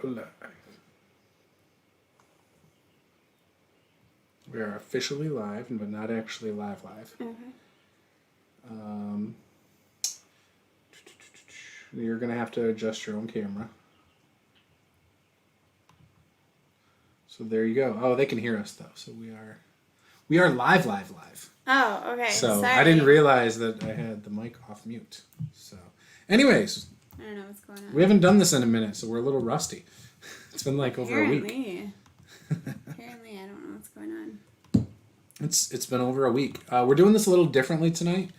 Go live. We are officially live, but not actually live. Okay. You're going to have to adjust your own camera. So there you go. Oh, they can hear us, though. So we are live. Oh, okay. So sorry. I didn't realize that I had the mic off mute. So anyways. I don't know what's going on. We haven't done this in a minute, so we're a little rusty. It's been like over a week. Apparently, I don't know what's going on. It's been over a week. We're doing this a little differently tonight.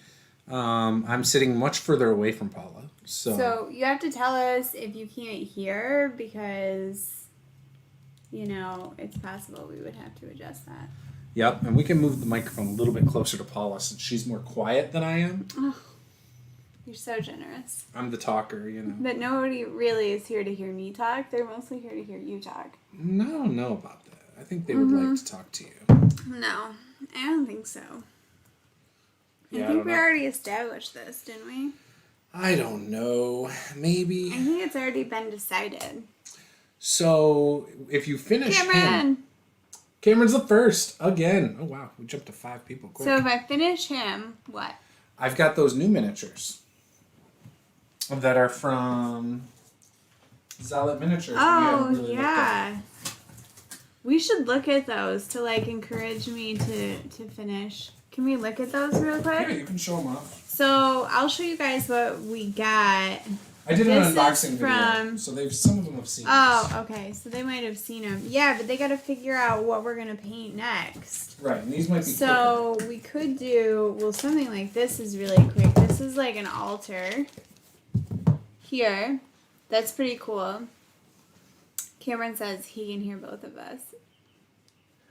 I'm sitting much further away from Paula. So you have to tell us if you can't hear because, it's possible we would have to adjust that. Yep, and we can move the microphone a little bit closer to Paula since she's more quiet than I am. Oh, you're so generous. I'm the talker, But nobody really is here to hear me talk. They're mostly here to hear you talk. I don't know about that. I think they would like to talk to you. No, I don't think so. Yeah, I think we already established this, didn't we? I don't know. Maybe. I think it's already been decided. So, if you finish Cameron's the first, again. Oh, wow. We jumped to 5 people quick. So, if I finish him, what? I've got those new miniatures that are from Citadel Miniature. Oh, yeah. We should look at those to, encourage me to finish. Can we look at those real quick? Yeah, you can show them off. So, I'll show you guys what we got. I did an unboxing video, so some of them have seen this. Oh, okay. So, they might have seen them. Yeah, but they got to figure out what we're going to paint next. Right, and these might be quicker. We could do, something like this is really quick. This is like an altar here. That's pretty cool. Cameron says he can hear both of us.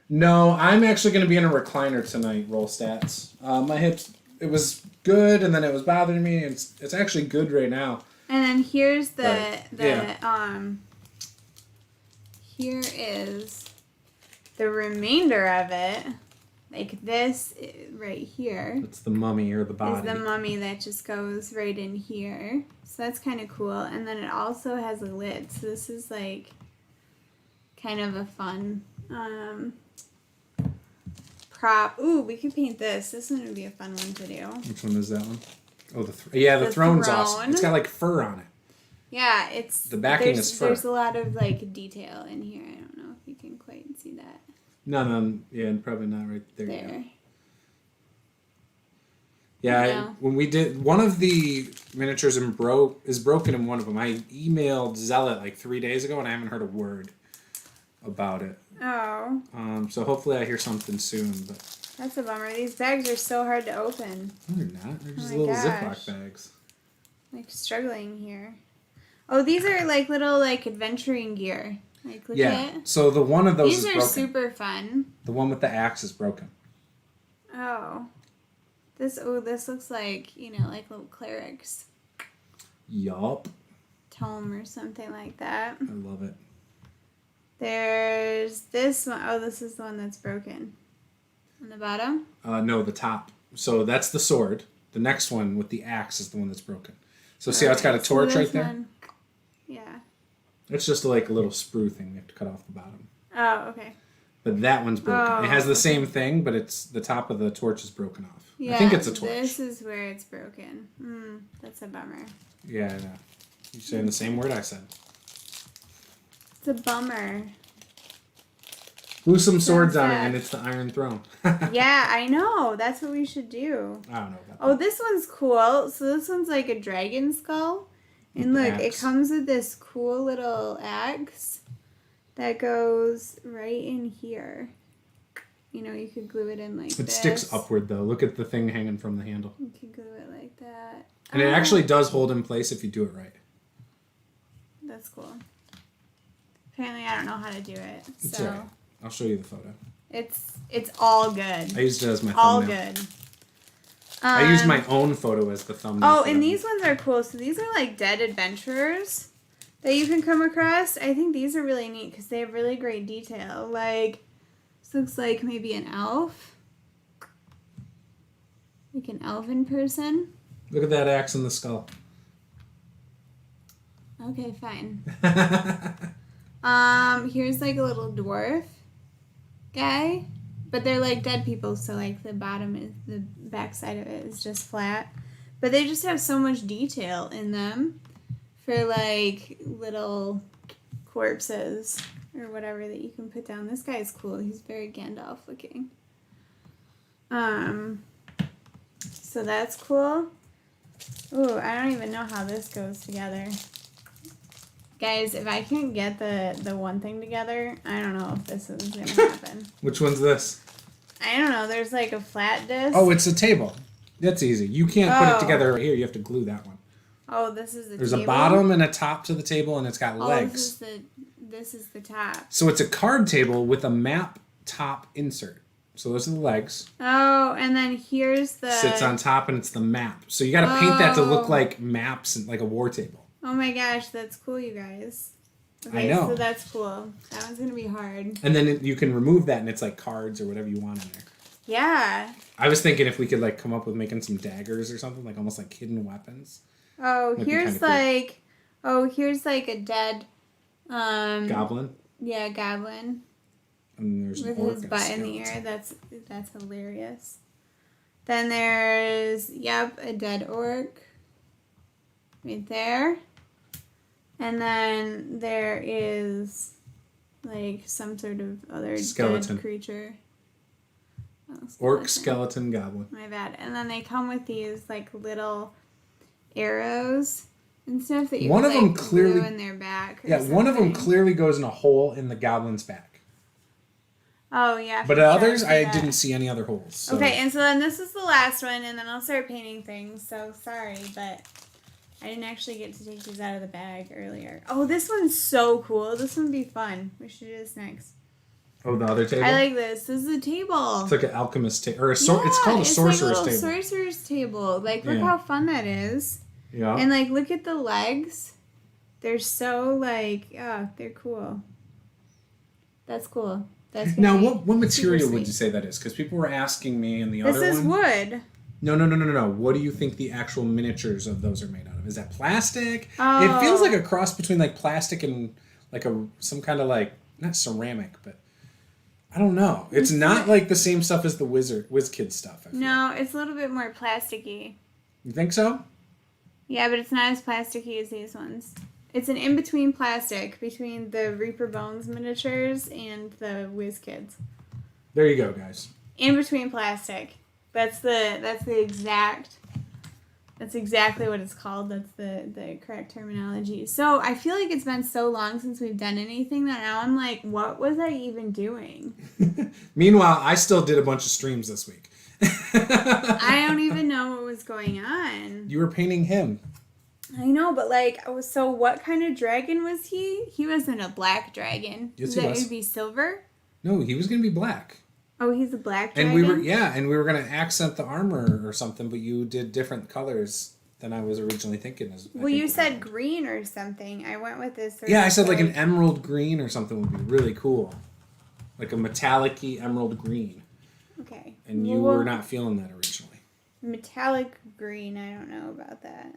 No, I'm actually going to be in a recliner tonight, roll stats. My hips, it was good, and then it was bothering me. It's actually good right now. And then here's here is the remainder of it. Like this right here. It's the mummy or the body. Is the mummy that just goes right in here. So that's kind of cool. And then it also has a lid. So this is like kind of a fun prop. Ooh, we could paint this. This one would be a fun one to do. Which one is that one? Oh, the throne's awesome. It's got like fur on it. Yeah, it's the backing is fur. There's a lot of detail in here. I don't know if you can quite see that. No, yeah, probably not right there. You go. Yeah, when we did one of the miniatures is broken in one of them. I emailed Zealot 3 days ago, and I haven't heard a word about it. Oh. So hopefully I hear something soon, but. That's a bummer. These bags are so hard to open. No, they're not. They're just little Ziploc bags. Struggling here. Oh, these are little adventuring gear. Look at. So the one of those is broken. These are super fun. The one with the axe is broken. Oh. This looks like, little clerics. Yup. Tome or something like that. I love it. There's this one. Oh, this is the one that's broken. On the bottom? No, the top. So that's the sword. The next one with the axe is the one that's broken. So see how it's got a torch right there? One, yeah. It's just a little sprue thing we have to cut off the bottom. Oh, okay. But that one's broken. Oh, it has the same thing, but it's the top of the torch is broken off. Yeah, I think it's a torch. This is where it's broken. That's a bummer. Yeah, I know. You're saying the same word I said. It's a bummer. Glue some swords on it, and it's the Iron Throne. Yeah, I know. That's what we should do. I don't know about that. Oh, this one's cool. So this one's like a dragon skull. And look, it comes with this cool little axe that goes right in here. You could glue it in this. It sticks upward, though. Look at the thing hanging from the handle. You could glue it like that. And it actually does hold in place if you do it right. That's cool. Apparently, I don't know how to do it. It's all right. I'll show you the photo. It's all good. I used it as my thumbnail. All good. I used my own photo as the thumbnail. Oh, and these ones are cool. So these are dead adventurers that you can come across. I think these are really neat because they have really great detail. This looks like maybe an elf. Like an elven person. Look at that axe in the skull. Okay, fine. Here's like a little dwarf guy, but they're like dead people, so like the back side of it is just flat. But they just have so much detail in them for like little corpses or whatever that you can put down. This guy is cool. He's very Gandalf looking. So that's cool. Ooh, I don't even know how this goes together. Guys, if I can't get the one thing together, I don't know if this is going to happen. Which one's this? I don't know. There's like a flat disc. Oh, it's a table. That's easy. You can't put it together right here. You have to glue that one. Oh, this is the There's table? a bottom and a top to the table, and it's got legs. This is the top. So it's a card table with a map top insert. So those are the legs. Oh, and then here's the... Sits on top, and it's the map. So you got to paint that to look like maps and like a war table. Oh my gosh, that's cool, you guys. I Okay, know. so that's cool. That one's going to be hard. And then you can remove that, and it's like cards or whatever you want in there. Yeah. I was thinking if we could like come up with making some daggers or something, like almost like hidden weapons. Oh, here's like... Cool. Oh, here's like a dead... Goblin? Yeah, goblin. And there's with an orc his and butt a in the air. skeleton. That's hilarious. Then there's a dead orc right there. And then there is like some sort of other skeleton dead creature. Oh, orc, skeleton, goblin. My bad. And then they come with these like little arrows and stuff that you one can, of them glue clearly in their back. Yeah, something. one of them clearly goes in a hole in the goblin's back. Oh yeah. But others, I didn't see any other holes. So. Okay, and so then this is the last one, and then I'll start painting things. So sorry, but I didn't actually get to take these out of the bag earlier. Oh, this one's so cool. This one would be fun. We should do this next. Oh, the other table? I like this. This is a table. It's like an alchemist table. Or it's called a sorcerer's table. Sorcerer's table. Like, look how fun that is. Yeah. And, like, look at the legs. They're so, like, they're cool. That's cool. That's now, what material would you say that is? Because people were asking me in the other one. This is wood. No. What do you think the actual miniatures of those are made out of? Is that plastic? Oh. It feels like a cross between, like, plastic and, like, some kind of, like, not ceramic, but... I don't know. It's not like the same stuff as the WizKids stuff. No, it's a little bit more plasticky. You think so? Yeah, but it's not as plasticky as these ones. It's an in-between plastic between the Reaper Bones miniatures and the WizKids. There you go, guys. In-between plastic. That's exactly what it's called. That's the correct terminology. So I feel like it's been so long since we've done anything that now I'm like, what was I even doing? Meanwhile, I still did a bunch of streams this week. I don't even know what was going on. You were painting him. I know, but like, so what kind of dragon was he? He wasn't a black dragon. Yes, he was. Would be silver? No, he was going to be black. Oh, he's a black dragon? And we were going to accent the armor or something, but you did different colors than I was originally thinking. Well, you said green or something. I went with this. Yeah, I said like an emerald green or something would be really cool. Like a metallic-y emerald green. Okay. And you were not feeling that originally. Metallic green, I don't know about that.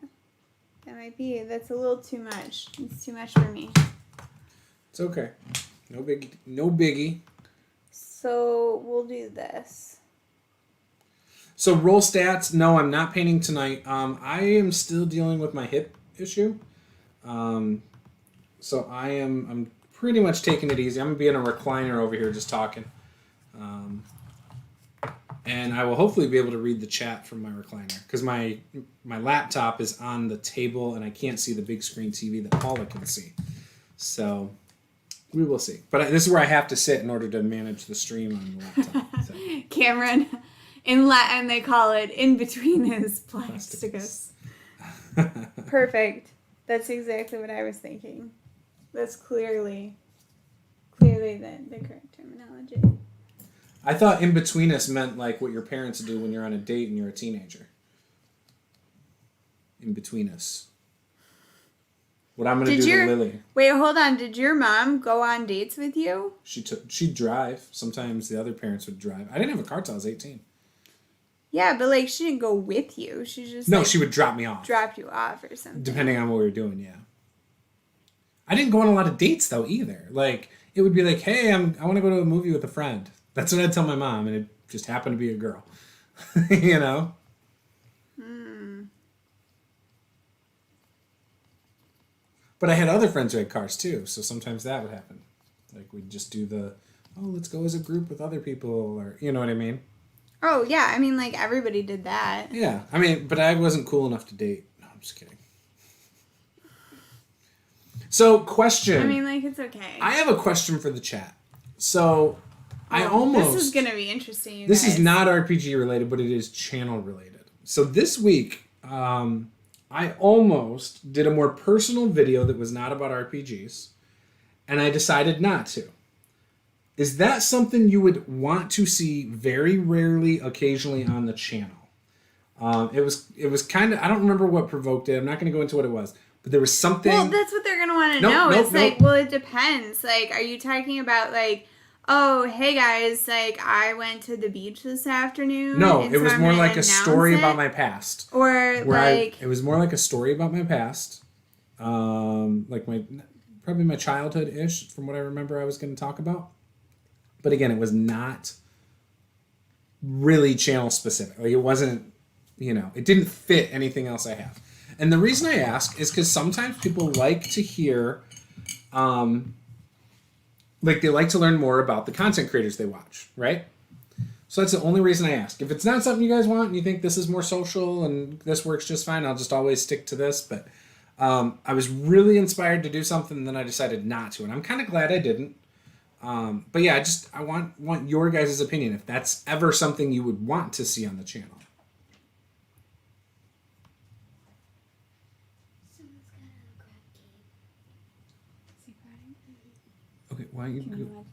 That's a little too much. It's too much for me. It's okay. No biggie. So we'll do this. So roll stats. No, I'm not painting tonight. I am still dealing with my hip issue. So I'm pretty much taking it easy. I'm gonna be in a recliner over here just talking. And I will hopefully be able to read the chat from my recliner because my laptop is on the table and I can't see the big screen TV that Paula can see. So we will see. But this is where I have to sit in order to manage the stream on the laptop. So. Cameron, in Latin they call it in between his plasticus. Perfect. That's exactly what I was thinking. That's clearly the correct terminology. I thought in between us meant like what your parents do when you're on a date and you're a teenager. In between us. What I'm going to do to Lily. Wait, hold on. Did your mom go on dates with you? She'd drive. Sometimes the other parents would drive. I didn't have a car till I was 18. Yeah, but like she didn't go with you. She just No, she would drop me off. Dropped you off or something. Depending on what we were doing, yeah. I didn't go on a lot of dates though either. Like it would be like, hey, I want to go to a movie with a friend. That's what I'd tell my mom, and it just happened to be a girl. You know. But I had other friends who had cars too, so sometimes that would happen. Like we'd just do let's go as a group with other people, or you know what I mean? Oh yeah, I mean like everybody did that. Yeah, I mean, but I wasn't cool enough to date. No, I'm just kidding. So, question. I mean, like it's okay. I have a question for the chat. So, this is gonna be interesting. This is not RPG related, but it is channel related. So this week, I almost did a more personal video that was not about RPGs, and I decided not to. Is that something you would want to see very rarely, occasionally on the channel? It was kind of, I don't remember what provoked it. I'm not going to go into what it was, but there was something. Well, that's what they're going to want to know. It's like, well, it depends. Like, are you talking about like, oh, hey guys, like I went to the beach this afternoon. No, it was more like a story about my past. Or like it was more like a story about my past. Like probably my childhood-ish, from what I remember I was going to talk about. But again, it was not really channel specific. Like it wasn't, it didn't fit anything else I have. And the reason I ask is because sometimes people like to hear like they like to learn more about the content creators they watch, right? So that's the only reason I ask. If it's not something you guys want and you think this is more social and this works just fine, I'll just always stick to this. But I was really inspired to do something and then I decided not to. And I'm kind of glad I didn't. But yeah, I want your guys' opinion if that's ever something you would want to see on the channel. Okay, why don't you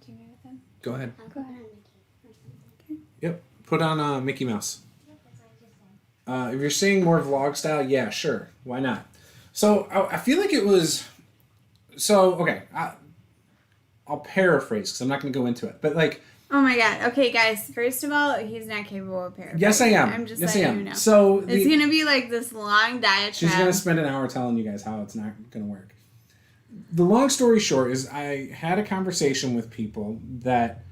go ahead. Go ahead. Okay. Yep, put on Mickey Mouse. If you're seeing more vlog style, yeah, sure, why not? So I feel like it was. So okay, I'll paraphrase because I'm not going to go into it, but like. Oh my god. Okay, guys. First of all, he's not capable of paraphrasing. Yes, I am. I'm just yes, letting I am. you know. So it's going to be like this long diatribe. She's going to spend an hour telling you guys how it's not going to work. The long story short is I had a conversation with people that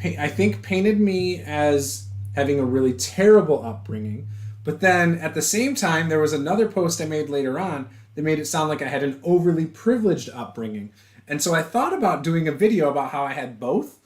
I think painted me as having a really terrible upbringing. But then at the same time, there was another post I made later on that made it sound like I had an overly privileged upbringing. And so I thought about doing a video about how I had both.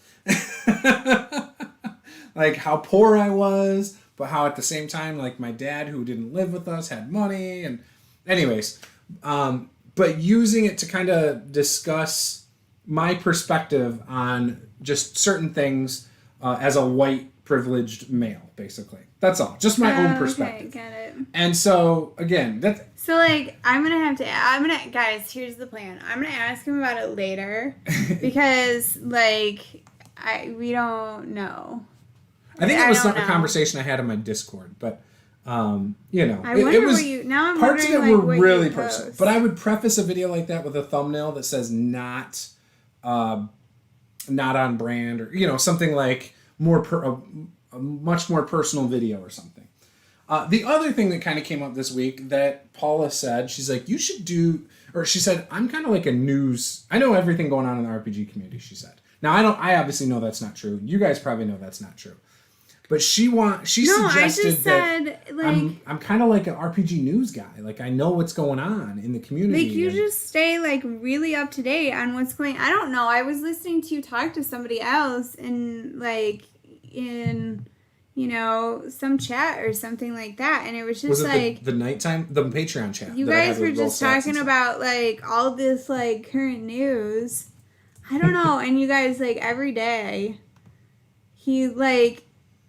Like how poor I was, but how at the same time, like my dad who didn't live with us had money. And anyways, but using it to kind of discuss my perspective on just certain things as a white privileged male, basically. That's all. Just my own perspective. Okay, got it. And so, again, that's... So, like, guys, here's the plan. I'm going to ask him about it later because, like, we don't know. I think it was a conversation I had in my Discord, but... I wonder where you. Now I'm parts of it wondering, were like, really personal, but I would preface a video like that with a thumbnail that says not on brand, or something like a much more personal video or something. The other thing that kind of came up this week that Paula said, she's like, you should do, or she said, I'm kind of like a news. I know everything going on in the RPG community. She said. Now I obviously know that's not true. You guys probably know that's not true. But she suggested that I'm kind of like an RPG news guy. Like I know what's going on in the community. Like you just stay like really up to date on what's going. I don't know. I was listening to you talk to somebody else in some chat or something like that, and it was just the nighttime the Patreon chat. You guys were just talking about like all this like current news. I don't know, and you guys like every day,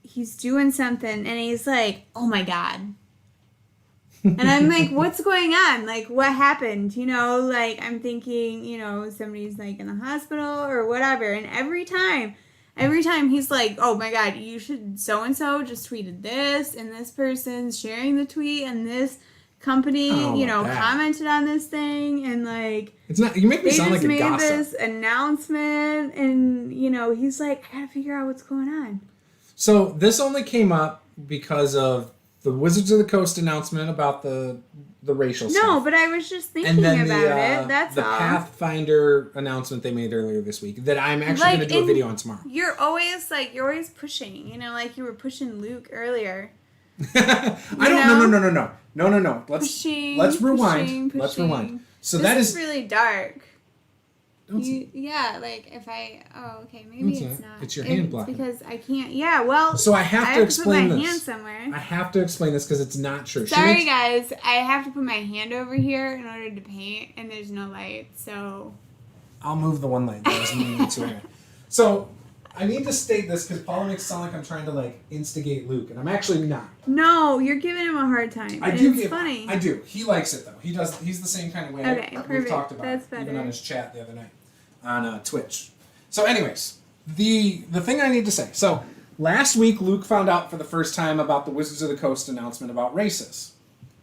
he's doing something and he's like, oh my god. And I'm like, what's going on? Like, what happened? Like I'm thinking, somebody's like in the hospital or whatever. And every time he's like, oh my god, you should so-and-so just tweeted this and this person's sharing the tweet and this company, commented on this thing and like it's not. You make me sound like a gossip. They just made this announcement and he's like, I gotta figure out what's going on. So this only came up because of the Wizards of the Coast announcement about the racial stuff. No, but I was just thinking about it. That's the all. Pathfinder announcement they made earlier this week that I'm actually going to do a video on tomorrow. You're always pushing. You know, like you were pushing Luke earlier. No. Let's rewind. Pushing. Let's rewind. So this is really dark. Okay, maybe it's not. It's your hand blocking. Because I can't. Yeah, well. So I have to explain this. this. My hand somewhere. I have to explain this because it's not true. Sorry, guys. I have to put my hand over here in order to paint, and there's no light, so. I'll move the one light that was moving to here. So I need to state this because Paula makes it sound like I'm trying to instigate Luke, and I'm actually not. No, you're giving him a hard time. It's funny. I do. He likes it though. He does. He's the same kind of way. Okay, perfect. We've talked about That's it, better. even on his chat the other night on Twitch. So, anyways, the thing I need to say. So last week, Luke found out for the first time about the Wizards of the Coast announcement about races,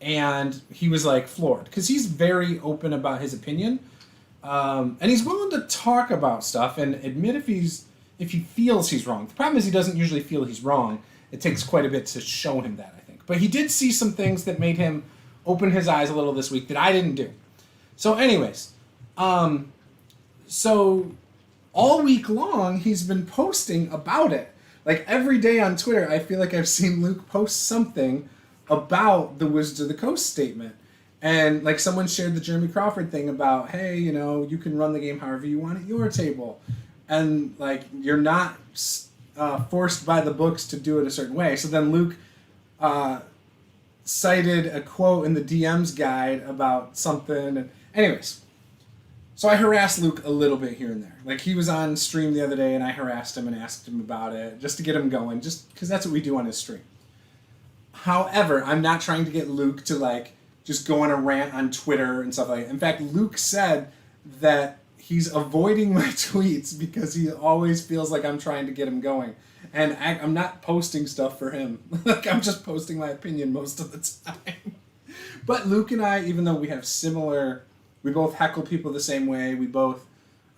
and he was floored because he's very open about his opinion, and he's willing to talk about stuff and admit if he feels he's wrong. The problem is he doesn't usually feel he's wrong. It takes quite a bit to show him that, I think. But he did see some things that made him open his eyes a little this week that I didn't do. So anyways, so all week long he's been posting about it. Every day on Twitter, I feel like I've seen Luke post something about the Wizards of the Coast statement. And someone shared the Jeremy Crawford thing about, hey, you can run the game however you want at your table. And you're not forced by the books to do it a certain way. So then Luke cited a quote in the DM's guide about something. And anyways, so I harassed Luke a little bit here and there. He was on stream the other day, and I harassed him and asked him about it just to get him going, just because that's what we do on his stream. However, I'm not trying to get Luke to just go on a rant on Twitter and stuff like that. In fact, Luke said that he's avoiding my tweets because he always feels like I'm trying to get him going. And I'm not posting stuff for him. I'm just posting my opinion most of the time. But Luke and I, even though we have we both heckle people the same way, we both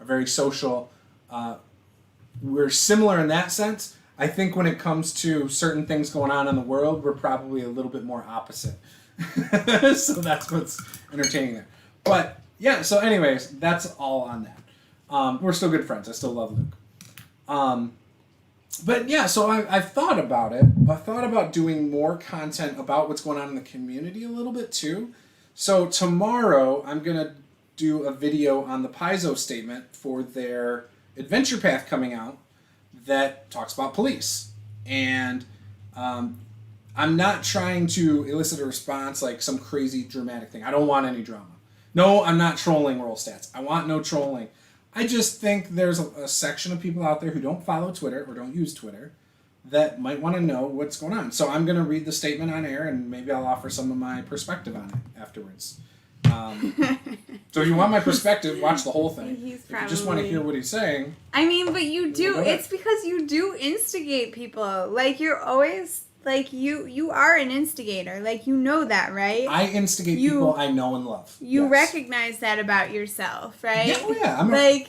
are very social, we're similar in that sense. I think when it comes to certain things going on in the world, we're probably a little bit more opposite. So that's what's entertaining there. But yeah, so anyways, that's all on that. We're still good friends. I still love Luke. But yeah, so I've thought about it. I thought about doing more content about what's going on in the community a little bit too. So tomorrow I'm going to do a video on the Paizo statement for their adventure path coming out that talks about police. And I'm not trying to elicit a response like some crazy dramatic thing. I don't want any drama. No, I'm not trolling roll stats. I want no trolling. I just think there's a section of people out there who don't follow Twitter or don't use Twitter that might want to know what's going on. So I'm going to read the statement on air, and maybe I'll offer some of my perspective on it afterwards. So if you want my perspective, watch the whole thing. If you just want to hear what he's saying... I mean, but you do. It's because you do instigate people. You're always... you are an instigator. You know that, right? I instigate people I know and love. You recognize that about yourself, right? Yeah, yeah.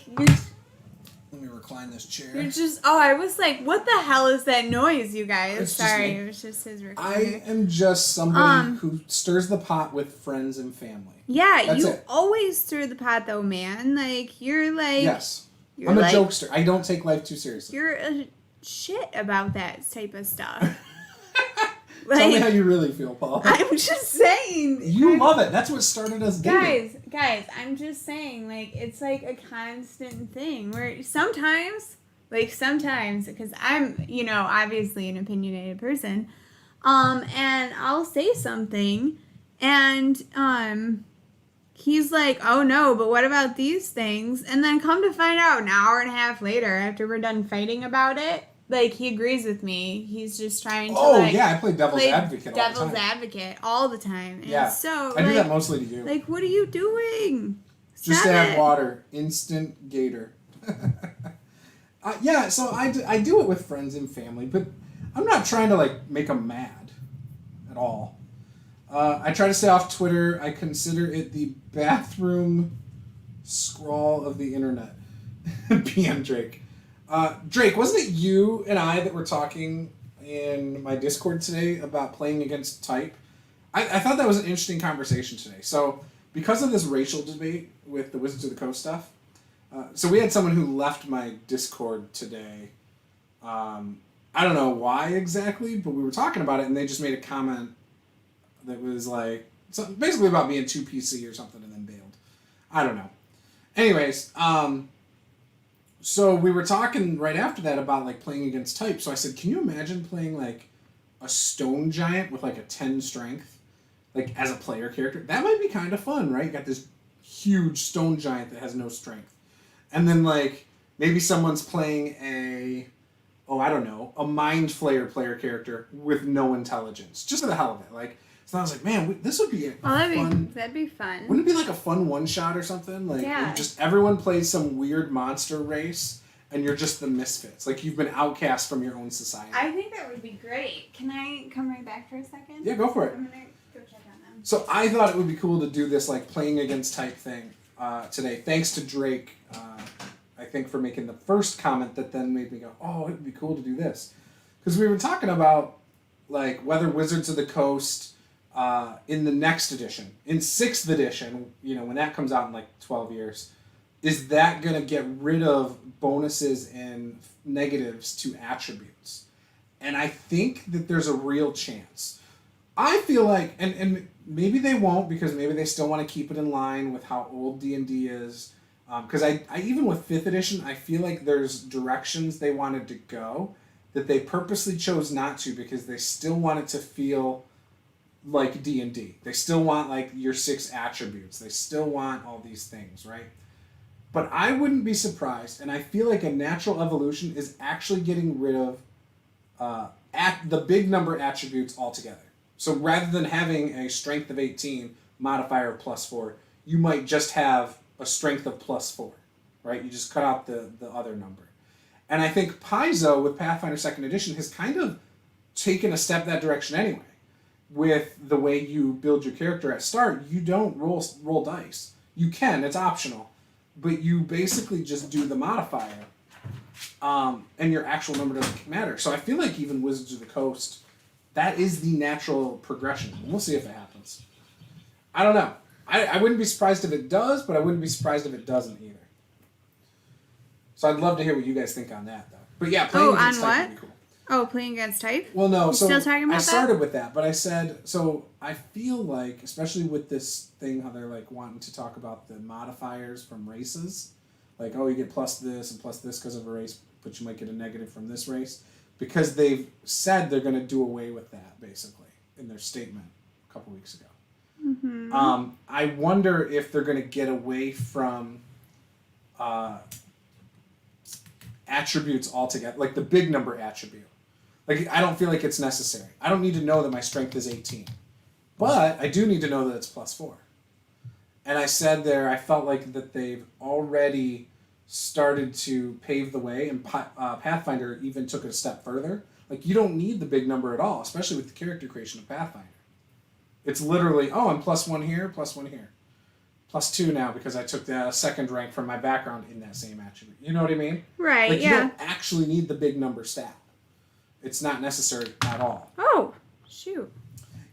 Let me recline this chair. You're just... Oh, I was like, what the hell is that noise, you guys? Sorry, it was just his recliner. I am just somebody who stirs the pot with friends and family. Yeah, that's you always stir the pot, though, man. You're Yes. I'm a jokester. I don't take life too seriously. You're a shit about that type of stuff. Tell me how you really feel, Paul. I'm just saying. You love it. That's what started us dating. Guys, I'm just saying, it's a constant thing where sometimes, because I'm, obviously an opinionated person, and I'll say something, and, he's like, oh no, but what about these things? And then come to find out an hour and a half later, after we're done fighting about it, he agrees with me. He's just trying to, I play devil's advocate all the time. And yeah, so, I do that mostly to you. What are you doing? Just add water. Instant gator. Yeah, so I do it with friends and family, but I'm not trying to, make them mad at all. I try to stay off Twitter. I consider it the bathroom scrawl of the internet. PM Drake. Drake, wasn't it you and I that were talking in my Discord today about playing against type. I thought that was an interesting conversation today. So because of this racial debate with the Wizards of the Coast stuff, so we had someone who left my Discord today. I don't know why exactly, but we were talking about it, and they just made a comment that was like basically about being too PC or something, and then bailed. I don't know. Anyways, so we were talking right after that about like playing against type. So I said, can you imagine playing like a stone giant with like a 10 strength? Like, as a player character, that might be kind of fun, right? You got this huge stone giant that has no strength. And then, like, maybe someone's playing a mind flayer player character with no intelligence. Just for the hell of it. Like, so I was like, man, this would be that'd be fun. Wouldn't it be like a fun one-shot or something? Like, just everyone plays some weird monster race, and you're just the misfits. Like, you've been outcast from your own society. I think that would be great. Can I come right back for a second? Yeah, go for it. I'm going to go check on them. So I thought it would be cool to do this, like, playing against type thing today. Thanks to Drake, I think, for making the first comment that then made me go, oh, it would be cool to do this. Because we were talking about, like, whether Wizards of the Coast, in the next edition, in 6th edition, you know, when that comes out in, like, 12 years, is that going to get rid of bonuses and negatives to attributes? And I think that there's a real chance. I feel like, and maybe they won't, because maybe they still want to keep it in line with how old D&D is. Because I even with 5th edition, I feel like there's directions they wanted to go that they purposely chose not to, because they still want it to feel like D&D. They still want like your 6 attributes. They still want all these things, right? But I wouldn't be surprised, and I feel like a natural evolution is actually getting rid of the big number attributes altogether. So rather than having a strength of 18 modifier of +4, you might just have a strength of +4, right? You just cut out the other number. And I think Paizo with Pathfinder 2nd Edition has kind of taken a step that direction anyway. With the way you build your character at start, you don't roll dice. You can, it's optional. But you basically just do the modifier. And your actual number doesn't matter. So I feel like even Wizards of the Coast, that is the natural progression. And we'll see if it happens. I don't know. I wouldn't be surprised if it does, but I wouldn't be surprised if it doesn't either. So I'd love to hear what you guys think on that, though. But yeah, playing against type would be cool. Oh, playing against type? Well, no. So still talking about I started with that, but I said, so I feel like, especially with this thing, how they're like wanting to talk about the modifiers from races. Like, oh, you get plus this and plus this because of a race, but you might get a negative from this race. Because they've said they're going to do away with that, basically, in their statement a couple weeks ago. Mm-hmm. I wonder if they're going to get away from attributes altogether, like the big number attribute. Like, I don't feel like it's necessary. I don't need to know that my strength is 18. But I do need to know that it's +4. And I said there, I felt like that they've already started to pave the way, and Pathfinder even took it a step further. Like, you don't need the big number at all, especially with the character creation of Pathfinder. It's literally, oh, I'm +1 here, +1 here. +2 now because I took the second rank from my background in that same attribute. You know what I mean? Right, like, yeah. You don't actually need the big number stat. It's not necessary at all. Oh, shoot.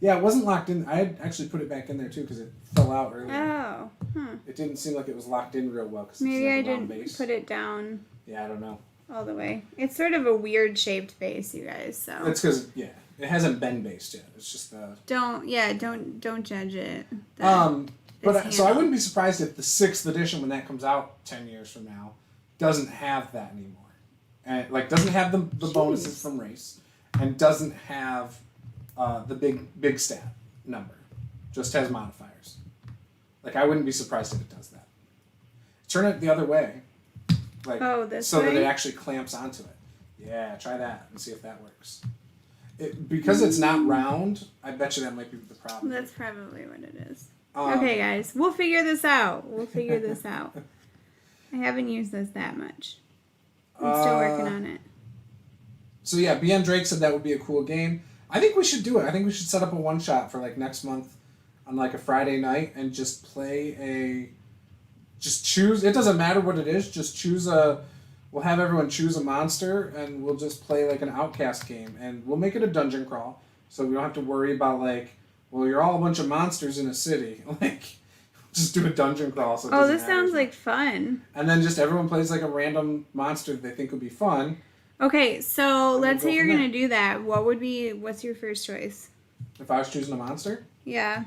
Yeah, it wasn't locked in. I had actually put it back in there, too, because it fell out earlier. Oh, It didn't seem like it was locked in real well. Cause maybe it's I like didn't put it down. Yeah, I don't know. All the way. It's sort of a weird shaped base, you guys, so. It's because, yeah, it hasn't been based yet. It's just Don't judge it. So I wouldn't be surprised if the 6th edition, when that comes out 10 years from now, doesn't have that anymore. And like doesn't have the bonuses from race, and doesn't have the big stat number. Just has modifiers. Like, I wouldn't be surprised if it does that. Turn it the other way. Like, so way? that it actually clamps onto it. Yeah, try that and see if that works. Because it's not round, I bet you that might be the problem. That's probably what it is. Okay, guys, we'll figure this out. I haven't used this that much. I'm still working on it. So yeah, BN Drake said that would be a cool game. I think we should do it. I think we should set up a one-shot for like next month on like a Friday night and just play just choose, it doesn't matter what it is, just choose we'll have everyone choose a monster, and we'll just play like an Outcast game, and we'll make it a dungeon crawl, so we don't have to worry about like, well, you're all a bunch of monsters in a city. Like, just do a dungeon crawl. So this sounds like fun. And then just everyone plays like a random monster that they think would be fun. Okay, so let's say you're gonna do that. What's your first choice? If I was choosing a monster? Yeah.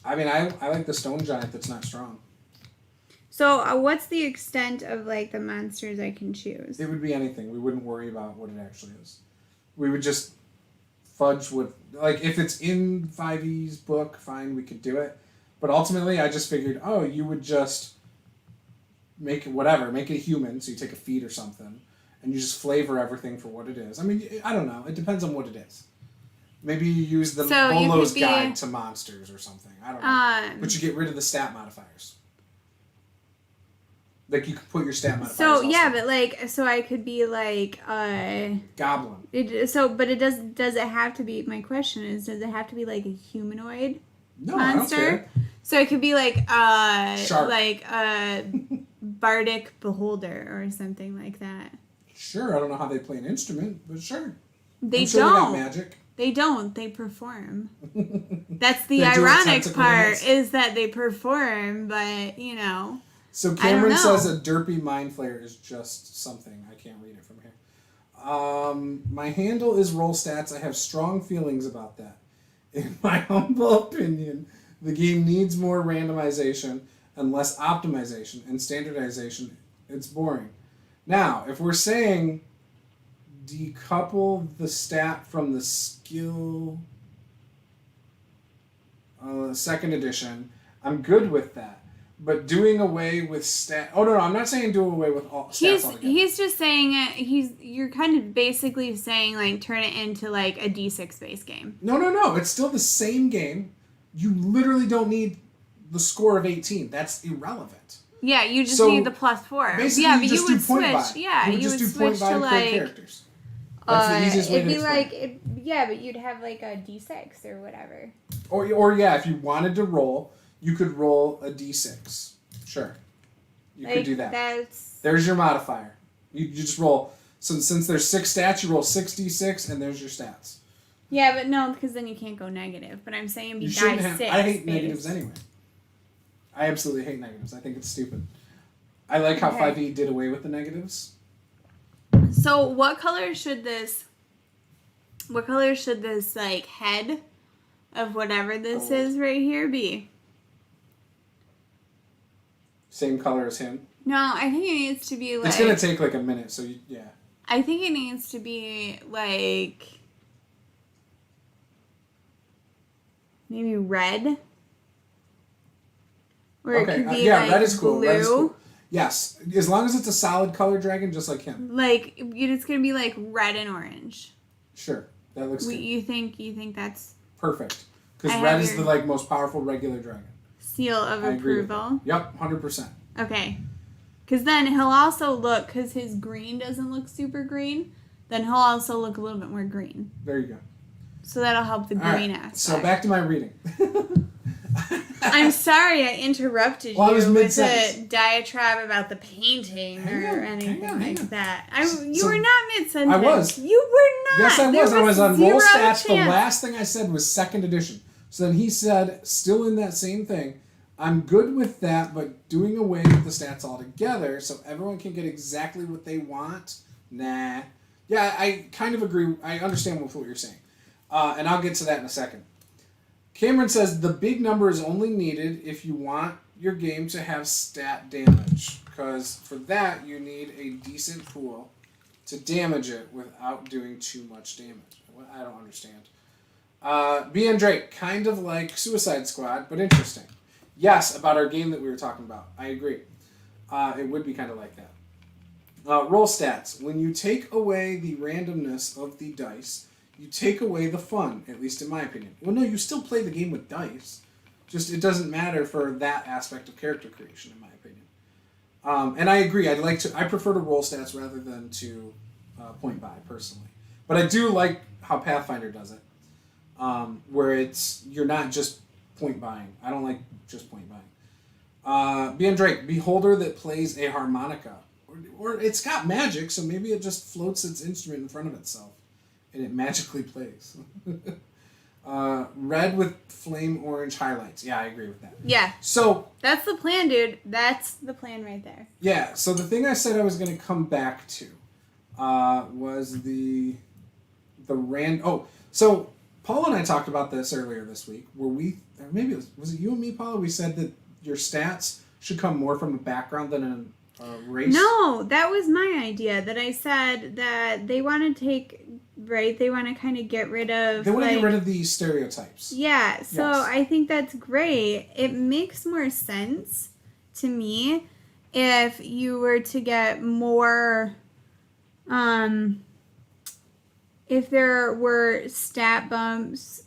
I mean, I like the stone giant that's not strong. So what's the extent of like the monsters I can choose? It would be anything. We wouldn't worry about what it actually is. We would just fudge with, like, if it's in 5e's book, fine, we could do it. But ultimately, I just figured, you would just make it a human, so you take a feat or something, and you just flavor everything for what it is. I mean, I don't know. It depends on what it is. Maybe you use the Bolo's Guide to Monsters or something. I don't know. But you get rid of the stat modifiers. Like, you could put your stat modifiers. So, yeah, but, like, so I could be, like, Goblin. But does it have to be, my question is, does it have to be, like, a humanoid monster? I don't care. So it could be, like, Shark. like, Bardic Beholder or something like that. Sure, I don't know how they play an instrument, but sure. They They got magic. They don't. They perform. That's the ironic part, is that they perform, but, you know. So Cameron says a derpy mind flayer is just something. I can't read it from here. My handle is roll stats. I have strong feelings about that. In my humble opinion, the game needs more randomization and less optimization and standardization. It's boring. Now, if we're saying decouple the stat from the skill second edition, I'm good with that. But doing away with stat... Oh, no, I'm not saying do away with all stats altogether. He's just saying... You're kind of basically saying, like, turn it into, like, a D6-based game. No. It's still the same game. You literally don't need the score of 18. That's irrelevant. Yeah, you just need the +4. Basically, yeah, but you would switch. Yeah, you would switch to, like... characters. That's the easiest way to explain. Yeah, but you'd have, like, a D6 or whatever. Or yeah, if you wanted to roll... You could roll a d6. Sure. You could do that. There's your modifier. You just roll. So since there's 6 stats, you roll 6d6, and there's your stats. Yeah, but no, because then you can't go negative. But I'm saying be die 6. I hate negatives anyway. I absolutely hate negatives. I think it's stupid. I like how 5e did away with the negatives. So what color should this, like, head of whatever this is right here be? Same color as him? No, I think it needs to be, like... It's going to take, like, a minute, so, yeah. I think it needs to be, like... maybe red? Or it could be, like, red is cool. blue. Red is cool. Yes, as long as it's a solid color dragon, just like him. Like, it's going to be, like, red and orange. Sure, that looks good. You think that's... Perfect. Because red is the, like, most powerful regular dragon. Seal of approval. Yep, 100%. Okay. Because then he'll also look, because his green doesn't look super green, then he'll also look a little bit more green. There you go. So that'll help the green aspect. So back to my reading. I'm sorry I interrupted you with a diatribe about the painting or anything like that. You were not mid-sentence. I was. You were not. Yes, I was. I was on roll stats. Chance. The last thing I said was second edition. So then he said, still in that same thing, I'm good with that, but doing away with the stats altogether so everyone can get exactly what they want, nah. Yeah, I kind of agree. I understand what you're saying. And I'll get to that in a second. Cameron says the big number is only needed if you want your game to have stat damage, because for that you need a decent pool to damage it without doing too much damage. I don't understand. B.N. Drake, kind of like Suicide Squad, but interesting. Yes, about our game that we were talking about. I agree. It would be kind of like that. Roll stats. When you take away the randomness of the dice, you take away the fun, at least in my opinion. Well, no, you still play the game with dice. Just it doesn't matter for that aspect of character creation, in my opinion. And I agree. I prefer to roll stats rather than to point buy, personally. But I do like how Pathfinder does it, where you're not just point buying. I don't like just point buying. B.N. Drake, beholder that plays a harmonica. Or it's got magic, so maybe it just floats its instrument in front of itself, and it magically plays. Red with flame orange highlights. Yeah, I agree with that. Yeah. So that's the plan, dude. That's the plan right there. Yeah. So the thing I said I was going to come back to was the rand. Oh, so Paula and I talked about this earlier this week, where or maybe was it you and me, Paula? We said that your stats should come more from a background than a race. No, that was my idea. That I said that they want to take, right? They want to kind of get rid of. They want to get rid of these stereotypes. Yeah, so yes. I think that's great. It makes more sense to me if you were to get more, if there were stat bumps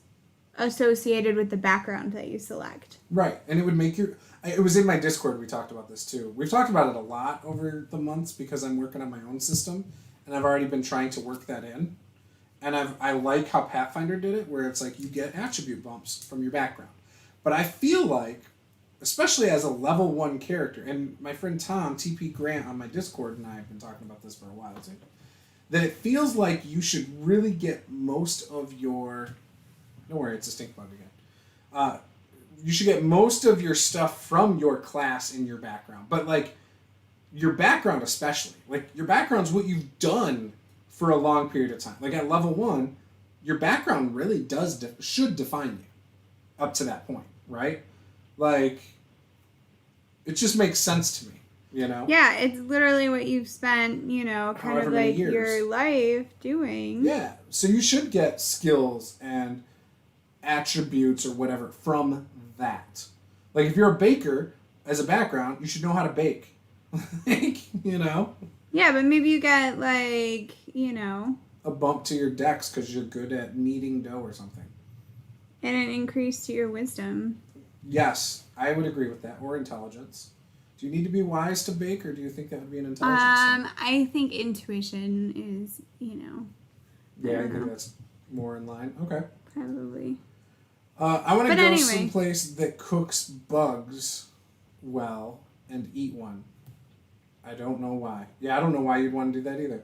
associated with the background that you select. Right, and it would make your. It was in my Discord, we talked about this too. We've talked about it a lot over the months because I'm working on my own system, and I've already been trying to work that in. And I like how Pathfinder did it, where it's like you get attribute bumps from your background. But I feel like, especially as a level 1 character, and my friend Tom, TP Grant on my Discord, and I have been talking about this for a while too, that it feels like you should really get most of your... Don't worry, it's a stink bug again. You should get most of your stuff from your class in your background. But, like, your background especially. Like, your background's what you've done for a long period of time. Like, at level 1, your background really should define you up to that point, right? Like, it just makes sense to me, you know? Yeah, it's literally what you've spent, kind however of many like years. Your life doing. Yeah, so you should get skills and attributes or whatever from that. Like, if you're a baker as a background, you should know how to bake. Like, Yeah, but maybe you get, like, a bump to your dex because you're good at kneading dough or something. And an increase to your wisdom. Yes, I would agree with that. Or intelligence. Do you need to be wise to bake, or do you think that would be an intelligence thing? I think intuition is, Yeah, I think that's more in line. Okay. Probably. I want to go someplace that cooks bugs well and eat one. I don't know why. Yeah, I don't know why you'd want to do that either.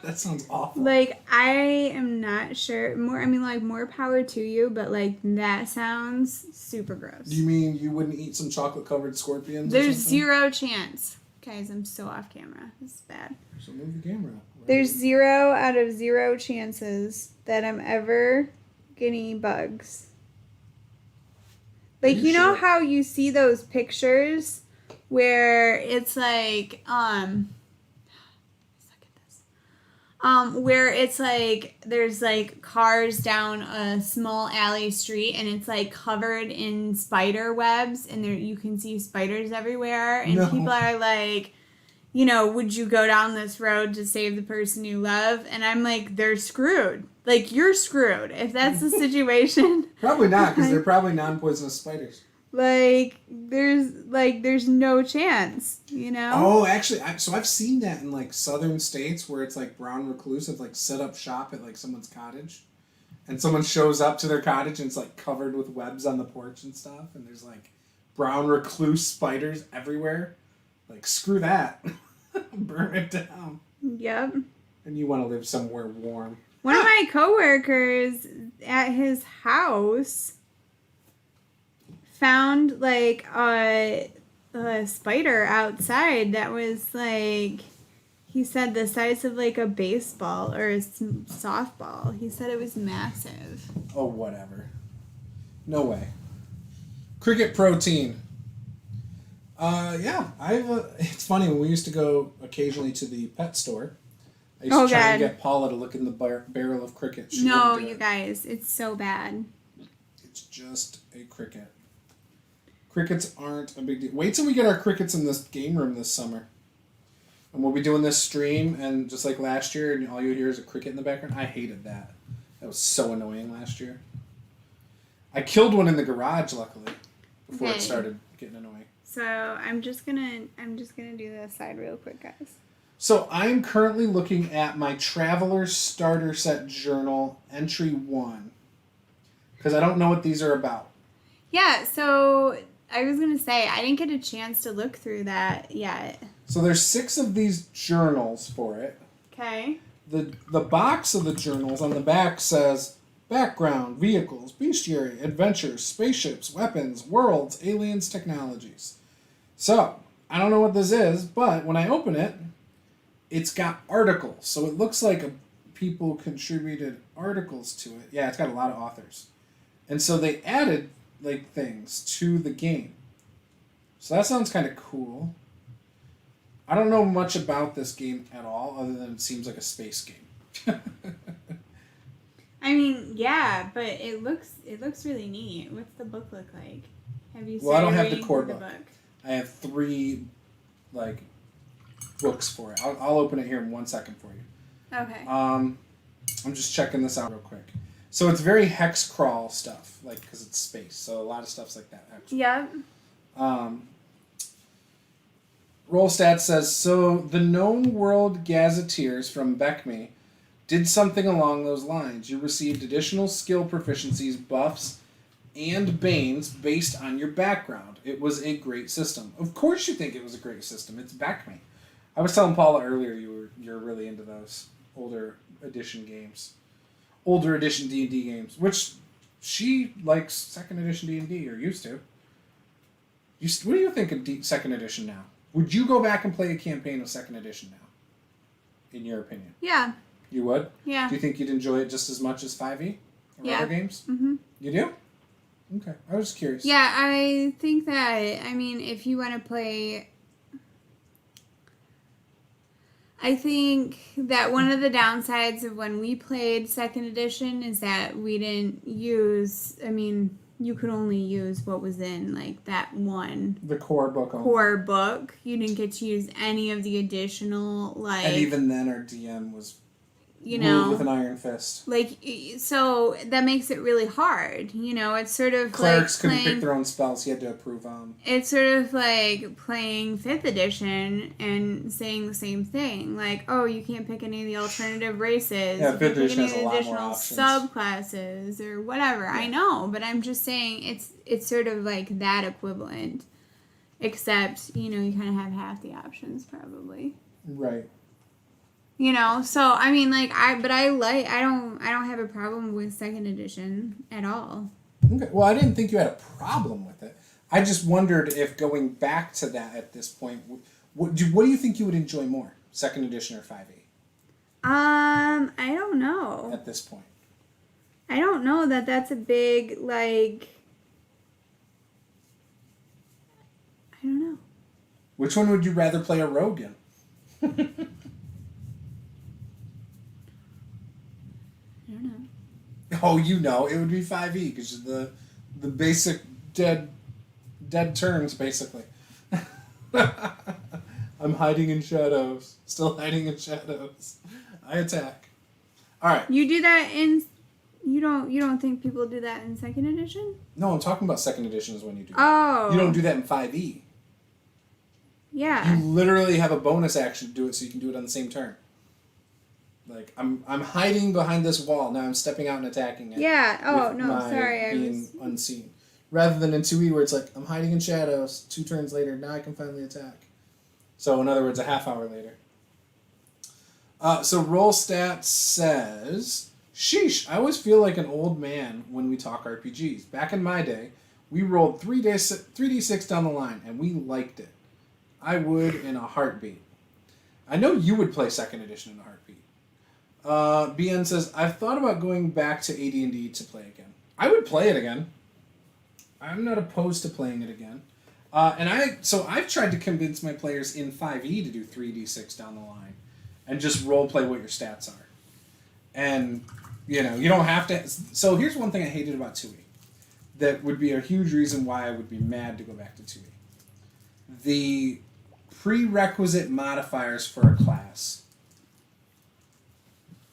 That sounds awful. Like, I am not sure. More power to you, but, like, that sounds super gross. Do you mean you wouldn't eat some chocolate-covered scorpions There's zero chance. Guys, I'm so off camera. This is bad. So move the camera. Right? There's 0 out of 0 chances that I'm ever getting bugs. Like, you know how you see those pictures where it's like, where it's like there's like cars down a small alley street and it's like covered in spider webs and there you can see spiders everywhere and people are like, would you go down this road to save the person you love? And I'm like, they're screwed. Like, you're screwed if that's the situation. Probably not, because they're probably non-poisonous spiders. Like, there's no chance, Oh, actually, so I've seen that in, like, southern states where it's, like, brown recluse have, like, set up shop at, like, someone's cottage. And someone shows up to their cottage and it's, like, covered with webs on the porch and stuff. And there's, like, brown recluse spiders everywhere. Like, screw that. Burn it down. Yep. And you want to live somewhere warm. One of my coworkers at his house found, like, a spider outside that was, like, he said the size of, like, a baseball or a softball. He said it was massive. Oh, whatever. No way. Cricket protein. Yeah, it's funny, when we used to go occasionally to the pet store, I used to try and get Paula to look in the barrel of cricket. No, you guys, it's so bad. It's just a cricket. Crickets aren't a big deal. Wait till we get our crickets in this game room this summer. And we'll be doing this stream, and just like last year, and all you hear is a cricket in the background. I hated that. That was so annoying last year. I killed one in the garage, luckily, before it started getting annoying. So I'm just gonna do the aside real quick, guys. So I'm currently looking at my Traveler's Starter Set Journal Entry 1. Because I don't know what these are about. Yeah, so I was going to say, I didn't get a chance to look through that yet. So there's 6 of these journals for it. Okay. The box of the journals on the back says background, vehicles, bestiary, adventures, spaceships, weapons, worlds, aliens, technologies. So, I don't know what this is, but when I open it, it's got articles. So it looks like people contributed articles to it. Yeah, it's got a lot of authors. And so they added like things to the game. So that sounds kind of cool. I don't know much about this game at all, other than it seems like a space game. I mean, yeah, but it looks really neat. What's the book look like? Have you? Well, I don't have the core book. I have 3 like books for it. I'll open it here in 1 second for you. Okay. I'm just checking this out real quick. So it's very hex crawl stuff, like because it's space. So a lot of stuff's like that. Actually. Yep. Rollstat says, so the Gnome World Gazetteers from Beckme did something along those lines. You received additional skill proficiencies, buffs, and banes based on your background. It was a great system. Of course you think it was a great system. It's Beckme. I was telling Paula earlier you're really into those older edition games. Older edition D&D games, which she likes 2nd edition D&D, or used to. What do you think of 2nd edition now? Would you go back and play a campaign of 2nd edition now? In your opinion? Yeah. You would? Yeah. Do you think you'd enjoy it just as much as 5e? Or other games? Mm-hmm. You do? Okay. I was just curious. Yeah, I think that, I mean, if you want to play... I think that one of the downsides of when we played 2nd edition is that we didn't use... I mean, you could only use what was in, like, that one... The core book only. Core book. You didn't get to use any of the additional, like... And even then, our DM was... You know, with an iron fist. Like, so that makes it really hard. You know, it's sort of Clerics like couldn't pick their own spells. You had to approve them. It's sort of like playing 5th edition and saying the same thing. Like, oh, you can't pick any of the alternative races. Yeah, 5th edition has a lot more additional options. Subclasses or whatever. Yeah. I know, but I'm just saying it's sort of like that equivalent. Except, you know, you kind of have half the options probably. Right. You know, so I mean, like I don't have a problem with 2nd edition at all. Okay. Well, I didn't think you had a problem with it. I just wondered if going back to that at this point, what do you think you would enjoy more, 2nd edition or 5e? I don't know. At this point, I don't know that's a big like. I don't know. Which one would you rather play a rogue in? Oh, you know, it would be 5e because the basic dead turns basically. I'm hiding in shadows. Still hiding in shadows. I attack. All right. You do that in. You don't think people do that in 2nd edition? No, I'm talking about 2nd edition is when you do that. Oh. You don't do that in 5e. Yeah. You literally have a bonus action to do it, so you can do it on the same turn. Like, I'm hiding behind this wall. Now I'm stepping out and attacking it. Yeah. Oh, no, sorry. Being unseen. Rather than in 2e where it's like, I'm hiding in shadows. 2 turns later, now I can finally attack. So, in other words, a half hour later. So, Rollstat says, sheesh, I always feel like an old man when we talk RPGs. Back in my day, we rolled 3d6 down the line, and we liked it. I would in a heartbeat. I know you would play 2nd edition in a heartbeat. BN says, I've thought about going back to AD&D to play again. I would play it again. I'm not opposed to playing it again. I've tried to convince my players in 5e to do 3d6 down the line and just role play what your stats are. And, you know, you don't have to... So here's one thing I hated about 2e that would be a huge reason why I would be mad to go back to 2e. The prerequisite modifiers for a class.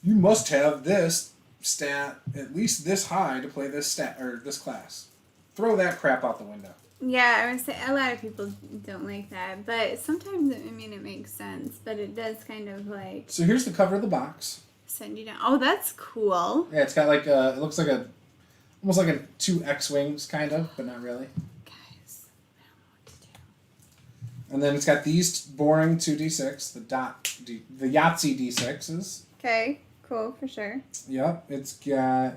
You must have this stat at least this high to play this stat or this class. Throw that crap out the window. Yeah, I would say a lot of people don't like that, but sometimes it makes sense, but it does kind of like. So here's the cover of the box. Send you down. Oh, that's cool. Yeah, it's got like it looks like almost like 2 X-wings kind of, but not really. Guys, I don't know what to do. And then it's got these boring 2d6, the Yahtzee d6s. Okay, cool, for sure. Yep, it's got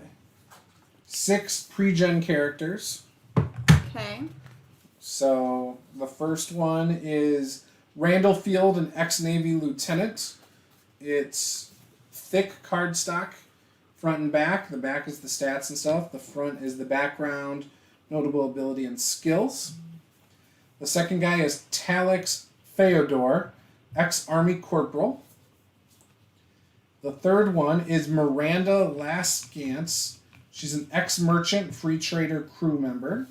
6 pre-gen characters. Okay. So the first one is Randall Field, an ex-Navy lieutenant. It's thick cardstock, front and back. The back is the stats and stuff. The front is the background, notable ability, and skills. The second guy is Talix Feodor, ex-Army corporal. The third one is Miranda Laskantz. She's an ex-merchant, free trader crew member.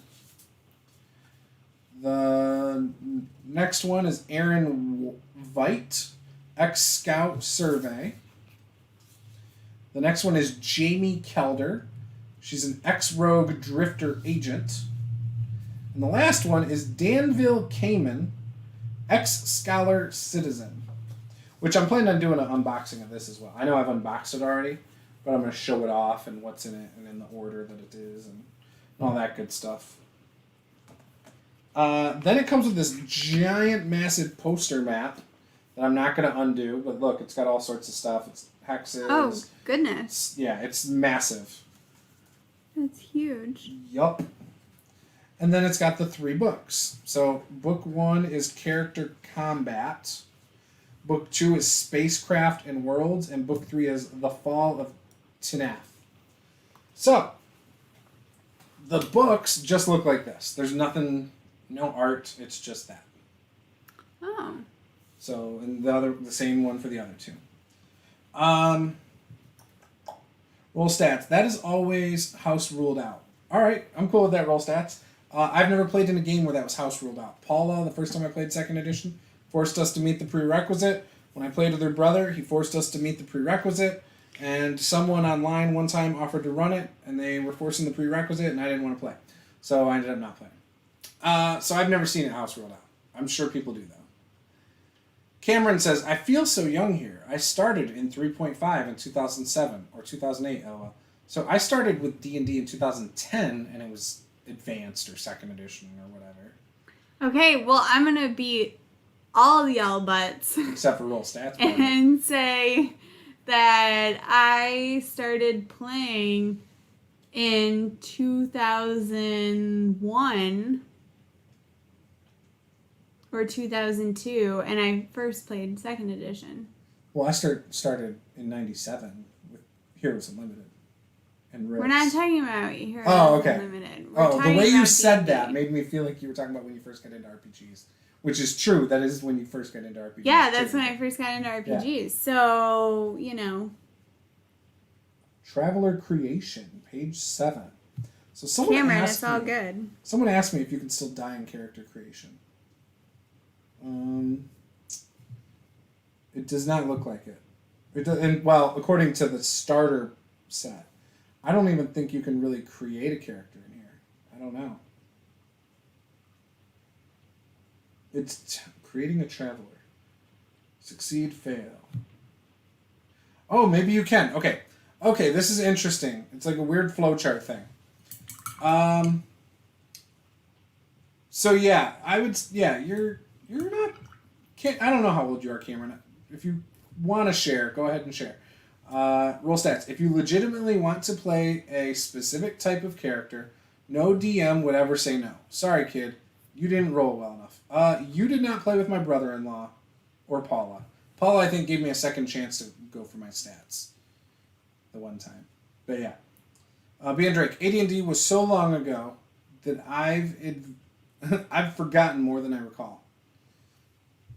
The next one is Aaron Veit, ex-scout survey. The next one is Jamie Kelder. She's an ex-rogue drifter agent. And the last one is Danville Kamen, ex-scholar citizen. Which I'm planning on doing an unboxing of this as well. I know I've unboxed it already, but I'm going to show it off and what's in it and in the order that it is and all that good stuff. Then it comes with this giant, massive poster map that I'm not going to undo. But look, it's got all sorts of stuff. It's hexes. Oh, goodness. Yeah, it's massive. That's huge. Yup. And then it's got the 3 books. So book 1 is Character Combat. Book 2 is Spacecraft and Worlds. And book 3 is The Fall of Tinath. So, the books just look like this. There's nothing, no art. It's just that. Oh. So, and the same one for the other 2. Roll stats. That is always house ruled out. All right, I'm cool with that. Roll stats. I've never played in a game where that was house ruled out. Paula, the first time I played 2nd edition, forced us to meet the prerequisite. When I played with her brother, he forced us to meet the prerequisite. And someone online one time offered to run it, and they were forcing the prerequisite, and I didn't want to play. So I ended up not playing. So I've never seen it house ruled out. I'm sure people do, though. Cameron says, I feel so young here. I started in 3.5 in 2007, or 2008, LOL. So I started with D&D in 2010, and it was advanced or 2nd edition or whatever. Okay, well, I'm going to beat all y'all butts. Except for roll stats. And say that I started playing in 2001 or 2002, and I first played 2nd edition. Well, I started in 97 with Heroes Unlimited. And We're not talking about Heroes Unlimited. The way you said that made me feel like you were talking about when you first got into RPGs. Which is true. That is when you first got into RPGs. Yeah, that's when I first got into RPGs. Yeah. So, you know. Traveler Creation, page 7. So someone Cameron, it's all good. Someone asked me if you can still die in character creation. It does not look like it. According to the starter set, I don't even think you can really create a character in here. I don't know. It's creating a traveler. Succeed, fail. Oh, maybe you can. Okay, this is interesting. It's like a weird flowchart thing. So yeah, you're not. I don't know how old you are, Cameron. If you want to share, go ahead and share. Roll stats. If you legitimately want to play a specific type of character, no DM would ever say no. Sorry, kid. You didn't roll well enough. You did not play with my brother-in-law or Paula. Paula, I think, gave me a second chance to go for my stats the one time. But yeah. B. and Drake, AD&D was so long ago that I've forgotten more than I recall.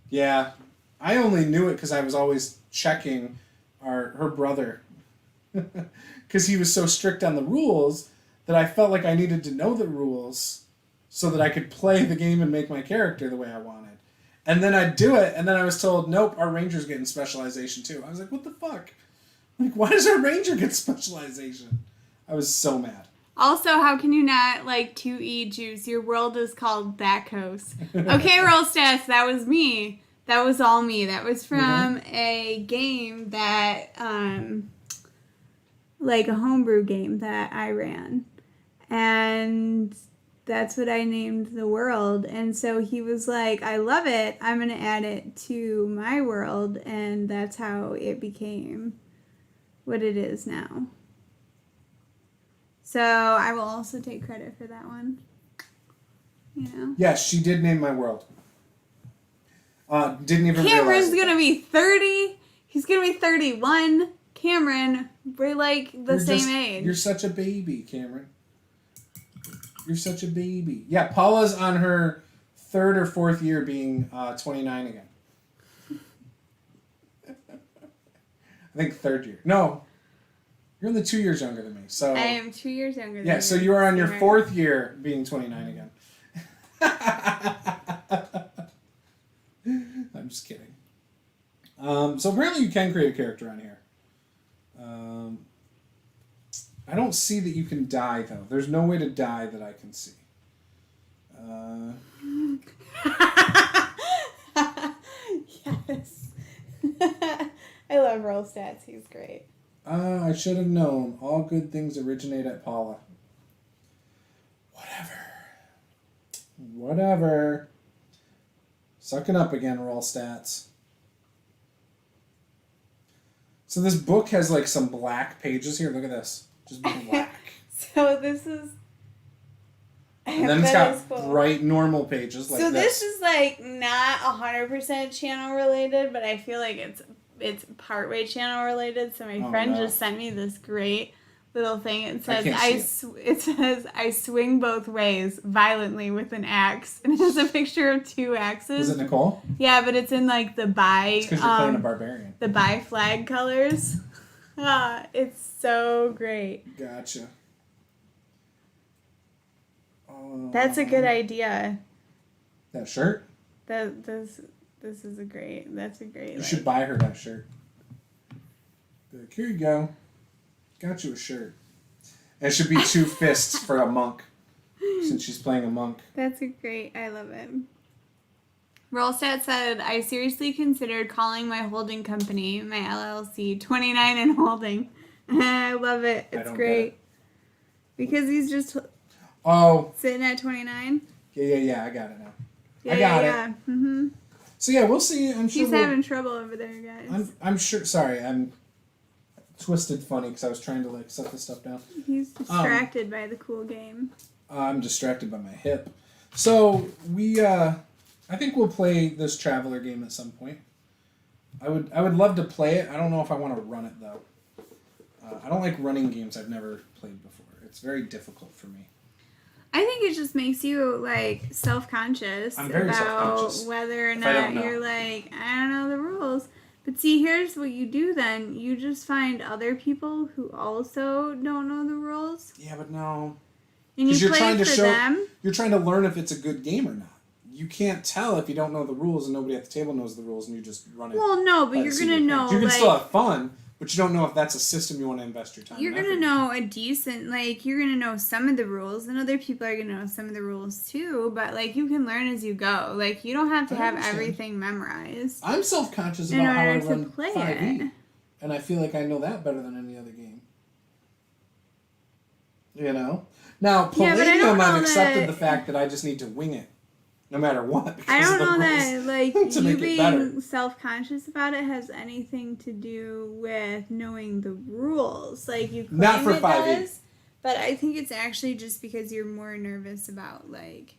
Yeah. I only knew it because I was always checking her brother. Because he was so strict on the rules that I felt like I needed to know the rules so that I could play the game and make my character the way I wanted. And then I'd do it, and then I was told, nope, our ranger's getting specialization too. I was like, what the fuck? Like, why does our ranger get specialization? I was so mad. Also, how can you not like 2E Juice? Your world is called Backhouse. Okay, roll stats. That was me. That was all me. That was from a game that, like a homebrew game that I ran. And that's what I named the world. And so he was like, I love it. I'm going to add it to my world. And that's how it became what it is now. So I will also take credit for that one. You know? Yes, she did name my world. Didn't even Cameron's realize going to be 30. He's going to be 31. Cameron, we're like the same age. You're such a baby, Cameron. You're such a baby. Yeah, Paula's on her 3rd or 4th year being 29 again. I think 3rd year. No, you're only 2 years younger than me. So I am 2 years younger than you. Yeah, so you are on your 4th year being 29 again. I'm just kidding. So apparently you can create a character on here. I don't see that you can die, though. There's no way to die that I can see. Yes. I love Roll Stats. He's great. I should have known. All good things originate at Paula. Whatever. Suck it up again, Roll Stats. So this book has like some black pages here. Look at this. Just black. So this is... And then it's got bright normal pages like this. So this is like not 100% channel related, but I feel like it's partway channel related. So my friend just sent me this great little thing. It says I swing both ways violently with an axe, and it has a picture of 2 axes. Was it Nicole? Yeah, but it's in like the bi. It's because you're playing a barbarian. The bi flag colors. It's so great. Gotcha. That's a good idea. That shirt? This is a great. That's a great. You should buy her that shirt. Like, here you go. Got you a shirt. And it should be 2 fists for a monk, since she's playing a monk. That's a great. I love it. Rollstat said, I seriously considered calling my holding company, my LLC, 29 and Holding. I love it. It's great. Because he's just sitting at 29. Yeah, I got it now. Yeah, I got it. Mm-hmm. So yeah, we'll see. I'm sure he's having trouble over there, guys. I'm sure. Sorry, I'm twisted funny because I was trying to like set this stuff down. He's distracted by the cool game. I'm distracted by my hip. So we, I think we'll play this Traveler game at some point. I would love to play it. I don't know if I want to run it though. I don't like running games I've never played before. It's very difficult for me. I think it just makes you like self-conscious about whether or not you're like, I don't know the rules. But see, here's what you do then. You just find other people who also don't know the rules. Yeah, but no. And you play for them. You're trying to learn if it's a good game or not. You can't tell if you don't know the rules and nobody at the table knows the rules and you just run it. Well, no, but you're going to know. You can still have fun, but you don't know if that's a system you want to invest your time in. You're going to know a decent, like, you're going to know some of the rules, and other people are going to know some of the rules too, but, like, you can learn as you go. Like, you don't have to have everything memorized. I'm self-conscious about how I run 5e, and I feel like I know that better than any other game. You know? Now, Palladium, I've accepted the fact that I just need to wing it. No matter what. I don't know that, like, you being self-conscious about it has anything to do with knowing the rules. Like, you claim not for it 5e. does, but I think it's actually just because you're more nervous about, like,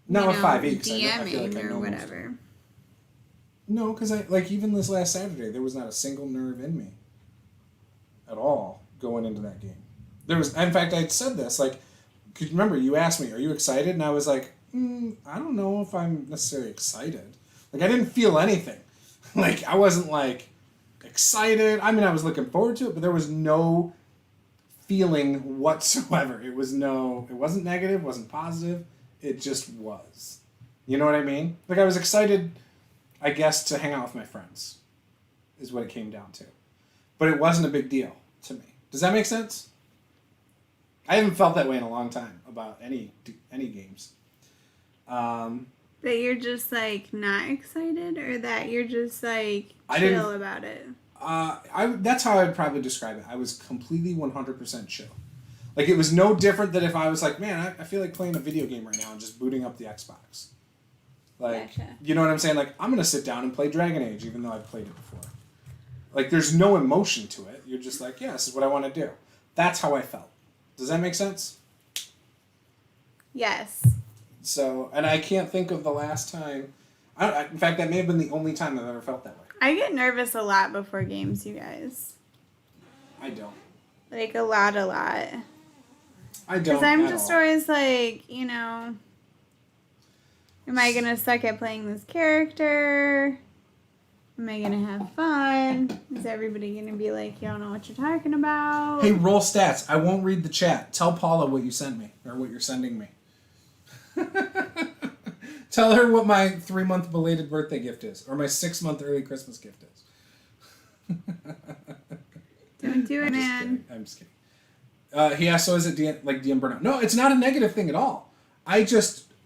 not with 5e, DMing or whatever. No, because even this last Saturday, there was not a single nerve in me at all going into that game. There was, in fact, I said this, like, because remember, you asked me, are you excited? And I was like, I don't know if I'm necessarily excited. Like, I didn't feel anything. Like, I wasn't, like, excited. I mean, I was looking forward to it, but there was no feeling whatsoever. It wasn't negative, wasn't positive. It just was. You know what I mean? Like, I was excited, I guess, to hang out with my friends, is what it came down to. But it wasn't a big deal to me. Does that make sense? I haven't felt that way in a long time about any games. That you're just, like, not excited, or that you're just, like, chill about it? That's how I would probably describe it. I was completely 100% chill. Like, it was no different than if I was like, man, I feel like playing a video game right now and just booting up the Xbox. Like, Gotcha. you know what I'm saying? Like, I'm going to sit down and play Dragon Age, even though I've played it before. Like, there's no emotion to it. You're just like, yeah, this is what I want to do. That's how I felt. Does that make sense? Yes. So, and I can't think of the last time. In fact, that may have been the only time I've ever felt that way. I get nervous a lot before games, you guys. I don't. Like, a lot. I don't. Because I'm just always like, you know, am I going to suck at playing this character? Am I going to have fun? Is everybody going to be like, you don't know what you're talking about? Hey, roll stats. I won't read the chat. Tell Paula what you sent me, or what you're sending me. Tell her what my 3-month belated birthday gift is, or my 6-month early Christmas gift is. Don't do it, man. I'm just kidding. He asked, so is it DM burnout? No, it's not a negative thing at all. I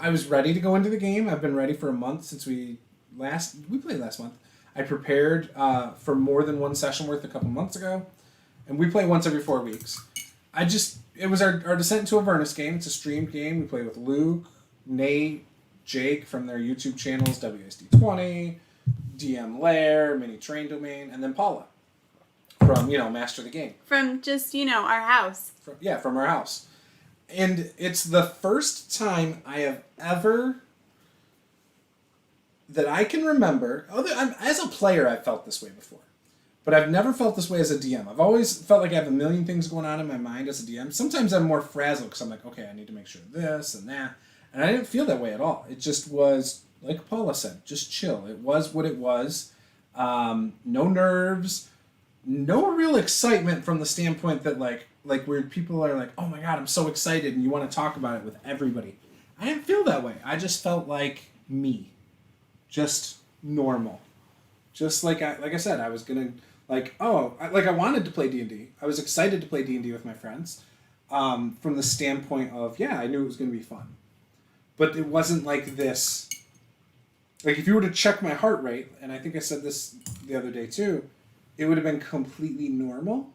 was ready to go into the game. I've been ready for a month since we played last month. I prepared for more than one session worth a couple months ago, and we play once every 4 weeks. It was our Descent into Avernus game. It's a streamed game. We play with Luke, Nate, Jake from their YouTube channels, WSD20, DM Lair, Mini Train Domain, and then Paula from, Master the Game. From just, our house. From our house. And it's the first time I have ever, that I can remember, as a player I've felt this way before, but I've never felt this way as a DM. I've always felt like I have a million things going on in my mind as a DM. Sometimes I'm more frazzled because I'm like, okay, I need to make sure this and that. And I didn't feel that way at all. It just was, like Paula said, just chill. It was what it was. No nerves. No real excitement from the standpoint that, like where people are like, oh my god, I'm so excited, and you want to talk about it with everybody. I didn't feel that way. I just felt like me. Just normal. Just like I said, I was going to, I wanted to play D&D. I was excited to play D&D with my friends from the standpoint of, I knew it was going to be fun. But it wasn't like this. Like, if you were to check my heart rate, and I think I said this the other day too, it would have been completely normal.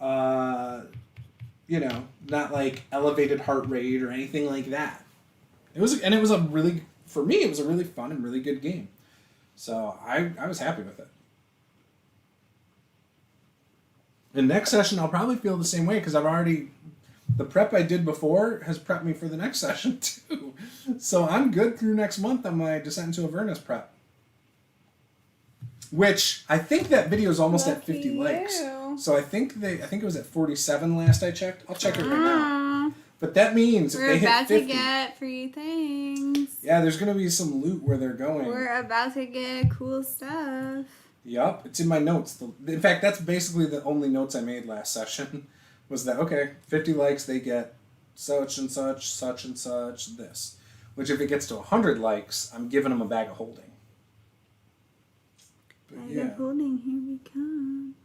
Not like elevated heart rate or anything like that. For me, it was a really fun and really good game. So I was happy with it. The next session, I'll probably feel the same way because the prep I did before has prepped me for the next session too. So I'm good through next month on my Descent into Avernus prep. Which, I think that video is almost at 50 likes. So I think it was at 47 last I checked. I'll check it right now. But that means if they hit 50... We're about to get free things. Yeah, there's going to be some loot where they're going. We're about to get cool stuff. Yup, it's in my notes. In fact, that's basically the only notes I made last session. Was that, okay, 50 likes, they get such and such, this. Which if it gets to 100 likes, I'm giving them a bag of holding. But bag of holding, here we come.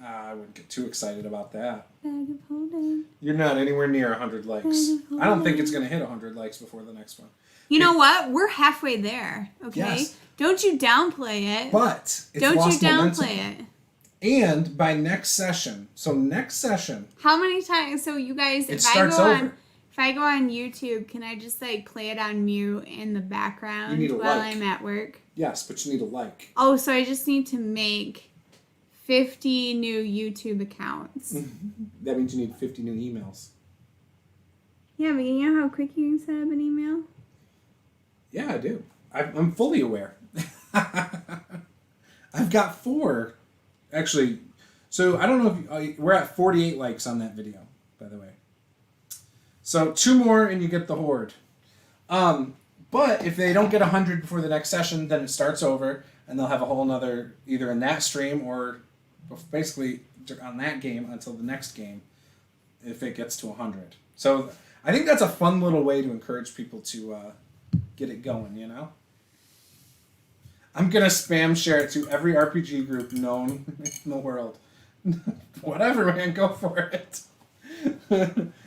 I wouldn't get too excited about that. Bag of holding. You're not anywhere near 100 likes. I don't think it's going to hit 100 likes before the next one. You know what? We're halfway there, okay? Yes. Don't you downplay it. But it's Don't lost you momentum. downplay it. And by next session, how many times? So you guys, if I go on YouTube, can I just play it on mute in the background while I'm at work? Yes, but you need a like. Oh, so I just need to make 50 new YouTube accounts. That means you need 50 new emails. Yeah, but you know how quick you can set up an email? Yeah, I do. I'm fully aware. I've got 4. Actually, so I don't know if we're at 48 likes on that video, by the way. So 2 more and you get the horde. But if they don't get 100 before the next session, then it starts over and they'll have a whole nother, either in that stream or basically on that game until the next game if it gets to 100. So I think that's a fun little way to encourage people to get it going, I'm going to spam share it to every RPG group known in the world. Whatever, man, go for it.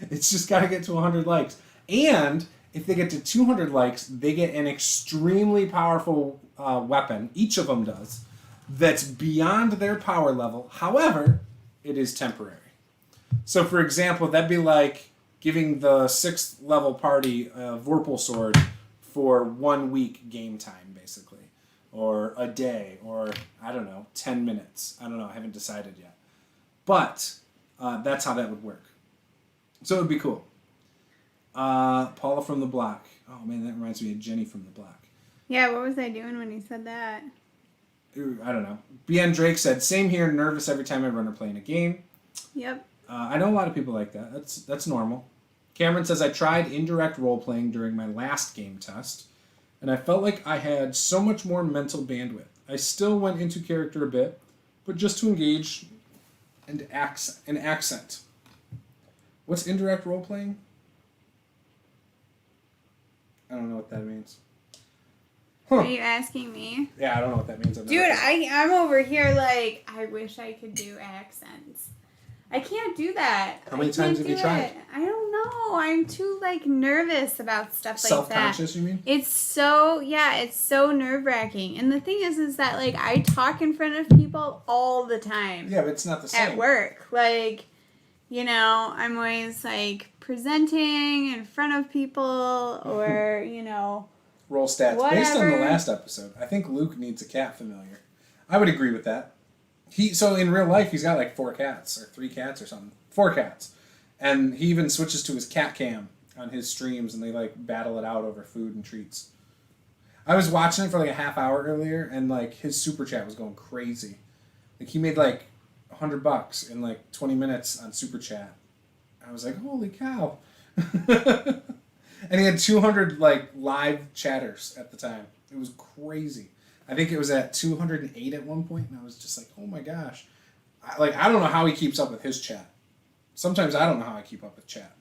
It's just got to get to 100 likes. And if they get to 200 likes, they get an extremely powerful weapon, each of them does, that's beyond their power level. However, it is temporary. So, for example, that'd be like giving the 6th level party a Vorpal sword for 1 week game time, basically. Or a day, or, I don't know, 10 minutes. I don't know, I haven't decided yet. But that's how that would work. So it would be cool. Paula from the block. Oh, man, that reminds me of Jenny from the block. Yeah, what was I doing when he said that? I don't know. BN Drake said, same here, nervous every time I run or play in a game. Yep. I know a lot of people like that. That's normal. Cameron says, I tried indirect role-playing during my last game test, and I felt like I had so much more mental bandwidth. I still went into character a bit, but just to engage and accent. What's indirect role-playing? I don't know what that means. Huh. Are you asking me? Yeah, I don't know what that means. Dude, I'm over here like, I wish I could do accents. I can't do that. How many times have you tried? I don't know. I'm too, like, nervous about stuff like that. Self-conscious, you mean? It's so nerve-wracking. And the thing is that, like, I talk in front of people all the time. Yeah, but it's not the same. At work. Like, you know, I'm always, like, presenting in front of people or, you know... Roll stats. Whatever. Based on the last episode, I think Luke needs a cat familiar. I would agree with that. So in real life, he's got like 4 cats or 3 cats or something. 4 cats. And he even switches to his cat cam on his streams and they like battle it out over food and treats. I was watching it for like a half hour earlier and like his super chat was going crazy. Like he made like $100 in like 20 minutes on super chat. I was like, holy cow. And he had 200 like live chatters at the time. It was crazy. I think it was at 208 at one point, and I was just like, oh my gosh. I don't know how he keeps up with his chat. Sometimes I don't know how I keep up with chat.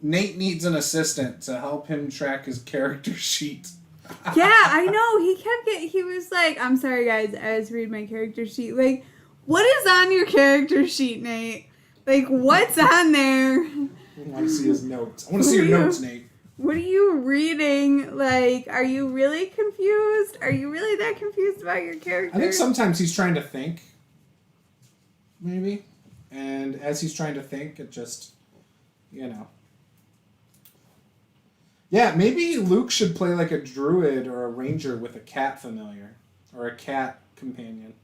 Nate needs an assistant to help him track his character sheet. Yeah, I know. He was like, I'm sorry guys, I just read my character sheet. Like, what is on your character sheet, Nate? Like, what's on there? I want to see his notes. I want to see your notes, Nate. What are you reading? Like, are you really confused? Are you really that confused about your character? I think sometimes he's trying to think. Maybe. And as he's trying to think, it just, you know. Yeah, maybe Luke should play like a druid or a ranger with a cat familiar. Or a cat companion.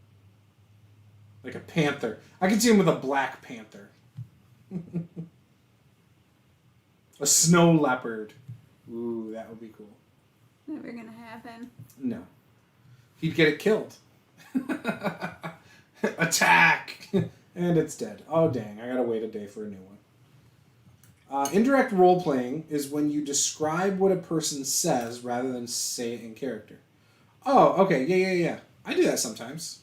Like a panther. I could see him with a black panther. A snow leopard. Ooh, that would be cool. Never gonna happen. No. He'd get it killed. Attack! And it's dead. Oh, dang. I gotta wait a day for a new one. Indirect role-playing is when you describe what a person says rather than say it in character. Oh, okay. Yeah. I do that sometimes.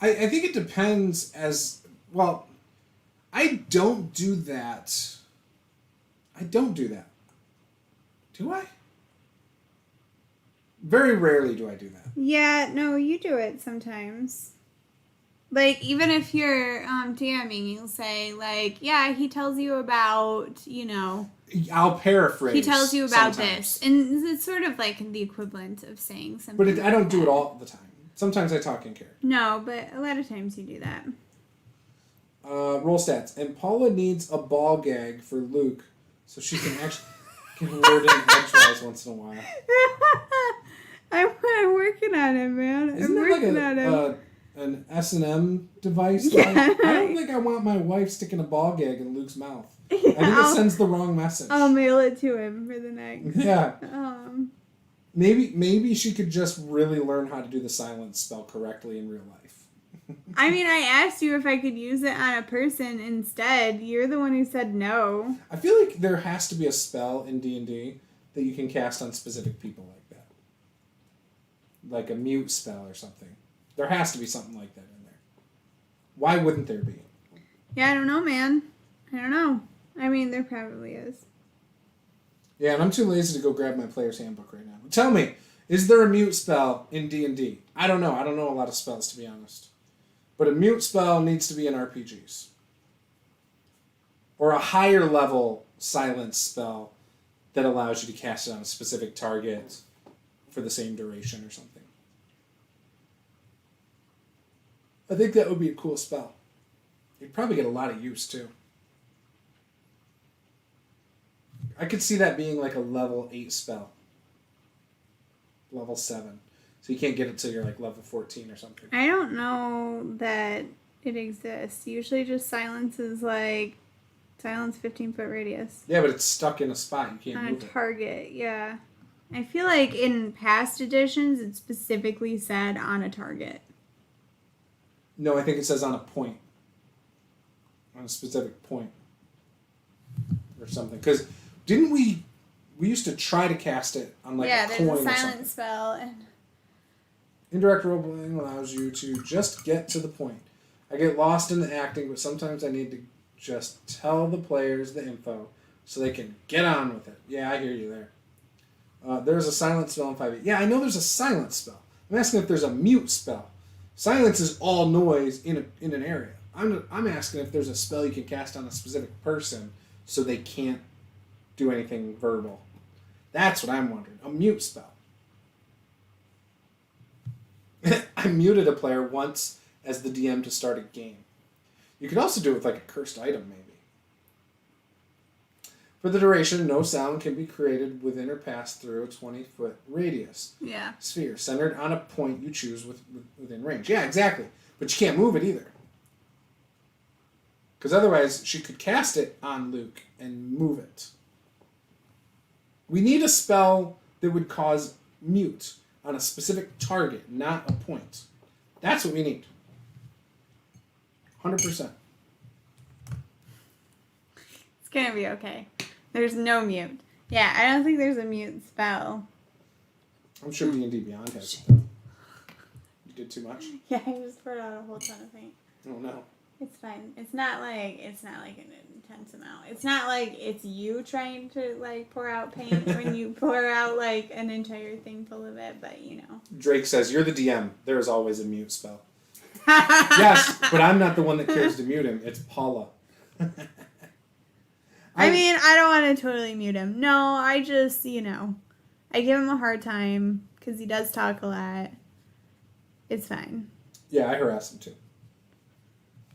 I think it depends as... Well, I don't do that... Do I? Very rarely do I do that. Yeah, no, you do it sometimes. Like, even if you're DMing, you'll say, like, yeah, he tells you about, you know... I'll paraphrase. He tells you about sometimes. this. And it's sort of like the equivalent of saying something. But I don't do it all the time. Sometimes I talk in character. No, but a lot of times you do that. Roll stats. And Paula needs a ball gag for Luke so she can actually get a word in edgewise once in a while. I'm working on it, man. Isn't I'm working on it. An S&M device? Yeah. Like, I don't think I want my wife sticking a ball gag in Luke's mouth. Yeah, I think it sends the wrong message. I'll mail it to him for the next. Yeah. Maybe she could just really learn how to do the silence spell correctly in real life. I mean, I asked you if I could use it on a person instead. You're the one who said no. I feel like there has to be a spell in D&D that you can cast on specific people like that. Like a mute spell or something. There has to be something like that in there. Why wouldn't there be? Yeah, I don't know, man. I don't know. I mean, there probably is. Yeah, and I'm too lazy to go grab my player's handbook right now. Tell me, is there a mute spell in D&D? I don't know. I don't know a lot of spells, to be honest. But a mute spell needs to be in RPGs. Or a higher level silence spell that allows you to cast it on a specific target for the same duration or something. I think that would be a cool spell. You'd probably get a lot of use, too. I could see that being like a level 8 spell. Level 7. So you can't get it till you're like level 14 or something. I don't know that it exists. Usually just silence 15-foot radius. Yeah, but it's stuck in a spot. You can't move on a target, yeah. I feel like in past editions it specifically said on a target. No, I think it says on a point. On a specific point. Or something. Because didn't we used to try to cast it on like a coin or something. Yeah, there's a silent spell. And indirect role-playing allows you to just get to the point. I get lost in the acting, but sometimes I need to just tell the players the info so they can get on with it. Yeah, I hear you there. There's a silent spell in 5e. Yeah, I know there's a silent spell. I'm asking if there's a mute spell. Silence is all noise in an area. I'm asking if there's a spell you can cast on a specific person so they can't do anything verbal. That's what I'm wondering. A mute spell. I muted a player once as the DM to start a game. You could also do it with like a cursed item, maybe. For the duration, no sound can be created within or passed through a 20-foot radius. Yeah. Sphere, centered on a point you choose within range. Yeah, exactly. But you can't move it either. Because otherwise, she could cast it on Luke and move it. We need a spell that would cause mute on a specific target, not a point. That's what we need. 100%. It's going to be okay. There's no mute. Yeah, I don't think there's a mute spell. I'm sure D&D Beyond has it. You did too much? Yeah, I just poured out a whole ton of paint. Oh, no. It's fine. It's not like an intense amount. It's not like it's you trying to like pour out paint when you pour out like an entire thing full of it, but you know. Drake says, "You're the DM. There is always a mute spell." Yes, but I'm not the one that cares to mute him. It's Paula. I mean, I don't want to totally mute him. No, I just, I give him a hard time because he does talk a lot. It's fine. Yeah, I harass him too.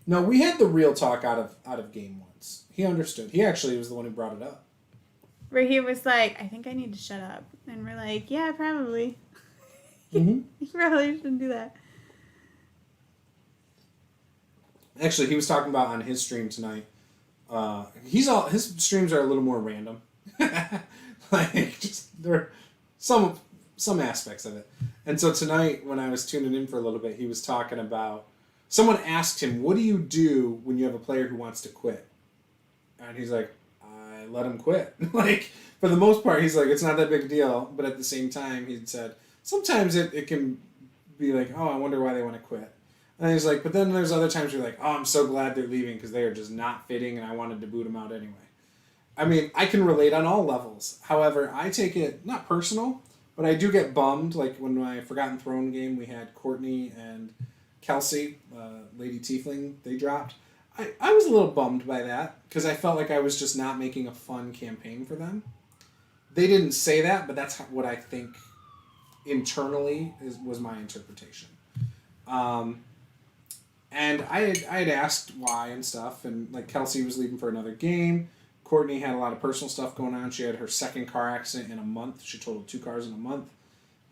No, we had the real talk out of game once. He understood. He actually was the one who brought it up. Where he was like, I think I need to shut up. And we're like, yeah, probably. Mm-hmm. You probably shouldn't do that. Actually, he was talking about on his stream tonight. His streams are a little more random. Like, just there are some aspects of it. And so tonight, when I was tuning in for a little bit, he was talking about, someone asked him, what do you do when you have a player who wants to quit? And he's like, I let him quit. Like, for the most part, he's like, it's not that big a deal. But at the same time, he said, sometimes it can be like, oh, I wonder why they want to quit. And he's like, but then there's other times you're like, oh, I'm so glad they're leaving because they are just not fitting and I wanted to boot them out anyway. I mean, I can relate on all levels. However, I take it, not personal, but I do get bummed. Like when my Forgotten Throne game, we had Courtney and Kelsey, Lady Tiefling, they dropped. I was a little bummed by that because I felt like I was just not making a fun campaign for them. They didn't say that, but that's what I think internally was my interpretation. And I had asked why and stuff, and like Kelsey was leaving for another game. Courtney had a lot of personal stuff going on. She had her second car accident in a month. She totaled 2 cars in a month.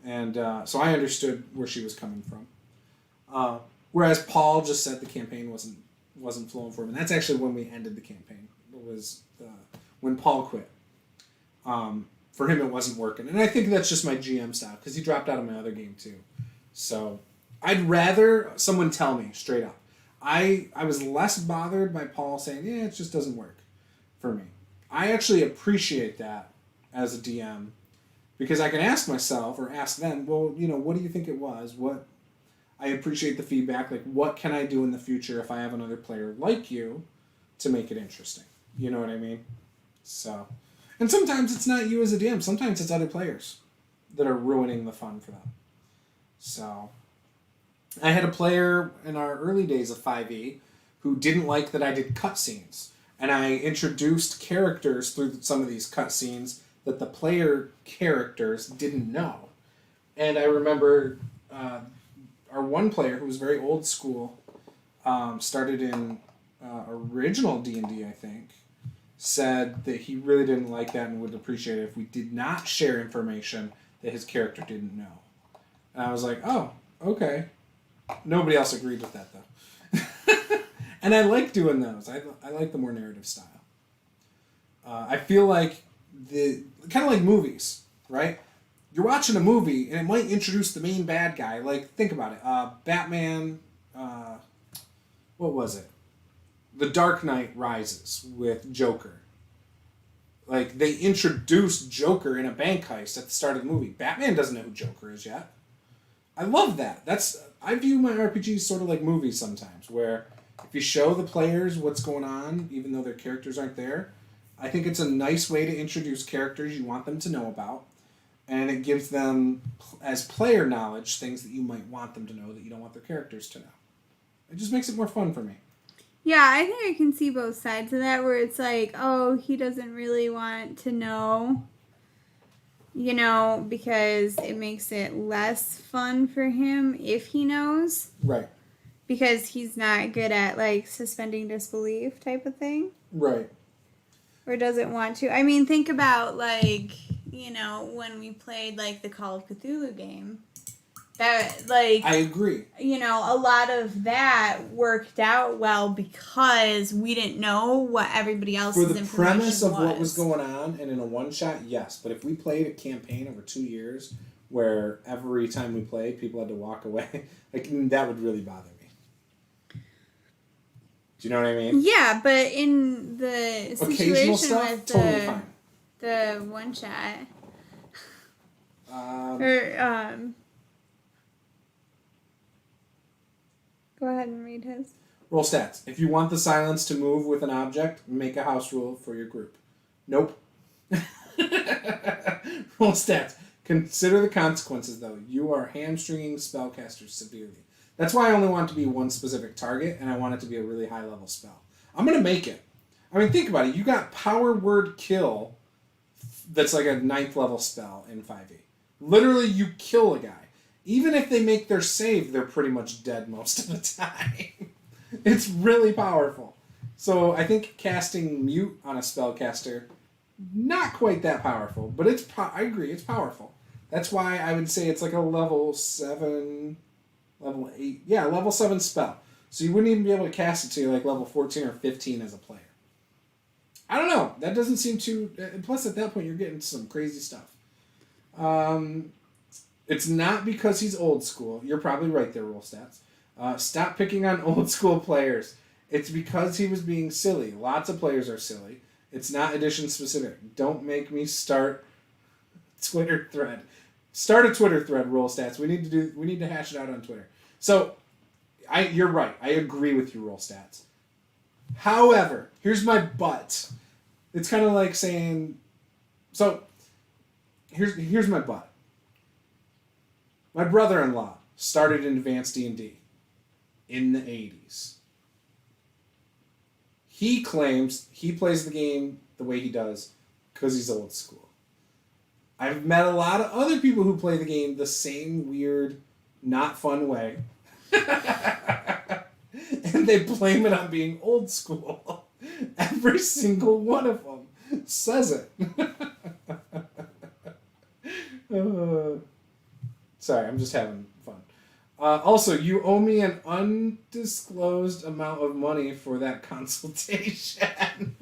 And so I understood where she was coming from. Whereas Paul just said the campaign wasn't flowing for him. And that's actually when we ended the campaign. It was when Paul quit. For him, it wasn't working. And I think that's just my GM style, because he dropped out of my other game too. So I'd rather someone tell me straight up. I was less bothered by Paul saying, yeah, it just doesn't work for me. I actually appreciate that as a DM, because I can ask myself or ask them, well, what do you think it was? I appreciate the feedback. Like, what can I do in the future if I have another player like you to make it interesting? You know what I mean? So, and sometimes it's not you as a DM. Sometimes it's other players that are ruining the fun for them. So, I had a player in our early days of 5e who didn't like that I did cutscenes. And I introduced characters through some of these cutscenes that the player characters didn't know. And I remember our one player who was very old school, started in original D&D, I think, said that he really didn't like that and would appreciate it if we did not share information that his character didn't know. And I was like, oh, okay. Nobody else agreed with that, though. And I like doing those. I like the more narrative style. I feel like kind of like movies, right? You're watching a movie, and it might introduce the main bad guy. Like, think about it. Batman, what was it? The Dark Knight Rises with Joker. Like, they introduced Joker in a bank heist at the start of the movie. Batman doesn't know who Joker is yet. I love that. I view my RPGs sort of like movies sometimes, where if you show the players what's going on, even though their characters aren't there, I think it's a nice way to introduce characters you want them to know about, and it gives them, as player knowledge, things that you might want them to know that you don't want their characters to know. It just makes it more fun for me. Yeah, I think I can see both sides of that, where it's like, oh, he doesn't really want to know, because it makes it less fun for him if he knows. Right. Because he's not good at, like, suspending disbelief type of thing. Right. Or doesn't want to. I mean, think about, like, when we played, like, the Call of Cthulhu game. That, like... I agree. A lot of that worked out well because we didn't know what everybody else's information was. For the premise of what was going on, and in a one-shot, yes. But if we played a campaign over 2 years, where every time we played, people had to walk away, like, that would really bother me. Do you know what I mean? Yeah, but in the occasional situation stuff, with totally fine. The one shot, go ahead and read his. Roll stats. If you want the silence to move with an object, make a house rule for your group. Nope. Roll stats. Consider the consequences, though. You are hamstringing spellcasters severely. That's why I only want it to be one specific target, and I want it to be a really high-level spell. I'm going to make it. I mean, think about it. You got Power Word Kill that's like a 9th level spell in 5e. Literally, you kill a guy. Even if they make their save, they're pretty much dead most of the time. It's really powerful. So I think casting Mute on a spellcaster, not quite that powerful, but I agree, it's powerful. That's why I would say it's like a level 7... Level 8. Yeah, level 7 spell. So you wouldn't even be able to cast it to like level 14 or 15 as a player. I don't know. That doesn't seem too... Plus, at that point, you're getting some crazy stuff. It's not because he's old school. You're probably right there, Roll Stats. Stop picking on old school players. It's because he was being silly. Lots of players are silly. It's not edition specific. Don't make me start Twitter thread. Start a Twitter thread, Roll Stats. We need to hash it out on Twitter. So, you're right. I agree with you, Roll Stats. However, here's my but. It's kind of like saying, so here's my but. My brother-in-law started in advanced D&D in the 80s. He claims he plays the game the way he does because he's old school. I've met a lot of other people who play the game the same weird, not fun way. And they blame it on being old school. Every single one of them says it. Sorry, I'm just having fun. Also, you owe me an undisclosed amount of money for that consultation.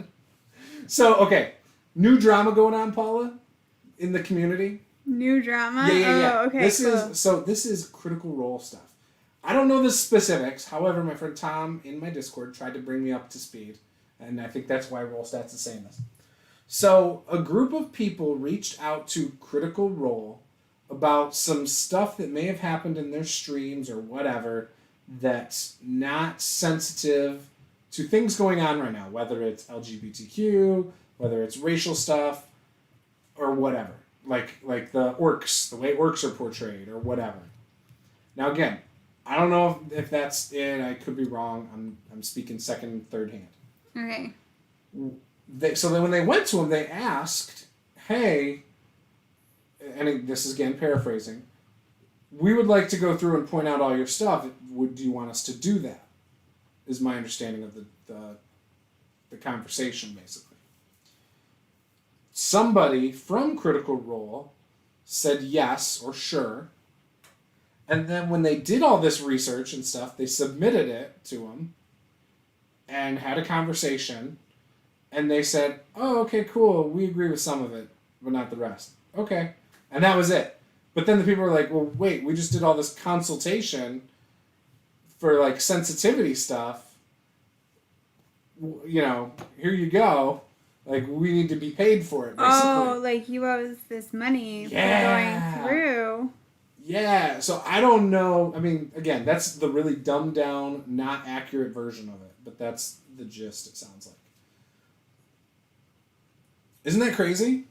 So, okay. New drama going on, Paula? In the community? New drama? Yeah. Oh, okay, this is Critical Role stuff. I don't know the specifics. However, my friend Tom in my Discord tried to bring me up to speed, and I think that's why Roll Stats is saying this. So, a group of people reached out to Critical Role about some stuff that may have happened in their streams or whatever that's not sensitive to things going on right now, whether it's LGBTQ, whether it's racial stuff, or whatever. Like the orcs, the way orcs are portrayed, or whatever. Now again, I don't know if that's it. I could be wrong. I'm speaking second, third hand. Okay. So then when they went to him, they asked, hey, and this is again paraphrasing, we would like to go through and point out all your stuff. Do you want us to do that? Is my understanding of the the conversation, basically. Somebody from Critical Role said yes or sure. And then when they did all this research and stuff, they submitted it to them and had a conversation. And they said, oh, okay, cool. We agree with some of it, but not the rest. Okay. And that was it. But then the people were like, well, wait, we just did all this consultation for, like, sensitivity stuff. You know, here you go. Like, we need to be paid for it, basically. Oh, like you owe us this money for going through. Yeah, so I don't know. I mean, again, that's the really dumbed down, not accurate version of it. But that's the gist, it sounds like. Isn't that crazy?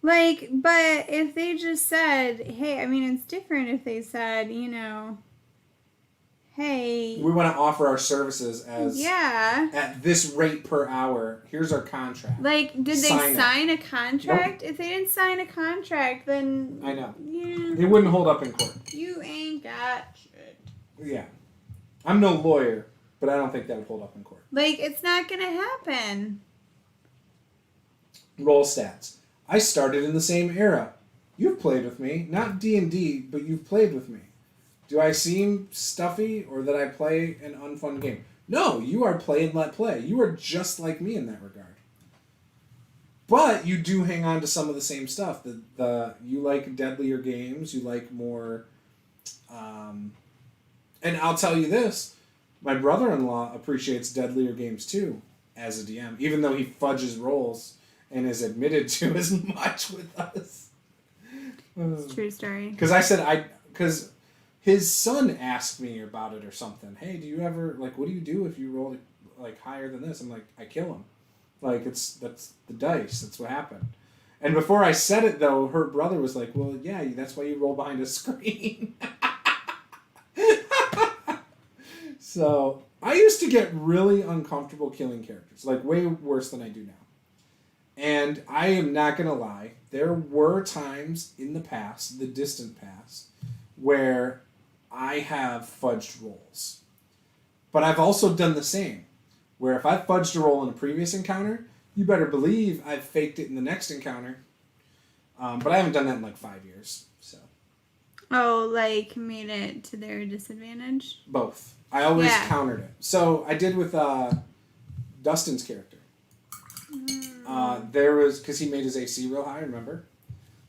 Like, but if they just said, hey, I mean, it's different if they said, you know, hey. We want to offer our services as at this rate per hour. Here's our contract. Like, did they sign a contract? Nope. If they didn't sign a contract, then... I know. Yeah. It wouldn't hold up in court. You ain't got shit. Yeah. I'm no lawyer, but I don't think that would hold up in court. Like, it's not going to happen. Roll stats. I started in the same era. You've played with me. Not D&D, but you've played with me. Do I seem stuffy or that I play an unfun game? No, you are play and let play. You are just like me in that regard. But you do hang on to some of the same stuff. You like deadlier games. You like more... and I'll tell you this. My brother-in-law appreciates deadlier games too as a DM, even though he fudges rolls and is admitted to as much with us. It's a true story. Because I said because his son asked me about it or something. Hey, do you ever, like, what do you do if you roll, like, higher than this? I'm like, I kill him. Like, that's the dice. That's what happened. And before I said it, though, her brother was like, well, yeah, that's why you roll behind a screen. So, I used to get really uncomfortable killing characters. Like, way worse than I do now. And I am not going to lie, there were times in the past, the distant past, where I have fudged rolls. But I've also done the same, where if I fudged a roll in a previous encounter, you better believe I've faked it in the next encounter. But I haven't done that in like 5 years. So. Oh, like made it to their disadvantage? Both. I always countered it. So I did with Dustin's character. There was, because he made his AC real high, remember?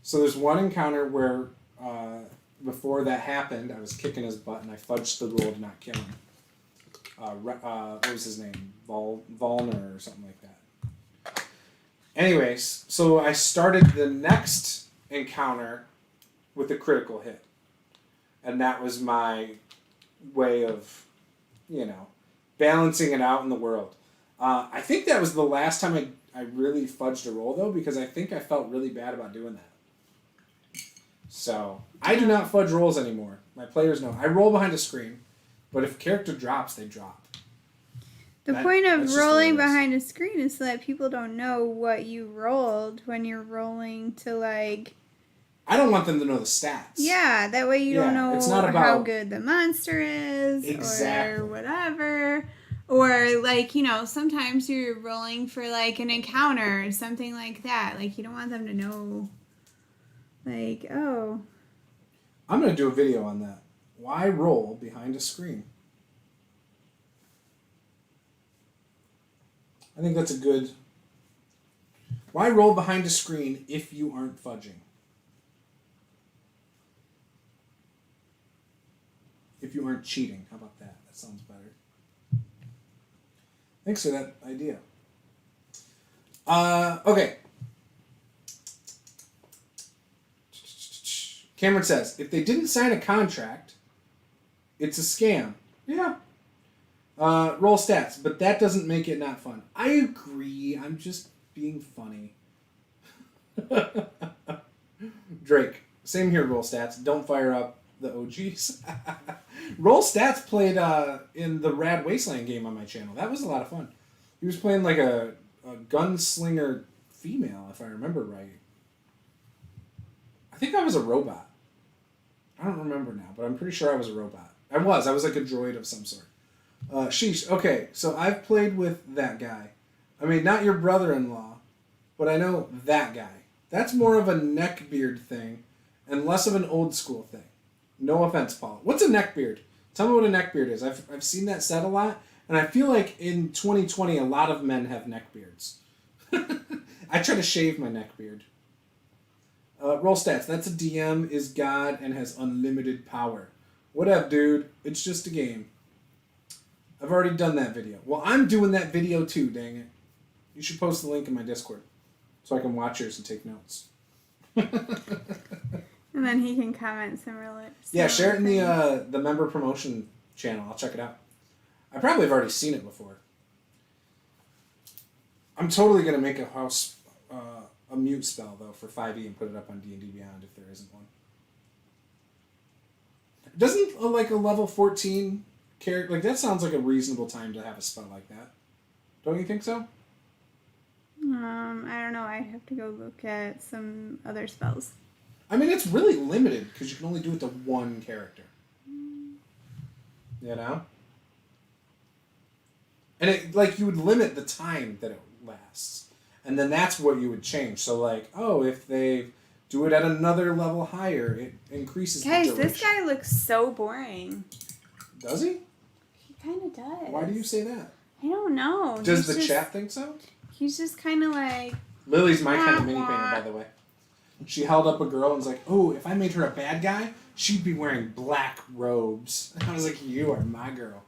So there's one encounter where before that happened, I was kicking his butt and I fudged the roll to not kill him. What was his name? Volner or something like that. Anyways, so I started the next encounter with a critical hit. And that was my way of, balancing it out in the world. I think that was the last time I really fudged a roll, though, because I think I felt really bad about doing that. So, I do not fudge rolls anymore. My players know. I roll behind a screen, but if a character drops, they drop. The point of rolling behind a screen is so that people don't know what you rolled when you're rolling to, like... I don't want them to know the stats. Yeah, that way you don't know how good the monster is or whatever. Or, like, sometimes you're rolling for, like, an encounter or something like that. Like, you don't want them to know, like, oh. I'm going to do a video on that. Why roll behind a screen? I think that's a good... Why roll behind a screen if you aren't fudging? If you aren't cheating. How about that? That sounds better. Thanks for that idea. Okay. Cameron says, if they didn't sign a contract, it's a scam. Yeah. Roll stats, but that doesn't make it not fun. I agree. I'm just being funny. Drake, same here, roll stats. Don't fire up the OGs. Roll Stats played in the Rad Wasteland game on my channel. That was a lot of fun. He was playing like a gunslinger female, if I remember right. I think I was a robot. I don't remember now, but I'm pretty sure I was a robot. I was like a droid of some sort. Sheesh. Okay, so I've played with that guy. I mean, not your brother-in-law, but I know that guy. That's more of a neckbeard thing and less of an old school thing. No offense, Paula. What's a neckbeard? Tell me what a neckbeard is. I've seen that said a lot, and I feel like in 2020 a lot of men have neckbeards. I try to shave my neckbeard. Roll stats. That's a DM, is God, and has unlimited power. Whatever, dude. It's just a game. I've already done that video. Well, I'm doing that video too, dang it. You should post the link in my Discord so I can watch yours and take notes. And then he can comment some real. Yeah, share it in the member promotion channel. I'll check it out. I probably have already seen it before. I'm totally gonna make a mute spell though for 5e and put it up on D&D Beyond if there isn't one. Doesn't a level 14 character that sounds like a reasonable time to have a spell like that? Don't you think so? I don't know. I'd have to go look at some other spells. I mean, it's really limited because you can only do it to one character. You know? And it you would limit the time that it lasts. And then that's what you would change. So if they do it at another level higher, it increases the duration. Guys, this guy looks so boring. Does he? He kind of does. Why do you say that? I don't know. Does the chat think so? He's just kind of like... Lily's my kind of mini painter, by the way. She held up a girl and was like, oh, if I made her a bad guy, she'd be wearing black robes. And I was like, you are my girl.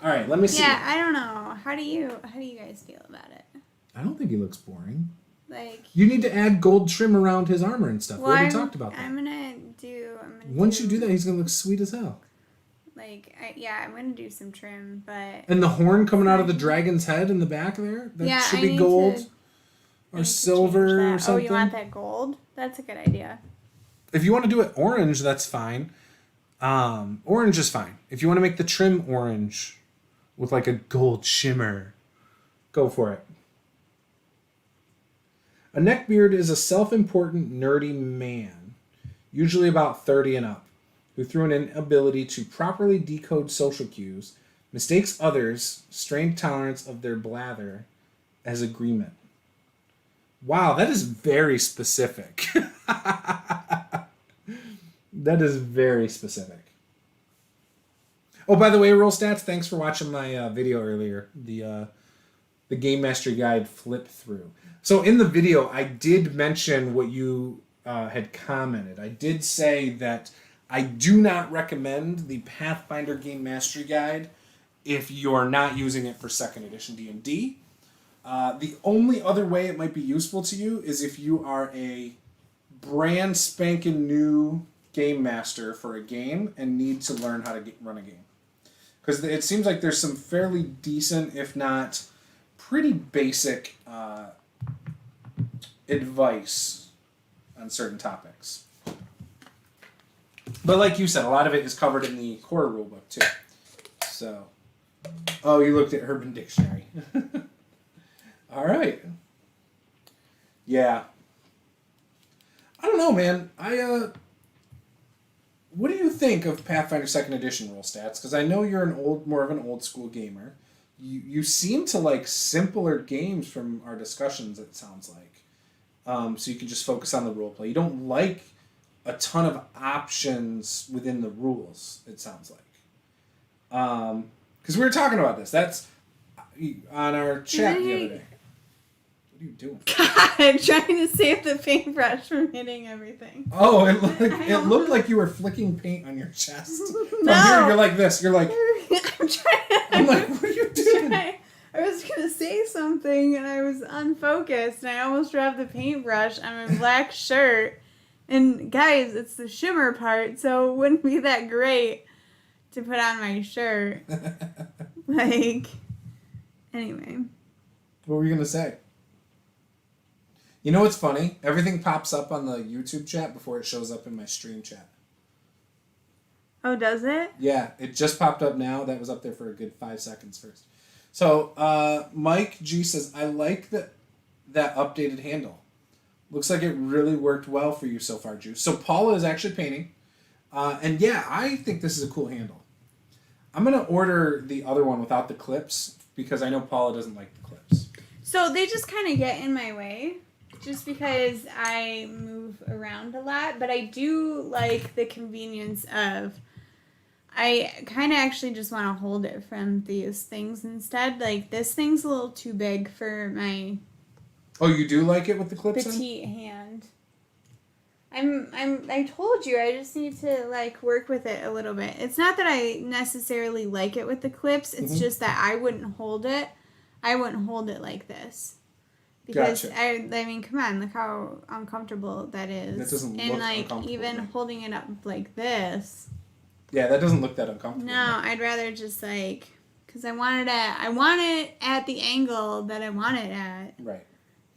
All right, let me see. Yeah, I don't know. How do you guys feel about it? I don't think he looks boring. You need to add gold trim around his armor and stuff. We already talked about that. Once you do that, he's going to look sweet as hell. I'm going to do some trim, but... And the horn coming out of the dragon's head in the back there? That should be gold or silver or something. Oh, you want that gold? That's a good idea. If you want to do it orange, that's fine. Orange is fine. If you want to make the trim orange with a gold shimmer, go for it. A neckbeard is a self-important, nerdy man, usually about 30 and up, who through an inability to properly decode social cues, mistakes others' strained tolerance of their blather as agreement. Wow, that is very specific. That is very specific. Oh, by the way, Roll Stats, thanks for watching my video earlier. The Game Mastery Guide flip through. So in the video, I did mention what you had commented. I did say that I do not recommend the Pathfinder Game Mastery Guide if you're not using it for 2nd edition D&D. The only other way it might be useful to you is if you are a brand spanking new game master for a game and need to learn how to run a game. Because it seems like there's some fairly decent, if not pretty basic advice on certain topics. But like you said, a lot of it is covered in the core rulebook too. So, oh, you looked at Urban Dictionary. All right. Yeah. I don't know, man. What do you think of Pathfinder 2nd Edition Rule Stats? Because I know you're more of an old school gamer. You seem to like simpler games from our discussions, it sounds like. So you can just focus on the role play. You don't like a ton of options within the rules, it sounds like. Because we were talking about this. That's on our chat the other day. What are you doing? God, trying to save the paintbrush from hitting everything. Oh, it looked like you were flicking paint on your chest. From No. here, you're like this. You're like... I'm like, what are you doing? I was going to say something, and I was unfocused, and I almost dropped the paintbrush on my black shirt. And, guys, it's the shimmer part, so it wouldn't be that great to put on my shirt. Anyway. What were you going to say? You know what's funny? Everything pops up on the YouTube chat before it shows up in my stream chat. Oh, does it? Yeah, it just popped up now. That was up there for a good 5 seconds first. So, Mike G says, I like that updated handle. Looks like it really worked well for you so far, Juce. So Paula is actually painting. And yeah, I think this is a cool handle. I'm going to order the other one without the clips because I know Paula doesn't like the clips. So they just kind of get in my way just because I move around a lot. But I do like the convenience of... I kind of actually just want to hold it from these things instead. Like, this thing's a little too big for my... Oh, you do like it with the clips petite hand. I told you, I just need to, like, work with it a little bit. It's not that I necessarily like it with the clips. It's just that I wouldn't hold it. I wouldn't hold it like this. Because, gotcha. I mean, come on, look how uncomfortable that is. That doesn't and, look like, uncomfortable. even holding it up like this. Yeah, that doesn't look that uncomfortable. No, I'd rather just, like... Because I want it at the angle that I want it at. Right.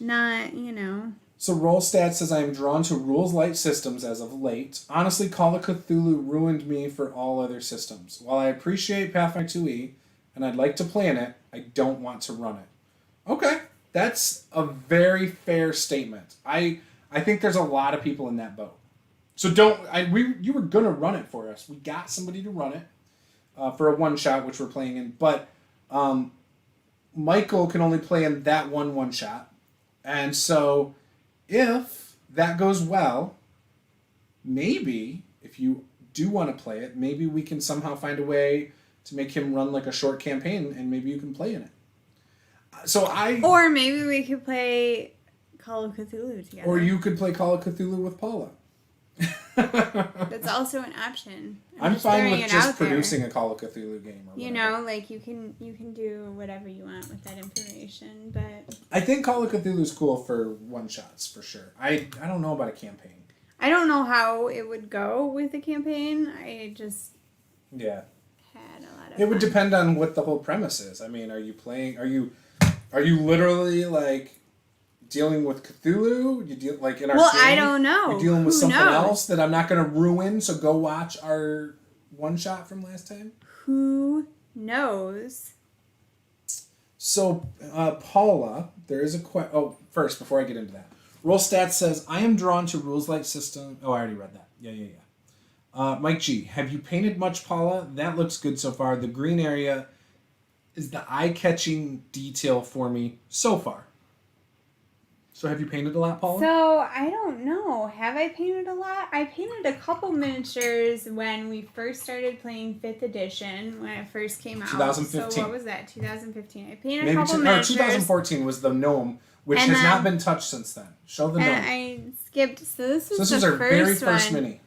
Not, you know... So Rollstat says, I am drawn to rules-light systems as of late. Honestly, Call of Cthulhu ruined me for all other systems. While I appreciate Pathfinder 2e, and I'd like to play in it, I don't want to run it. Okay, that's a very fair statement. I think there's a lot of people in that boat. So you were going to run it for us. We got somebody to run it for a one-shot, which we're playing in. But Michael can only play in that one-shot. And so... if that goes well, maybe, if you do want to play it, maybe we can somehow find a way to make him run like a short campaign, and maybe you can play in it. Or maybe we could play Call of Cthulhu together. Or you could play Call of Cthulhu with Paula. That's also an option. I'm fine with just producing a Call of Cthulhu game. Or you know, like you can do whatever you want with that information, but I think Call of Cthulhu is cool for one shots for sure. I don't know about a campaign. I don't know how it would go with a campaign. I just had a lot of It would depend on what the whole premise is. I mean, are you literally like dealing with Cthulhu? You deal like in our game, I don't know. You're dealing with something else that I'm not going to ruin. So go watch our one shot from last time. Who knows? So Paula, there is a question. Oh, first before I get into that, Rollstat says I am drawn to rules like system. Oh, I already read that. Yeah. Mike G, have you painted much, Paula? That looks good so far. The green area is the eye-catching detail for me so far. So have you painted a lot, Paula? So, I don't know. Have I painted a lot? I painted a couple miniatures when we first started playing 5th edition, when it first came out. 2015. So, what was that? 2015. I painted a couple miniatures. 2014 was the gnome, which has not been touched since then. Show the gnome. And I skipped. So, this was this was our very first mini.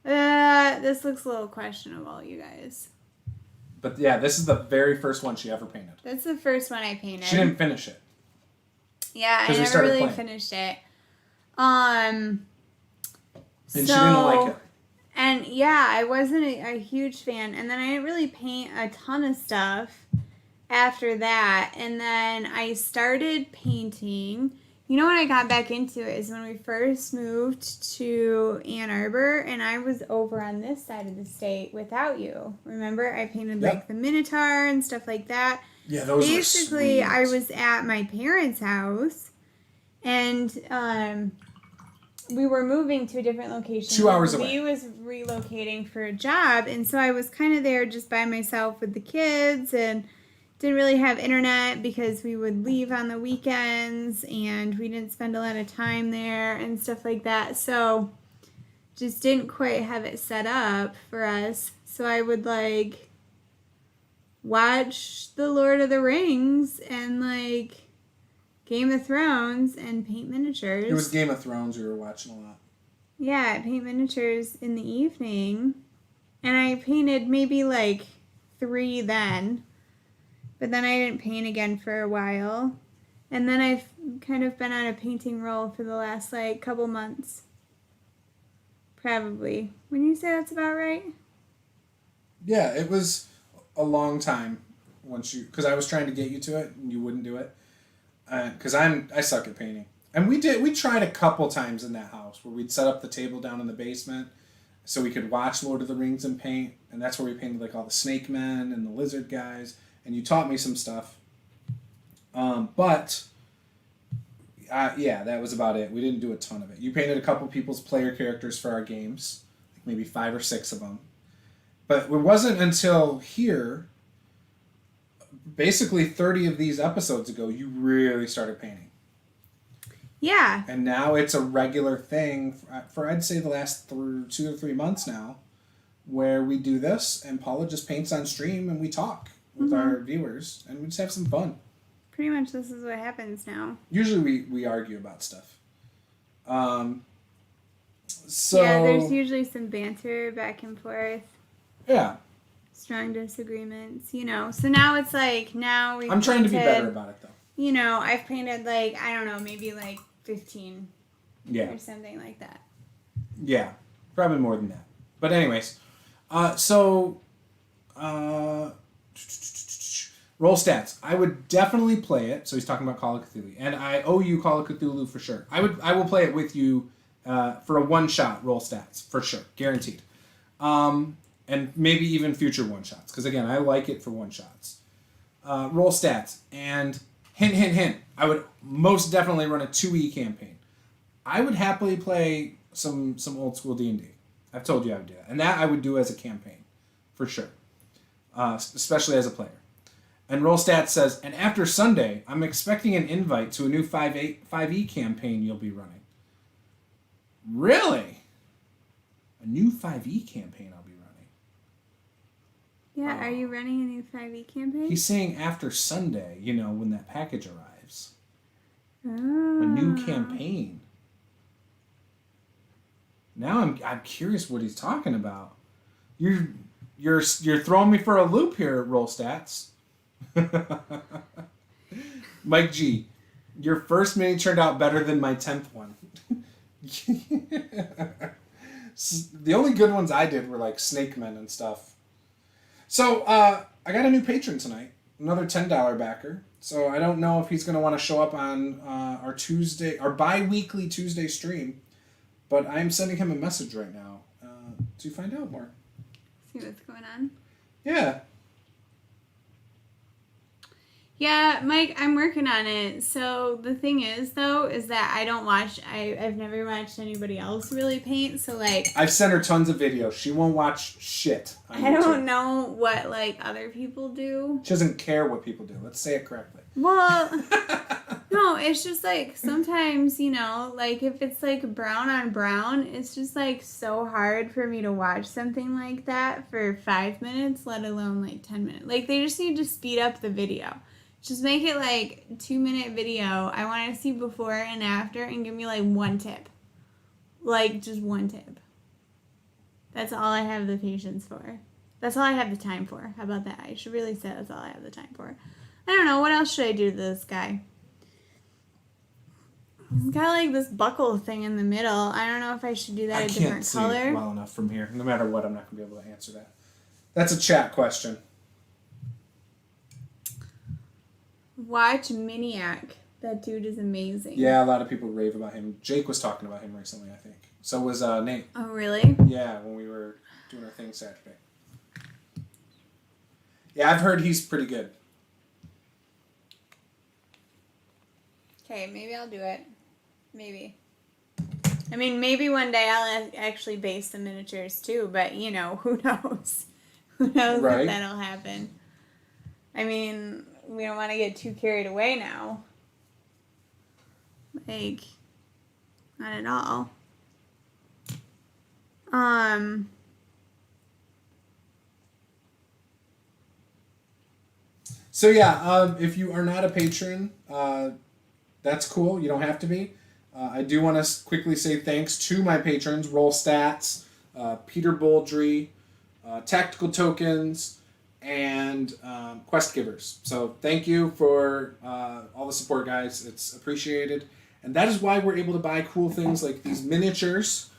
This looks a little questionable, you guys. But yeah, this is the very first one she ever painted. That's the first one I painted. She didn't finish it. Yeah, I never really finished it. And she didn't like it. And yeah, I wasn't a huge fan. And then I didn't really paint a ton of stuff after that. And then I started painting. You know when I got back into it is when we first moved to Ann Arbor, and I was over on this side of the state without you. Remember? I painted like the Minotaur and stuff like that. Yeah, those Basically, were sweet. I was at my parents' house, and we were moving to a different location. 2 hours away. He was relocating for a job, and so I was kind of there just by myself with the kids, and didn't really have internet because we would leave on the weekends, and we didn't spend a lot of time there and stuff like that. So, just didn't quite have it set up for us. So I would like watch The Lord of the Rings and like Game of Thrones and paint miniatures. It was Game of Thrones we were watching a lot. Yeah, I paint miniatures in the evening. And I painted maybe like 3 then. But then I didn't paint again for a while. And then I've kind of been on a painting roll for the last like couple months. Probably. Wouldn't you say that's about right? Yeah, it was a long time because I was trying to get you to it and you wouldn't do it. Because I suck at painting. And we tried a couple times in that house where we'd set up the table down in the basement so we could watch Lord of the Rings and paint. And that's where we painted like all the snake men and the lizard guys. And you taught me some stuff. But that was about it. We didn't do a ton of it. You painted a couple people's player characters for our games. Like maybe 5 or 6 of them. But it wasn't until here, basically 30 of these episodes ago, you really started painting. Yeah. And now it's a regular thing for I'd say the last 2 or 3 months now, where we do this and Paula just paints on stream and we talk with our viewers and we just have some fun. Pretty much this is what happens now. Usually we argue about stuff. So yeah, there's usually some banter back and forth. Yeah. Strong disagreements, you know. So now it's like, I'm trying to be better about it, though. You know, I've painted, like, I don't know, maybe, like, 15. Yeah. Or something like that. Yeah. Probably more than that. But anyways. Roll stats. I would definitely play it. So he's talking about Call of Cthulhu. And I owe you Call of Cthulhu for sure. I will play it with you for a one-shot roll stats. For sure. Guaranteed. And maybe even future one-shots. Because, again, I like it for one-shots. Roll stats. And hint. I would most definitely run a 2E campaign. I would happily play some old-school D&D. I've told you I would do that. And that I would do as a campaign. For sure. Especially as a player. And Roll Stats says, and after Sunday, I'm expecting an invite to a new 5E campaign you'll be running. Really? A new 5E campaign I'll be running. Yeah, are you running a new 5E campaign? He's saying after Sunday, you know, when that package arrives. Oh. A new campaign. Now I'm curious what he's talking about. You're throwing me for a loop here, Roll Stats. Mike G, your first mini turned out better than my 10th one. The only good ones I did were like Snake Men and stuff. So I got a new patron tonight, another $10 backer. So I don't know if he's going to want to show up on our bi-weekly Tuesday stream, but I'm sending him a message right now to find out more. See what's going on? Yeah. Yeah, Mike, I'm working on it. So the thing is, though, is that I've never watched anybody else really paint. So, like... I've sent her tons of videos. She won't watch shit. I don't know what, like, other people do. She doesn't care what people do. Let's say it correctly. Well, no, it's just, like, sometimes, you know, like, if it's, like, brown on brown, it's just, like, so hard for me to watch something like that for 5 minutes, let alone, like, 10 minutes. Like, they just need to speed up the video. Just make it like 2-minute video. I want to see before and after and give me like one tip. Like just one tip. That's all I have the patience for. That's all I have the time for. How about that? I should really say that's all I have the time for. I don't know. What else should I do to this guy? He's got like this buckle thing in the middle. I don't know if I should do that a different color. I can't see well enough from here. No matter what, I'm not going to be able to answer that. That's a chat question. Watch Miniac. That dude is amazing. Yeah, a lot of people rave about him. Jake was talking about him recently, I think. So was Nate. Oh, really? Yeah, when we were doing our thing Saturday. Yeah, I've heard he's pretty good. Okay, maybe I'll do it. Maybe. I mean, maybe one day I'll actually base the miniatures too, but, you know, who knows? Who knows if that'll happen. I mean... We don't want to get too carried away now. Like, not at all. So yeah, if you are not a patron, that's cool. You don't have to be. I do want to quickly say thanks to my patrons, Roll Stats, Peter Boldry, Tactical Tokens, and Quest Givers. So thank you for all the support, guys. It's appreciated. And that is why we're able to buy cool things like these miniatures.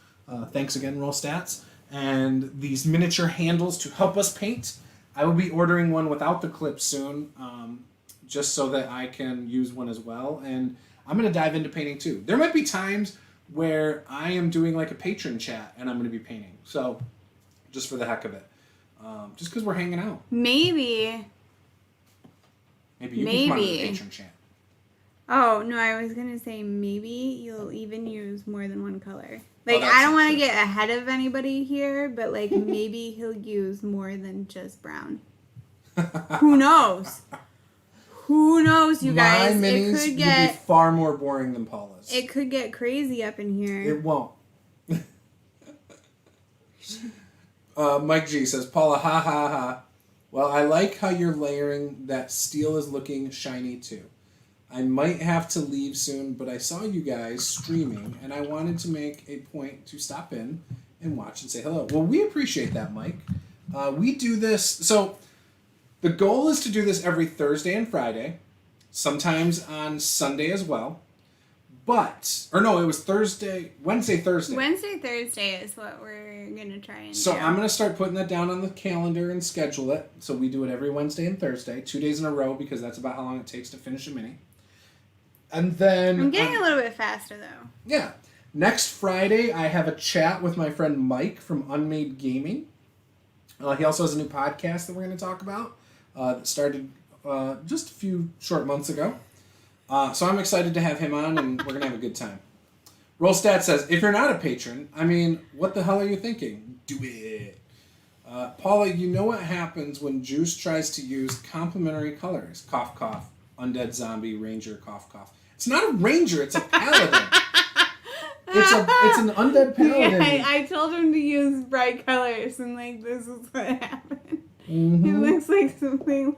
Thanks again, Roll Stats. And these miniature handles to help us paint. I will be ordering one without the clip soon, just so that I can use one as well. And I'm going to dive into painting too. There might be times where I am doing like a patron chat and I'm going to be painting. So just for the heck of it. Just because we're hanging out. Maybe you can come on to the patron chat. Oh, no, I was going to say maybe you'll even use more than one color. Like, I don't want to get ahead of anybody here, but, like, maybe he'll use more than just brown. Who knows? Who knows, you guys? My minis it could get be far more boring than Paula's. It could get crazy up in here. It won't. Mike G says, Paula, ha ha ha. Well, I like how you're layering that steel is looking shiny too. I might have to leave soon, but I saw you guys streaming, and I wanted to make a point to stop in and watch and say hello. Well, we appreciate that, Mike. We do this, so the goal is to do this every Thursday and Friday, sometimes on Sunday as well. But, or no, it was Wednesday, Thursday. Wednesday, Thursday is what we're going to try and So do. I'm going to start putting that down on the calendar and schedule it. So we do it every Wednesday and Thursday, 2 days in a row, because that's about how long it takes to finish a mini. And then... I'm getting a little bit faster, though. Yeah. Next Friday, I have a chat with my friend Mike from Unmade Gaming. He also has a new podcast that we're going to talk about that started just a few short months ago. So I'm excited to have him on, and we're going to have a good time. Rollstat says, if you're not a patron, I mean, what the hell are you thinking? Do it. Paula, you know what happens when Juce tries to use complementary colors? Cough, cough. Undead zombie, ranger, cough, cough. It's not a ranger, it's a paladin. It's an undead paladin. Yeah, I told him to use bright colors, and this is what happened. Mm-hmm. It looks like something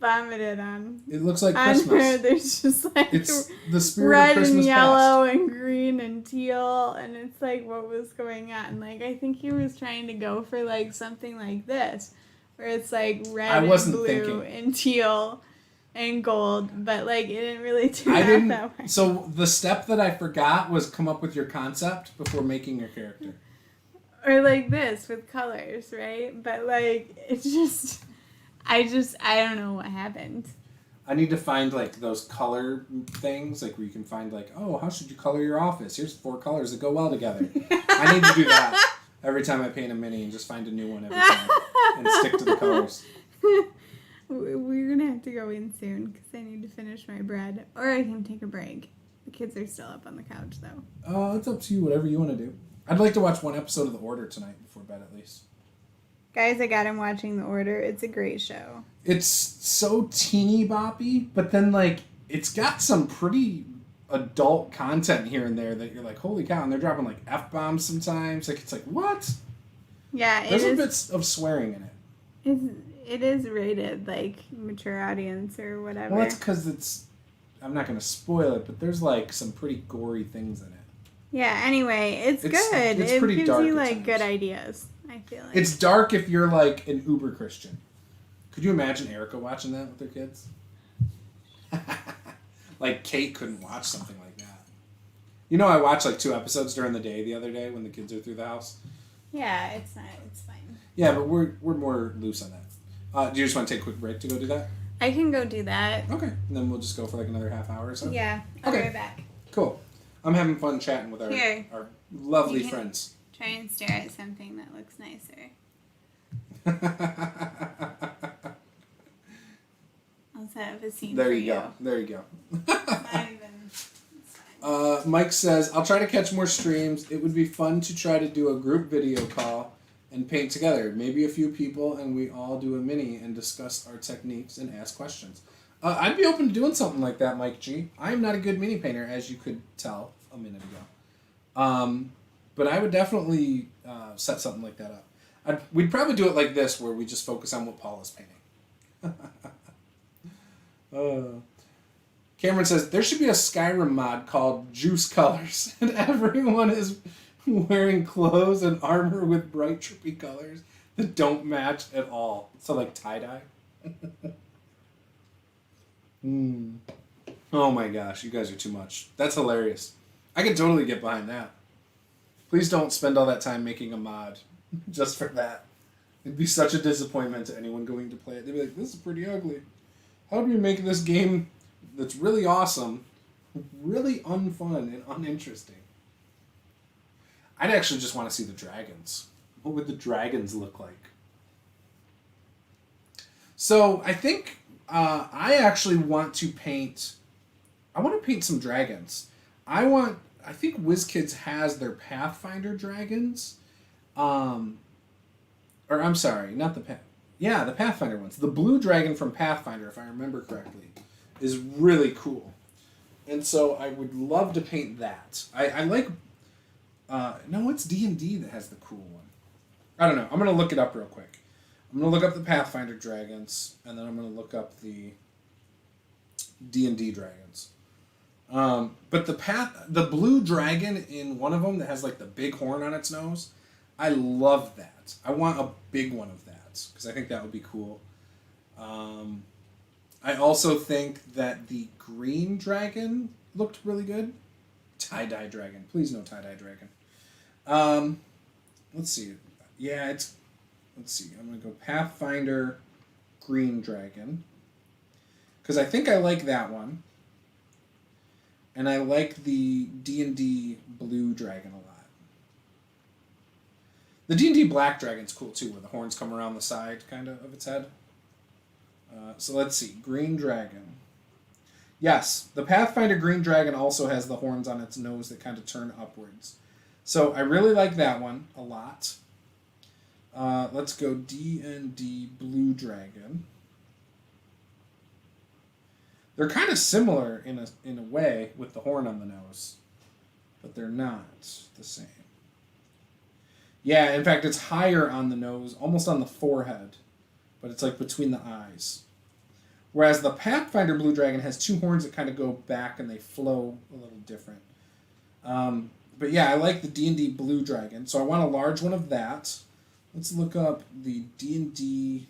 vomited on. It looks like Christmas. There's just it's the spirit red of Christmas and yellow past. and green and teal, and it's what was going on. I think he was trying to go for something like this, where it's red and blue and teal and gold, but it didn't really turn out that way. So the step that I forgot was come up with your concept before making your character. Or this with colors, right? But it's just I don't know what happened. I need to find those color things, where you can find oh, how should you color your office? Here's 4 colors that go well together. I need to do that every time I paint a mini and just find a new one every time and stick to the colors. We're gonna have to go in soon because I need to finish my bread, or I can take a break. The kids are still up on the couch though. It's up to you, whatever you want to do. I'd like to watch one episode of The Order tonight before bed at least. Guys, I got him watching The Order. It's a great show. It's so teeny boppy, but then it's got some pretty adult content here and there that you're holy cow, and they're dropping F-bombs sometimes. It's what? Yeah, there's bits of swearing in it. It is rated mature audience or whatever. Well, that's because I'm not going to spoil it, but there's some pretty gory things in it. Yeah, anyway, it's good. It's pretty gives dark you at times. Good ideas, I feel like. It's dark if you're an uber Christian. Could you imagine Erica watching that with her kids? Kate couldn't watch something like that. I watched 2 episodes during the day the other day when the kids are through the house. Yeah, it's fine. Yeah, but we're more loose on that. Do you just want to take a quick break to go do that? I can go do that. Okay, and then we'll just go for another half hour or so? Yeah, I'll be right back. Cool. I'm having fun chatting with our lovely friends. Try and stare at something that looks nicer. I'll set up a scene there for you go. There you go. Not even... It's fine. Mike says, I'll try to catch more streams. It would be fun to try to do a group video call and paint together. Maybe a few people and we all do a mini and discuss our techniques and ask questions. I'd be open to doing something like that, Mike G. I'm not a good mini painter, as you could tell a minute ago. But I would definitely set something like that up. We'd probably do it like this, where we just focus on what Paula's painting. Cameron says, there should be a Skyrim mod called Juice Colors, and everyone is wearing clothes and armor with bright, trippy colors that don't match at all. So tie-dye. Oh my gosh, you guys are too much. That's hilarious. I could totally get behind that. Please don't spend all that time making a mod just for that. It'd be such a disappointment to anyone going to play it. They'd be like, this is pretty ugly. How do we make this game that's really awesome, really unfun and uninteresting? I'd actually just want to see the dragons. What would the dragons look like? So I think I actually want to paint... I want to paint some dragons. I think WizKids has their Pathfinder dragons. Or I'm sorry, not the Yeah, the Pathfinder ones. The blue dragon from Pathfinder, if I remember correctly, is really cool. And so I would love to paint that. I like... no, it's D&D that has the cool one. I don't know. I'm going to look it up real quick. I'm going to look up the Pathfinder dragons, and then I'm going to look up the D&D dragons. But the blue dragon in one of them that has like the big horn on its nose, I love that. I want a big one of that because I think that would be cool. I also think that the green dragon looked really good. Tie-dye dragon. Please no tie-dye dragon. Let's see. Yeah, let's see. I'm going to go Pathfinder green dragon. Because I think I like that one. And I like the D&D blue dragon a lot. The D&D black dragon's cool too, where the horns come around the side kind of its head. So let's see. Green dragon. Yes, the Pathfinder green dragon also has the horns on its nose that kind of turn upwards. So I really like that one a lot. Let's go D&D blue dragon. They're kind of similar in a way with the horn on the nose, but they're not the same. Yeah, in fact, it's higher on the nose, almost on the forehead, but it's like between the eyes. Whereas the Pathfinder blue dragon has two horns that kind of go back and they flow a little different. But yeah, I like the D&D blue dragon, so I want a large one of that. Let's look up the D&D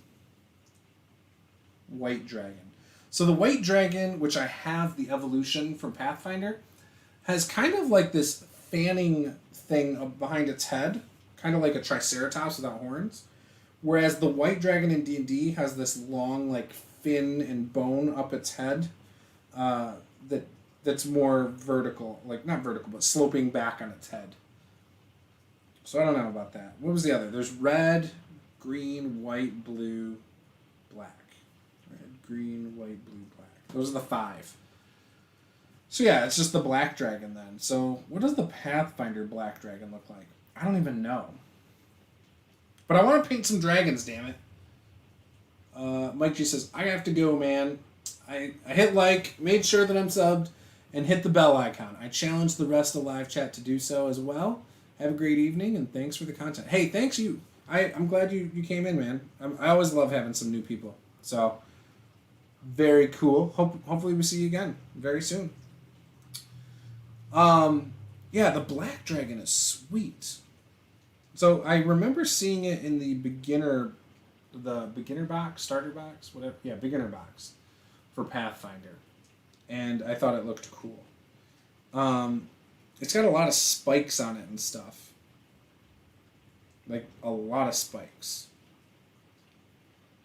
white dragon. So the white dragon, which I have the evolution from Pathfinder, has kind of like this fanning thing behind its head, kind of like a triceratops without horns. Whereas the white dragon in D&D has this long like fin and bone up its head that's more vertical, like not vertical, but sloping back on its head. So I don't know about that. What was the other? There's red, green, white, blue, black. Red, green, white, blue, black. Those are the 5. So yeah, it's just the black dragon then. So what does the Pathfinder black dragon look like? I don't even know. But I want to paint some dragons, damn it. Mike G says, I have to go, man. I hit like, made sure that I'm subbed, and hit the bell icon. I challenge the rest of live chat to do so as well. Have a great evening, and thanks for the content. Hey, thanks you. I'm glad you came in, man. I always love having some new people. So, very cool. Hopefully we see you again very soon. Yeah, the black dragon is sweet. So, I remember seeing it in the beginner box, starter box, whatever. Yeah, beginner box for Pathfinder. And I thought it looked cool. It's got a lot of spikes on it and stuff. Like, a lot of spikes.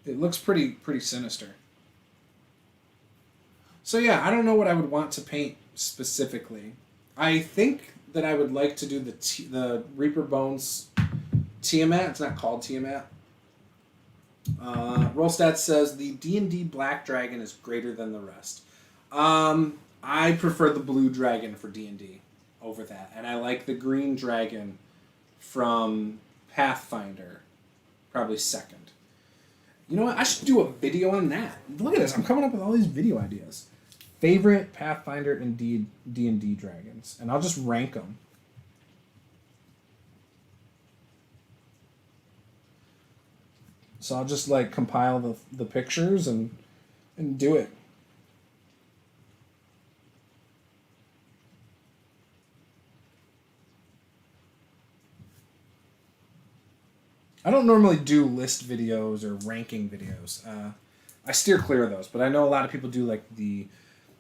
It looks pretty sinister. So yeah, I don't know what I would want to paint specifically. I think that I would like to do the Reaper Bones Tiamat. It's not called Tiamat. Rollstat says the D&D Black Dragon is greater than the rest. I prefer the Blue Dragon for D&D over that, and I like the Green Dragon from Pathfinder probably second. You know what? I should do a video on that. Look at this. I'm coming up with all these video ideas. Favorite Pathfinder and D&D dragons, and I'll just rank them. So I'll just like compile the pictures and do it. I don't normally do list videos or ranking videos. I steer clear of those, but I know a lot of people do like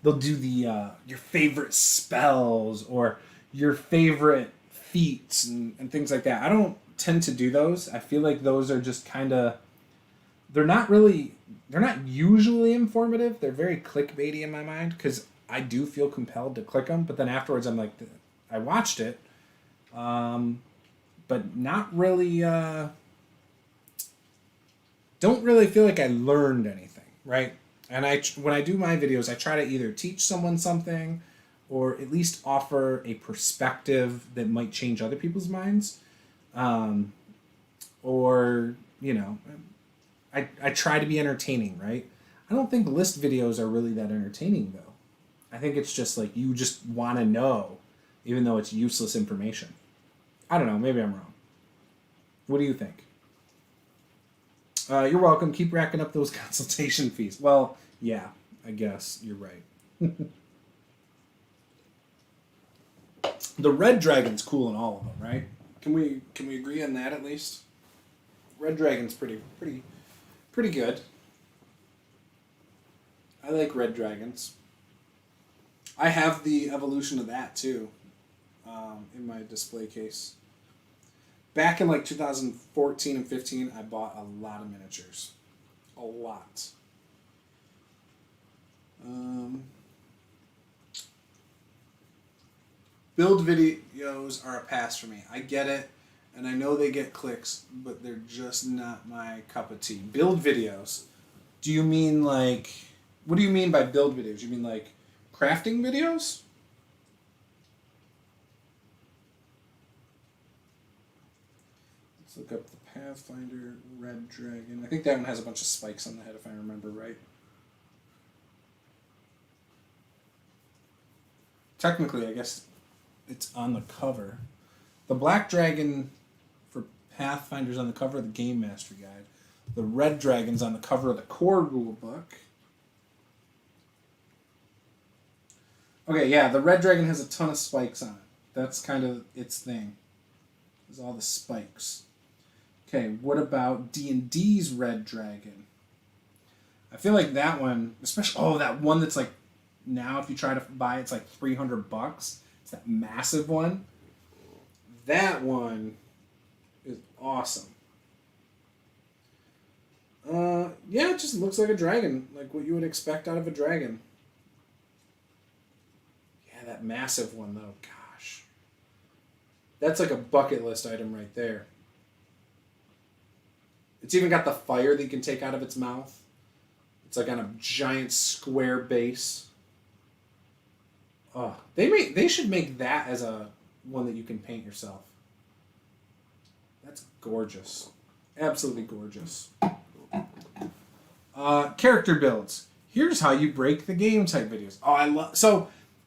they'll do your favorite spells or your favorite feats and things like that. I don't tend to do those. I feel like those are just kind of, they're not usually informative. They're very clickbaity in my mind because I do feel compelled to click them, but then afterwards I'm like, I watched it, but not really, don't really feel like I learned anything, right? And when I do my videos, I try to either teach someone something or at least offer a perspective that might change other people's minds. Or, you know, I try to be entertaining, right? I don't think list videos are really that entertaining, though. I think it's just like you just want to know, even though it's useless information. I don't know. Maybe I'm wrong. What do you think? You're welcome. Keep racking up those consultation fees. Well, yeah, I guess you're right. The red dragon's cool in all of them, right? Can we agree on that at least? Red dragon's pretty good. I like red dragons. I have the evolution of that too, in my display case. Back in like 2014 and 15, I bought a lot of miniatures. A lot. Build videos are a pass for me. I get it, and I know they get clicks, but they're just not my cup of tea. Build videos. Do you mean like... What do you mean by build videos? You mean like crafting videos? Let's look up the Pathfinder Red Dragon. I think that one has a bunch of spikes on the head, if I remember right. Technically, I guess it's on the cover. The Black Dragon for Pathfinder's on the cover of the Game Master Guide. The Red Dragon's on the cover of the core rule book. Okay, yeah, the Red Dragon has a ton of spikes on it. That's kind of its thing. There's all the spikes. Okay, what about D&D's Red Dragon? I feel like that one, especially, that one that's like, now if you try to buy it, it's like $300. It's that massive one. That one is awesome. Yeah, it just looks like a dragon, like what you would expect out of a dragon. Yeah, that massive one though, gosh. That's like a bucket list item right there. It's even got the fire that you can take out of its mouth. It's like on a giant square base. Oh, they should make that as a one that you can paint yourself. That's gorgeous. Absolutely gorgeous. Character builds. Here's how you break the game type videos.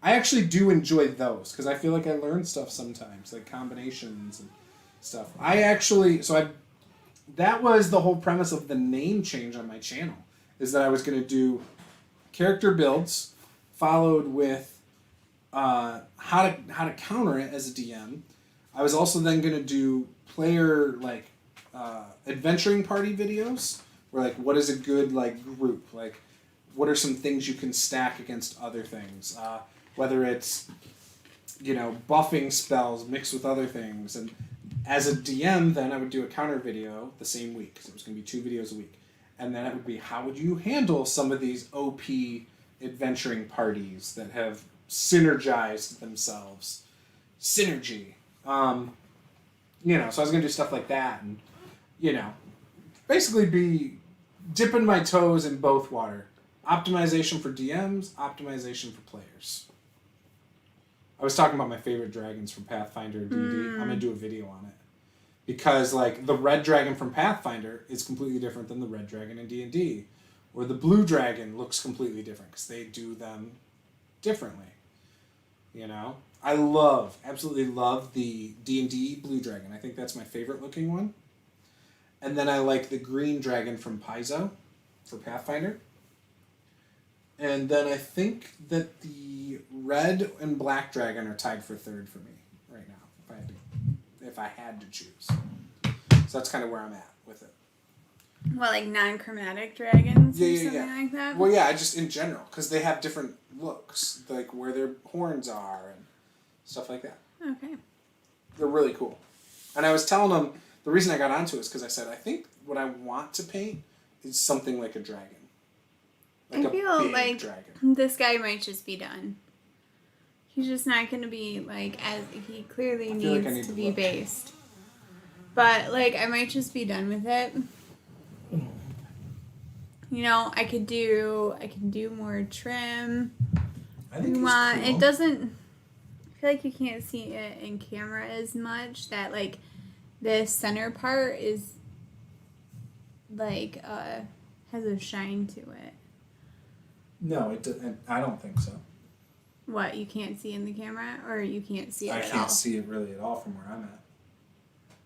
I actually do enjoy those because I feel like I learn stuff sometimes, like combinations and stuff. That was the whole premise of the name change on my channel, is that I was going to do character builds followed with how to counter it as a DM. I was also then going to do player adventuring party videos, where like what is a good group, like what are some things you can stack against other things, whether it's buffing spells mixed with other things. And as a DM, then I would do a counter video the same week, because it was going to be 2 videos a week, and then it would be how would you handle some of these OP adventuring parties that have synergized themselves. Synergy. So I was going to do stuff like that, and basically be dipping my toes in both water. Optimization for DMs, optimization for players. I was talking about my favorite dragons from Pathfinder and D&D. I'm going to do a video on it. Because, the red dragon from Pathfinder is completely different than the red dragon in D&D. Or the blue dragon looks completely different, because they do them differently. I absolutely love the D&D blue dragon. I think that's my favorite looking one. And then I like the green dragon from Paizo for Pathfinder. And then I think that the red and black dragon are tied for third for me right now, if I had to choose. So that's kind of where I'm at with it. Well, like non-chromatic dragons or something like that? Well, yeah, just in general, because they have different looks, like where their horns are and stuff like that. Okay. They're really cool. And I was telling them, the reason I got onto it is because I said, I think what I want to paint is something like a dragon. I feel like dragon. This guy might just be done. He's just not going to be, as he clearly needs to be based. But, I might just be done with it. I could do more trim. I think it's cool. It doesn't, I feel like you can't see it in camera as much, that, this center part is like has a shine to it. No, it doesn't. I don't think so. What, you can't see in the camera, or you can't see it at all? I can't see it really at all from where I'm at.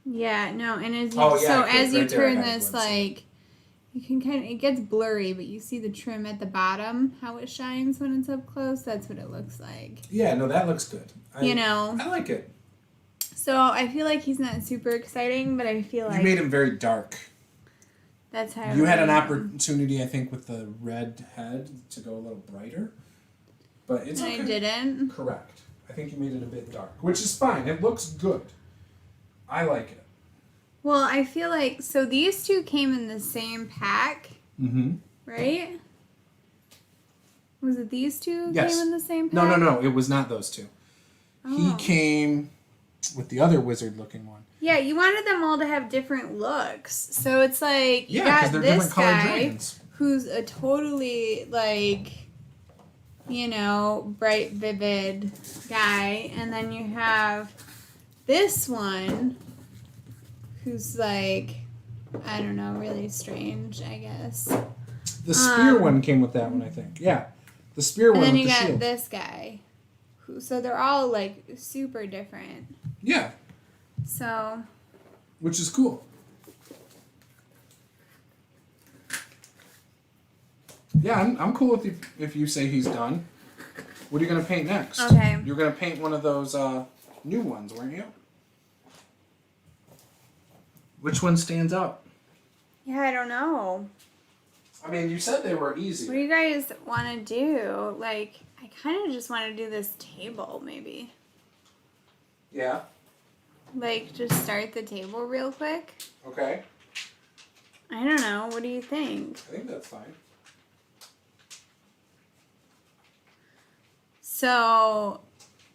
Yeah, no, and as you right you there, turn this, like, you can it gets blurry, but you see the trim at the bottom, how it shines when it's up close. That's what it looks like. Yeah, no, that looks good. I like it. So I feel like he's not super exciting, but I feel like you made him very dark. That's how you had an opportunity, I think, with the red head to go a little brighter, but it's okay. I didn't. Correct. I think you made it a bit dark, which is fine. It looks good. I like it. Well, I feel like these two came in the same pack, right? Was it these two came in the same pack? No. It was not those two. Oh. He came with the other wizard-looking one. Yeah, you wanted them all to have different looks. So it's like, you got this guy who's a totally, like, bright, vivid guy. And then you have this one who's, like, I don't know, really strange, I guess. The spear one came with that one, I think. Yeah. The spear one with the shield. And then you got this guy. So they're all, like, super different. Yeah. So. Which is cool. Yeah, I'm cool with you if you say he's done. What are you going to paint next? Okay. You're going to paint one of those new ones, weren't you? Which one stands out? Yeah, I don't know. I mean, you said they were easy. What do you guys want to do? Like, I kind of just want to do this table, maybe. Yeah. Like, just start the table real quick. Okay. I don't know. What do you think? I think that's fine. So,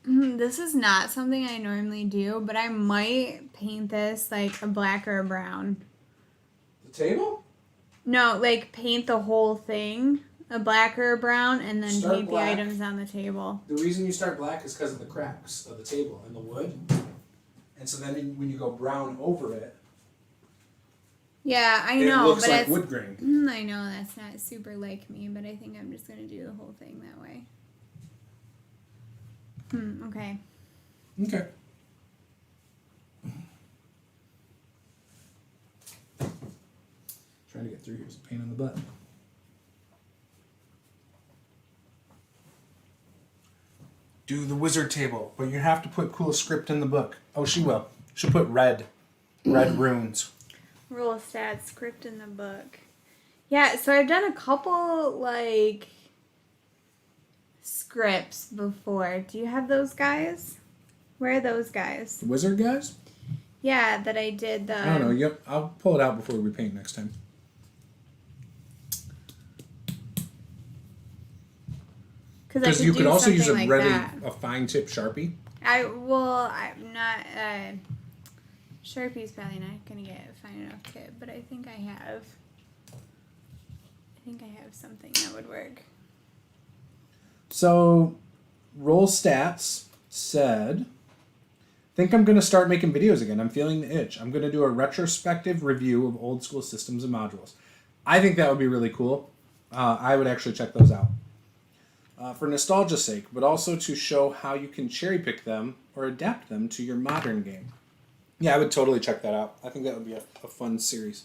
this is not something I normally do, but I might paint this like a black or a brown. The table? No, like paint the whole thing a black or a brown, and then start paint black. the items on the table. The reason you start black is because of the cracks of the table and the wood. And so then when you go brown over it, yeah, I know, it looks but like it's wood grain. I know that's not super like me, but I think I'm just gonna do the whole thing that way. Okay. Okay. Trying to get through here is a pain in the butt. Do the wizard table, but you have to put cool script in the book. Oh, she will. She'll put red runes. Rule stat script in the book. Yeah, so I've done a couple, like, scripts before. Do you have those guys? Where are those guys? The wizard guys? Yeah, that I did the... I don't know. Yep, I'll pull it out before we paint next time. Because you could also use a fine tip Sharpie. I'm not... Sharpie's probably not going to get a fine enough tip, but I think I have something that would work. So, Roll Stats said, think I'm going to start making videos again. I'm feeling the itch. I'm going to do a retrospective review of old school systems and modules. I think that would be really cool. I would actually check those out. For nostalgia's sake, but also to show how you can cherry pick them or adapt them to your modern game. Yeah, I would totally check that out. I think that would be a fun series.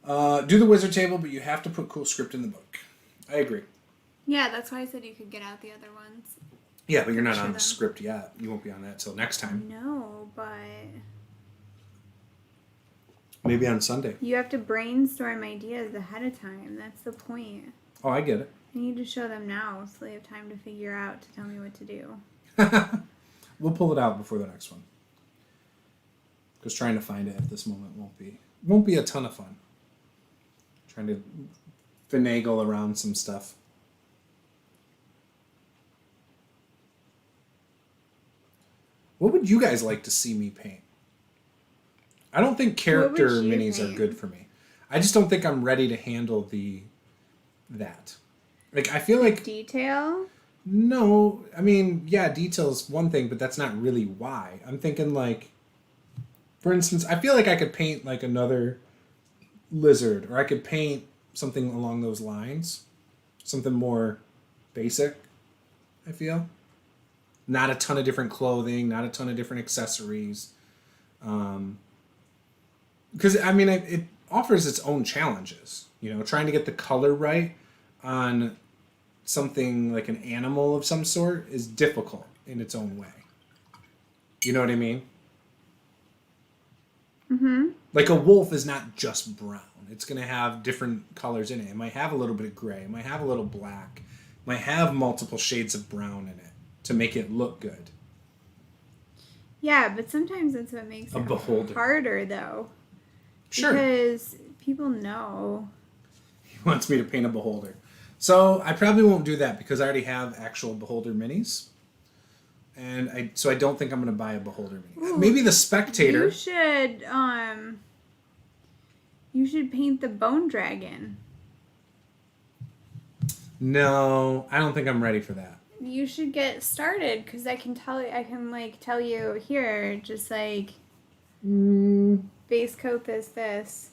Do the wizard table, but you have to put cool script in the book. I agree. Yeah, that's why I said you could get out the other ones. Yeah, but you're not on the script yet. You won't be on that till next time. No, but... Maybe on Sunday. You have to brainstorm ideas ahead of time. That's the point. Oh, I get it. I need to show them now so they have time to figure out to tell me what to do. We'll pull it out before the next one. Because trying to find it at this moment won't be a ton of fun. Trying to finagle around some stuff. What would you guys like to see me paint? I don't think character minis are good for me. I just don't think I'm ready to handle that. Like, I feel like... Detail? No. I mean, yeah, detail's one thing, but that's not really why. I'm thinking, like... For instance, I feel like I could paint, like, another lizard, or I could paint something along those lines. Something more basic, I feel. Not a ton of different clothing, not a ton of different accessories. Because, it offers its own challenges. Trying to get the color right on something like an animal of some sort is difficult in its own way. You know what I mean? Mm-hmm. Like a wolf is not just brown. It's going to have different colors in it. It might have a little bit of gray. It might have a little black. It might have multiple shades of brown in it to make it look good. Yeah, but sometimes that's what makes it beholder. Harder, though. Sure. Because people know. He wants me to paint a beholder. So I probably won't do that because I already have actual beholder minis. And I don't think I'm going to buy a beholder mini. Ooh, maybe the spectator. You should paint the bone dragon. No, I don't think I'm ready for that. You should get started because I can tell you here, just like base coat this.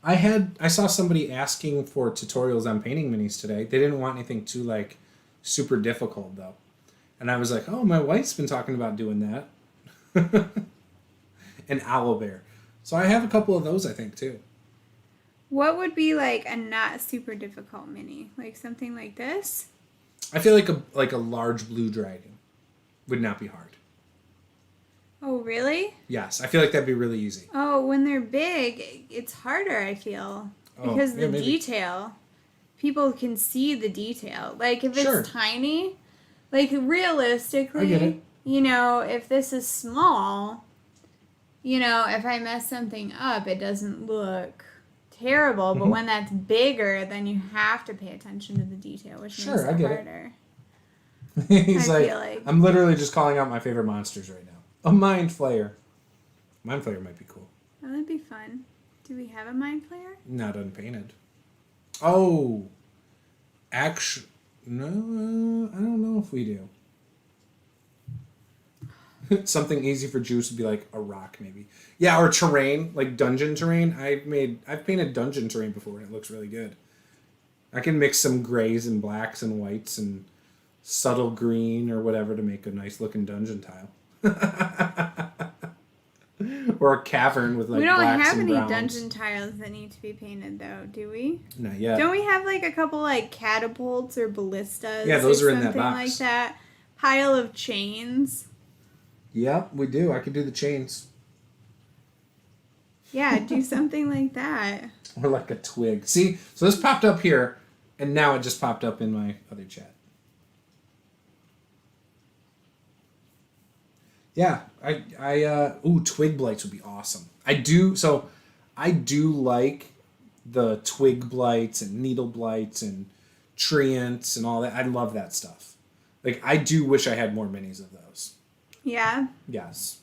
I saw somebody asking for tutorials on painting minis today. They didn't want anything too like super difficult though. And I was like, oh, my wife's been talking about doing that. An owlbear. So I have a couple of those, I think, too. What would be like a not super difficult mini? Like something like this? I feel like a large blue dragon would not be hard. Oh, really? Yes, I feel like that'd be really easy. Oh, when they're big, it's harder, I feel. Because the detail. People can see the detail. Like if it's tiny, like realistically, I get it. If this is small, if I mess something up, it doesn't look terrible. Mm-hmm. But when that's bigger, then you have to pay attention to the detail, which makes it harder. He's like, I'm literally just calling out my favorite monsters right now. A mind flayer. Mind flayer might be cool. Oh, that'd be fun. Do we have a mind flayer? Not unpainted. Oh, actually, no, I don't know if we do. Something easy for Juce would be like a rock, maybe. Yeah, or terrain, like dungeon terrain. I've painted dungeon terrain before, and it looks really good. I can mix some grays and blacks and whites and subtle green or whatever to make a nice looking dungeon tile. Or a cavern with like blacks and browns. We don't have any dungeon tiles that need to be painted, though, do we? Not yet. Don't we have like a couple like catapults or ballistas? Yeah, those are in that box. Something like that. Pile of chains. Yep, we do. I could do the chains. Yeah, do something like that. Or like a twig. See, so this popped up here, and now it just popped up in my other chat. Yeah, twig blights would be awesome. I do like the twig blights and needle blights and treants and all that. I love that stuff. Like, I do wish I had more minis of those. Yeah? Yes.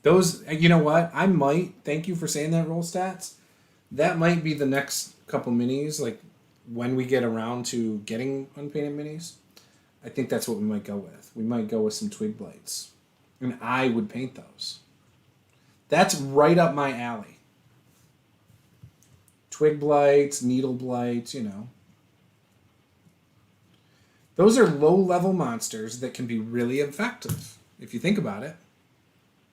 Those, you know what? I might, thank you for saying that, Roll Stats. That might be the next couple minis, like, when we get around to getting unpainted minis. I think that's what we might go with. We might go with some twig blights. And I would paint those. That's right up my alley. Twig blights, needle blights, Those are low-level monsters that can be really effective, if you think about it.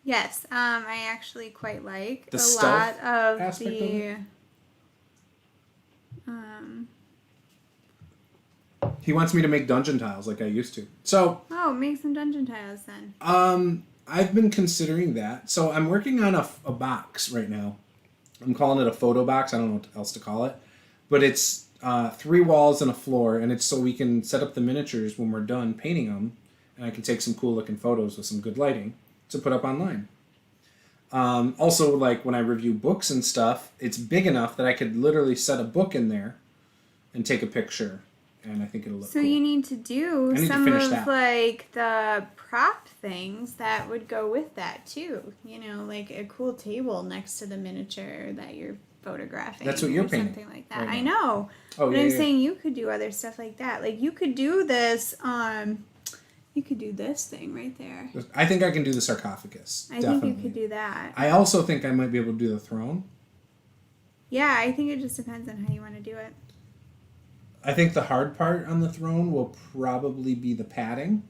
Yes, I actually quite like the a lot of aspect the... He wants me to make dungeon tiles like I used to. So... Oh, make some dungeon tiles then. I've been considering that. So I'm working on a box right now. I'm calling it a photo box. I don't know what else to call it. But it's 3 walls and a floor, and it's so we can set up the miniatures when we're done painting them, and I can take some cool-looking photos with some good lighting to put up online. Also, like when I review books and stuff, it's big enough that I could literally set a book in there and take a picture, and I think it'll look cool. So you need to do some of like the prop things that would go with that too. Like a cool table next to the miniature that you're photographing. That's what you're painting. Something like that. Right I know. Oh, but I'm saying you could do other stuff like that. Like you could do this. You could do this thing right there. I think I can do the sarcophagus. I think you could do that. I also think I might be able to do the throne. Yeah, I think it just depends on how you want to do it. I think the hard part on the throne will probably be the padding,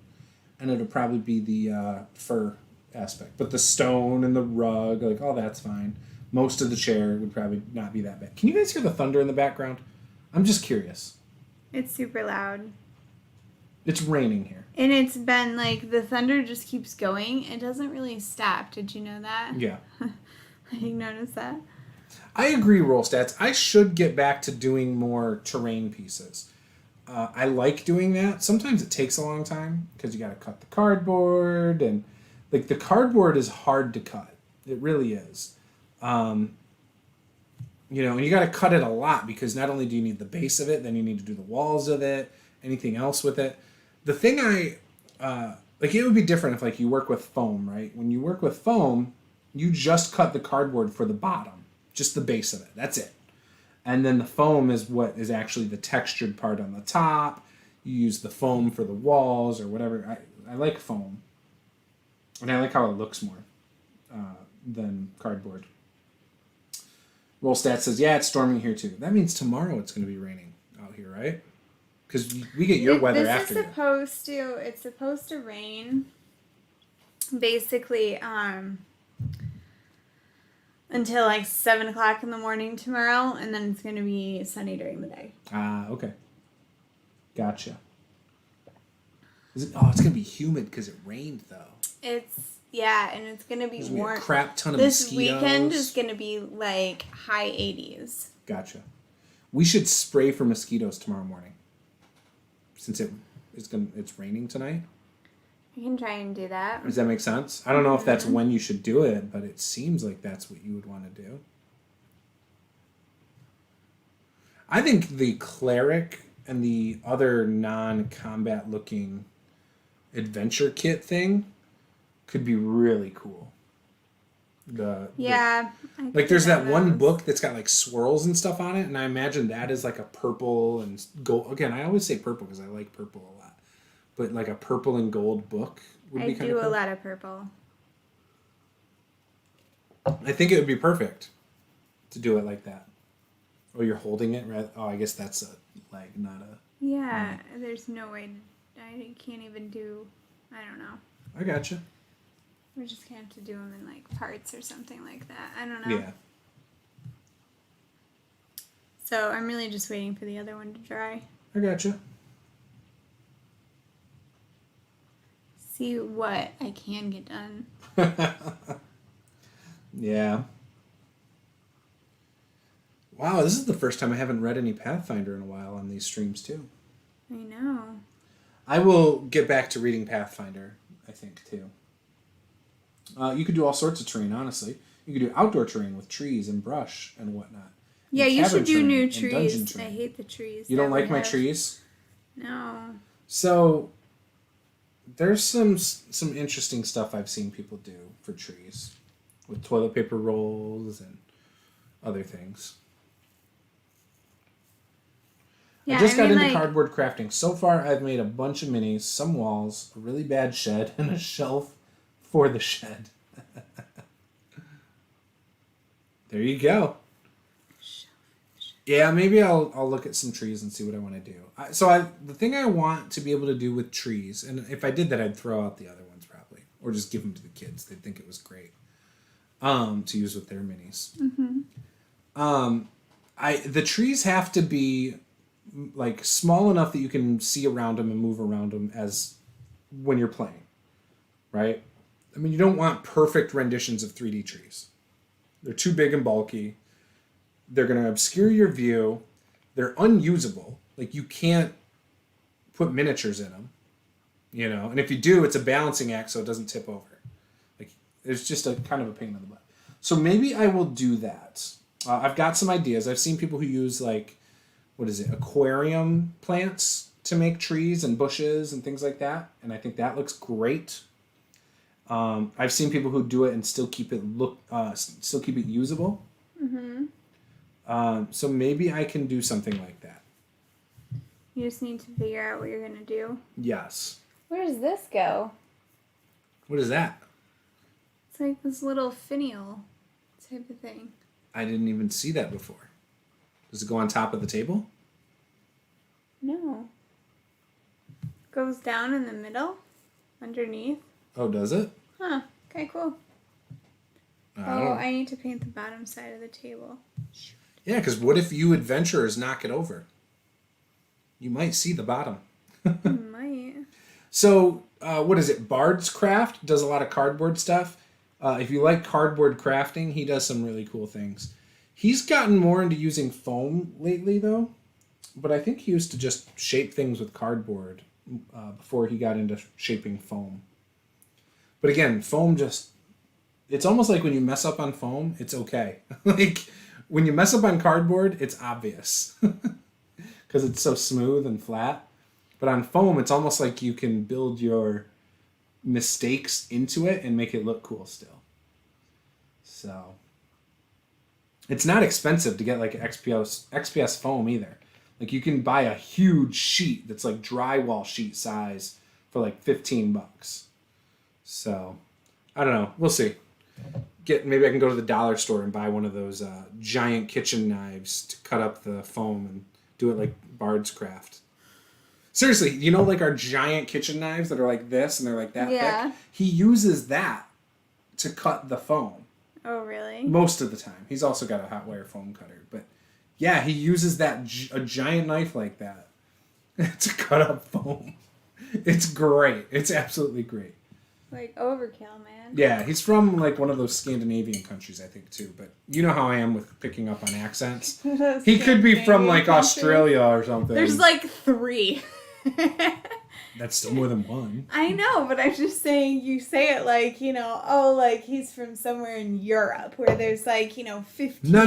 and it'll probably be the fur aspect. But the stone and the rug, like, all that's fine. Most of the chair would probably not be that bad. Can you guys hear the thunder in the background? I'm just curious. It's super loud. It's raining here. And it's been, like, the thunder just keeps going. It doesn't really stop. Did you know that? Yeah. I didn't notice that. I agree, Roll Stats. I should get back to doing more terrain pieces. I like doing that. Sometimes it takes a long time because you got to cut the cardboard, and like the cardboard is hard to cut. It really is. And you got to cut it a lot because not only do you need the base of it, then you need to do the walls of it, anything else with it. The thing it would be different if like you work with foam, right? When you work with foam, you just cut the cardboard for the bottom. Just the base of it. That's it. And then the foam is what is actually the textured part on the top. You use the foam for the walls or whatever. I like foam. And I like how it looks more than cardboard. Roll Stat says, yeah, it's storming here too. That means tomorrow it's going to be raining out here, right? Because we get your weather after you. It's supposed to rain basically until like 7 o'clock in the morning tomorrow, and then it's going to be sunny during the day. Okay. Gotcha. It's going to be humid because it rained, though. And it's going to be warm. A crap ton of this mosquitoes. This weekend is going to be like high 80s. Gotcha. We should spray for mosquitoes tomorrow morning. Since it's raining tonight. You can try and do that. Does that make sense? I don't know if that's when you should do it, but it seems like that's what you would want to do. I think the cleric and the other non-combat looking adventure kit thing could be really cool. There's that one book that's got like swirls and stuff on it, and I imagine that is like a purple and gold. Again, I always say purple because I like purple a lot. But like a purple and gold book would be kind of cool. I do a lot of purple. I think it would be perfect to do it like that. Oh, you're holding it? Oh, I guess that's a leg, not a... Yeah, there's no way... I can't even do... I don't know. I gotcha. We're just going to have to do them in like parts or something like that. I don't know. Yeah. So I'm really just waiting for the other one to dry. I gotcha. See what I can get done. Yeah. Wow, this is the first time I haven't read any Pathfinder in a while on these streams, too. I know. I will get back to reading Pathfinder, I think, too. You could do all sorts of terrain, honestly. You could do outdoor terrain with trees and brush and whatnot. Yeah, you should do new trees. I hate the trees. You don't like my trees? No. So... there's some interesting stuff I've seen people do for trees with toilet paper rolls and other things. Yeah, I just got into cardboard crafting. So far, I've made a bunch of minis, some walls, a really bad shed, and a shelf for the shed. There you go. Yeah, maybe I'll look at some trees and see what I want to do. The thing I want to be able to do with trees, and if I did that, I'd throw out the other ones probably, or just give them to the kids. They'd think it was great to use with their minis. Mm-hmm. The trees have to be like small enough that you can see around them and move around them as when you're playing, right? I mean, you don't want perfect renditions of 3D trees. They're too big and bulky. They're going to obscure your view. They're unusable. Like, you can't put miniatures in them, And if you do, it's a balancing act so it doesn't tip over. Like, it's just a kind of a pain in the butt. So maybe I will do that. I've got some ideas. I've seen people who use, aquarium plants to make trees and bushes and things like that. And I think that looks great. I've seen people who do it and still keep it usable. Mm-hmm. So maybe I can do something like that. You just need to figure out what you're going to do. Yes. Where does this go? What is that? It's like this little finial type of thing. I didn't even see that before. Does it go on top of the table? No. Goes down in the middle? Underneath? Oh, does it? Huh. Okay, cool. I need to paint the bottom side of the table. Yeah, because what if you adventurers knock it over? You might see the bottom. You might. So, what is it? Bard's Craft does a lot of cardboard stuff. If you like cardboard crafting, he does some really cool things. He's gotten more into using foam lately, though. But I think he used to just shape things with cardboard before he got into shaping foam. But again, foam just... It's almost like when you mess up on foam, it's okay. Like, when you mess up on cardboard, it's obvious. Because it's so smooth and flat. But on foam, it's almost like you can build your mistakes into it and make it look cool still. So... It's not expensive to get like XPS foam either. Like you can buy a huge sheet that's like drywall sheet size for like $15. So, I don't know. We'll see. Maybe I can go to the dollar store and buy one of those giant kitchen knives to cut up the foam and do it like Bard's Craft. Seriously, you know, like our giant kitchen knives that are like this and they're like that thick? He uses that to cut the foam. Oh, really? Most of the time. He's also got a hot wire foam cutter. But yeah, he uses a giant knife like that to cut up foam. It's great. It's absolutely great. Like overkill, man. Yeah, he's from like one of those Scandinavian countries, I think, too. But you know how I am with picking up on accents. He could be from like Australia or something. There's like 3. That's still more than one. I know, but I'm just saying you say it like, you know, oh, like he's from somewhere in Europe where there's like, you know, 15 No. or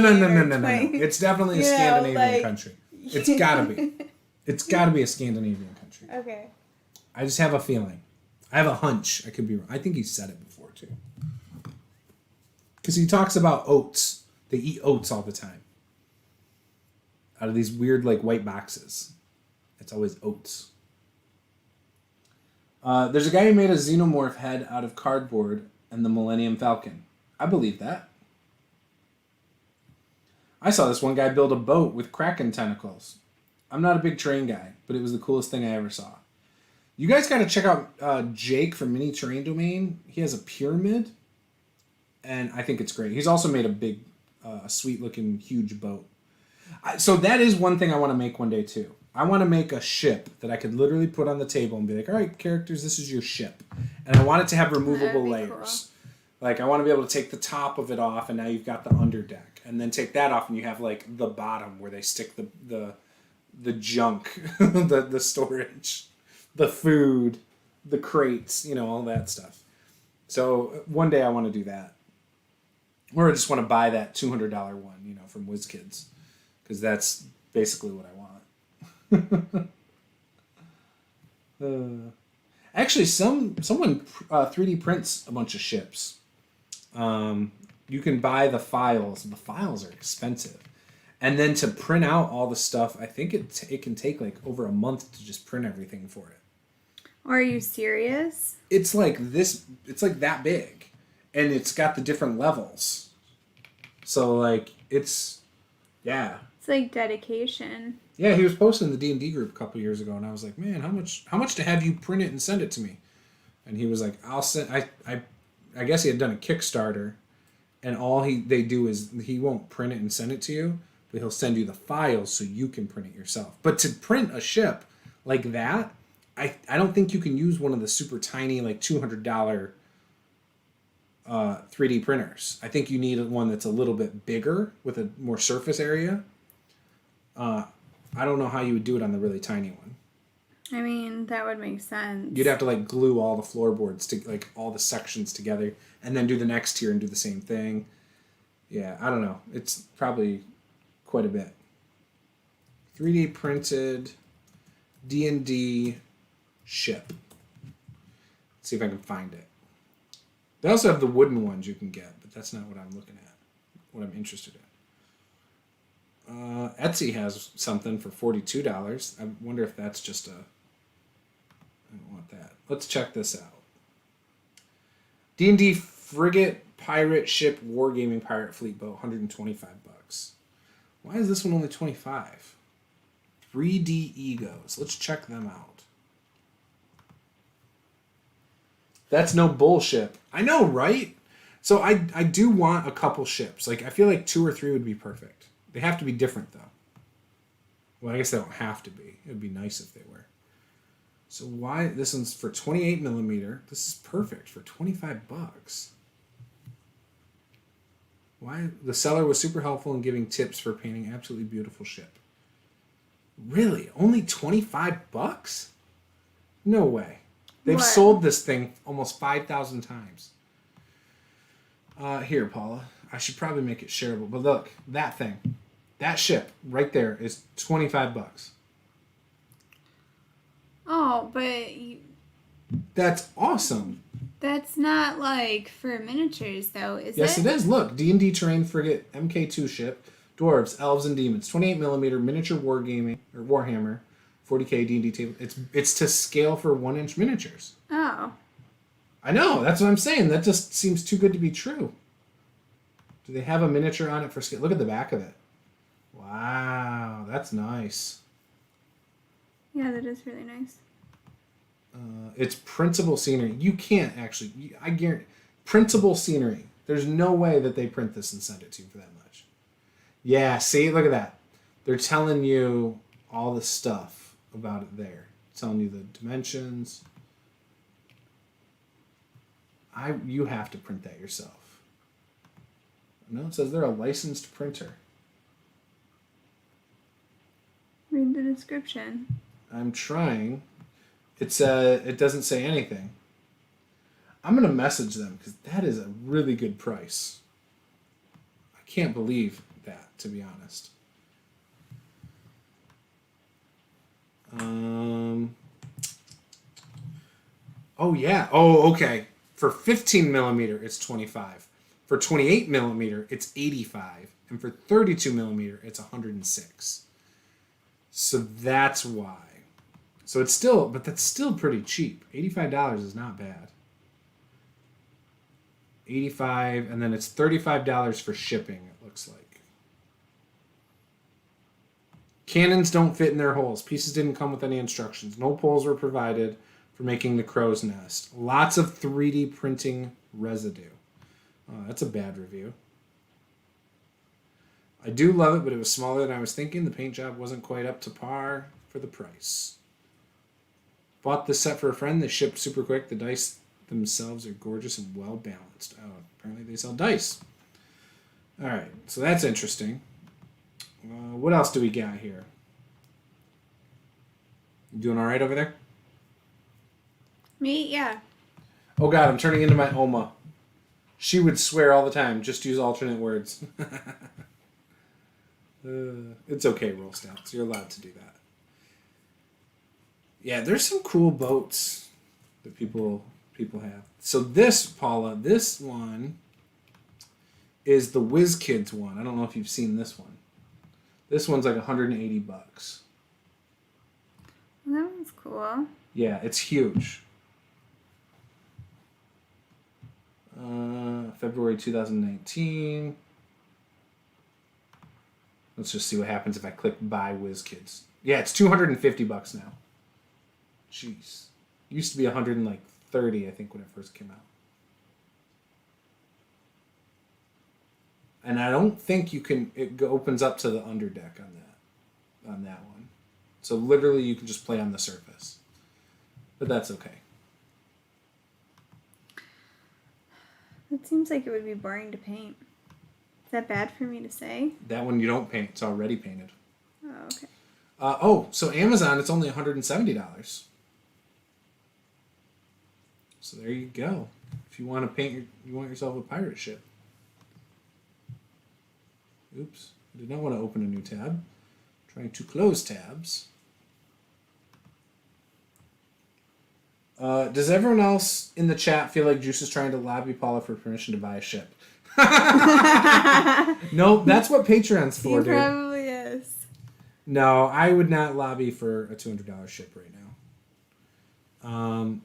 20. It's definitely a Scandinavian country. It's gotta be. It's gotta be a Scandinavian country. Okay. I just have a feeling. I have a hunch. I could be wrong. I think he said it before, too. Because he talks about oats. They eat oats all the time. Out of these weird, like, white boxes. It's always oats. There's a guy who made a xenomorph head out of cardboard and the Millennium Falcon. I believe that. I saw this one guy build a boat with kraken tentacles. I'm not a big train guy, but it was the coolest thing I ever saw. You guys got to check out Jake from Mini Terrain Domain. He has a pyramid, and I think it's great. He's also made a big, sweet-looking, huge boat. So that is one thing I want to make one day, too. I want to make a ship that I could literally put on the table and be like, all right, characters, this is your ship. And I want it to have removable layers. Cool. Like, I want to be able to take the top of it off, and now you've got the underdeck. And then take that off, and you have, like, the bottom where they stick the junk, the storage, the food, the crates, you know, all that stuff. So one day I want to do that. Or I just want to buy that $200 one, you know, from WizKids. Because that's basically what I want. Actually, someone 3D prints a bunch of ships. You can buy the files. The files are expensive, and then to print out all the stuff, I think it can take like over a month to just print everything for it. Are you serious? It's like this. It's like that big, and it's got the different levels. So like it's, yeah. It's like dedication. Yeah, he was posting in the D&D group a couple years ago, and I was like, man, how much to have you print it and send it to me? And he was like, I'll send. I guess he had done a Kickstarter, and all they do is he won't print it and send it to you, but he'll send you the files so you can print it yourself. But to print a ship like that, I don't think you can use one of the super tiny like $200 3D printers. I think you need one that's a little bit bigger with a more surface area. I don't know how you would do it on the really tiny one. I mean, that would make sense. You'd have to like glue all the floorboards to like all the sections together and then do the next tier and do the same thing. Yeah, I don't know. It's probably quite a bit. 3D printed D&D ship. Let's see if I can find it. They also have the wooden ones you can get, but that's not what I'm looking at. What I'm interested in. Etsy has something for $42. I wonder if that's just I don't want that. Let's check this out. D&D frigate pirate ship wargaming pirate fleet boat, $125. Why is this one only 25? 3D Egos. Let's check them out. That's no bullshit. I know, right? So I do want a couple ships. Like, I feel like 2 or 3 would be perfect. They have to be different, though. Well, I guess they don't have to be. It would be nice if they were. So why... This one's for 28 millimeter. This is perfect for 25 bucks. Why? The seller was super helpful in giving tips for painting absolutely beautiful ship. Really? Only 25 bucks? No way. They've sold this thing almost 5,000 times. Here, Paula. I should probably make it shareable. But look, that thing. That ship right there is 25 bucks. Oh, but... That's awesome. That's not, like, for miniatures, though, is it? Yes, it is. Look, D&D Terrain Frigate MK2 ship. Dwarves, Elves, and Demons. 28 millimeter miniature wargaming, or Warhammer. 40K D&D table. It's to scale for 1-inch miniatures. Oh. I know. That's what I'm saying. That just seems too good to be true. Do they have a miniature on it for scale? Look at the back of it. Wow. That's nice. Yeah, that is really nice. It's printable scenery. You can't actually... I guarantee... Printable scenery. There's no way that they print this and send it to you for that much. Yeah, see? Look at that. They're telling you all the stuff about it there. Telling you the dimensions. You have to print that yourself. No, it says they're a licensed printer. Read the description. I'm trying. It doesn't say anything. I'm going to message them because that is a really good price. I can't believe that, to be honest. Oh, yeah. Oh, okay. For 15 millimeter, it's 25. For 28 millimeter, it's 85. And for 32 millimeter, it's 106. So that's why. So it's still, but that's still pretty cheap. $85 is not bad. 85, and then it's $35 for shipping, it looks like. Cannons don't fit in their holes. Pieces didn't come with any instructions. No poles were provided for making the crow's nest. Lots of 3D printing residue. Oh, that's a bad review. I do love it, but it was smaller than I was thinking. The paint job wasn't quite up to par for the price. Bought this set for a friend. They shipped super quick. The dice themselves are gorgeous and well balanced. Oh, apparently they sell dice. All right, so that's interesting. What else do we got here? You doing all right over there? Me? Yeah. Oh, God, I'm turning into my Oma. She would swear all the time. Just use alternate words. It's okay, Roll Stouts. You're allowed to do that. Yeah, there's some cool boats that people have. So this, Paula, this one is the WizKids one. I don't know if you've seen this one. This one's like $180. Well, that one's cool. Yeah, it's huge. February 2019. Let's just see what happens if I click buy WizKids. Yeah, it's $250 now. Jeez. Used to be $130, I think, when it first came out. And I don't think you can... It opens up to the underdeck on that one. So literally you can just play on the surface. But that's okay. It seems like it would be boring to paint. Is that bad for me to say? That one you don't paint. It's already painted. Oh, okay. So Amazon, it's only $170. So there you go. If you want to paint, you want yourself a pirate ship. Oops, I did not want to open a new tab. Trying to close tabs. Does everyone else in the chat feel like Juce is trying to lobby Paula for permission to buy a ship? Nope, that's what Patreon's for, dude. He probably is. No, I would not lobby for a $200 ship right now.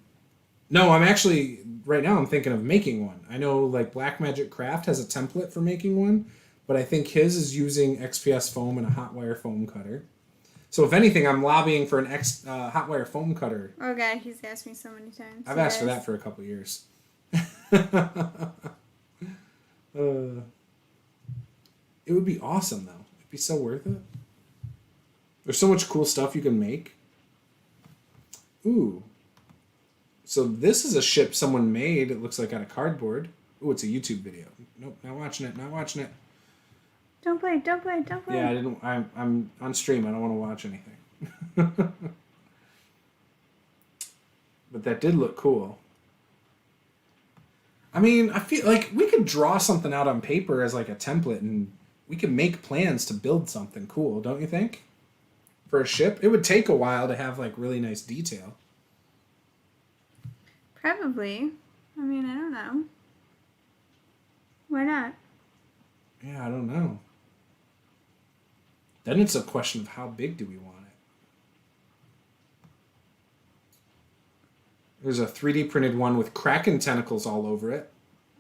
No, I'm actually, right now I'm thinking of making one. I know like Black Magic Craft has a template for making one, but I think his is using XPS foam and a hot wire foam cutter. So if anything, I'm lobbying for an hot wire foam cutter. Oh God, he's asked me so many times. I've asked for that for a couple years. It would be awesome, though. It'd be so worth it. There's so much cool stuff you can make. Ooh. So this is a ship someone made. It looks like out of cardboard. Ooh, it's a YouTube video. Nope, not watching it. Not watching it. Don't play. Don't play. Don't play. Yeah, I'm on stream. I don't want to watch anything. But that did look cool. I mean, I feel like we could draw something out on paper as like a template, and we could make plans to build something cool, don't you think? For a ship, it would take a while to have like really nice detail. Probably. I mean, I don't know. Why not? Yeah, I don't know. Then it's a question of how big do we want it. There's a 3D printed one with Kraken tentacles all over it.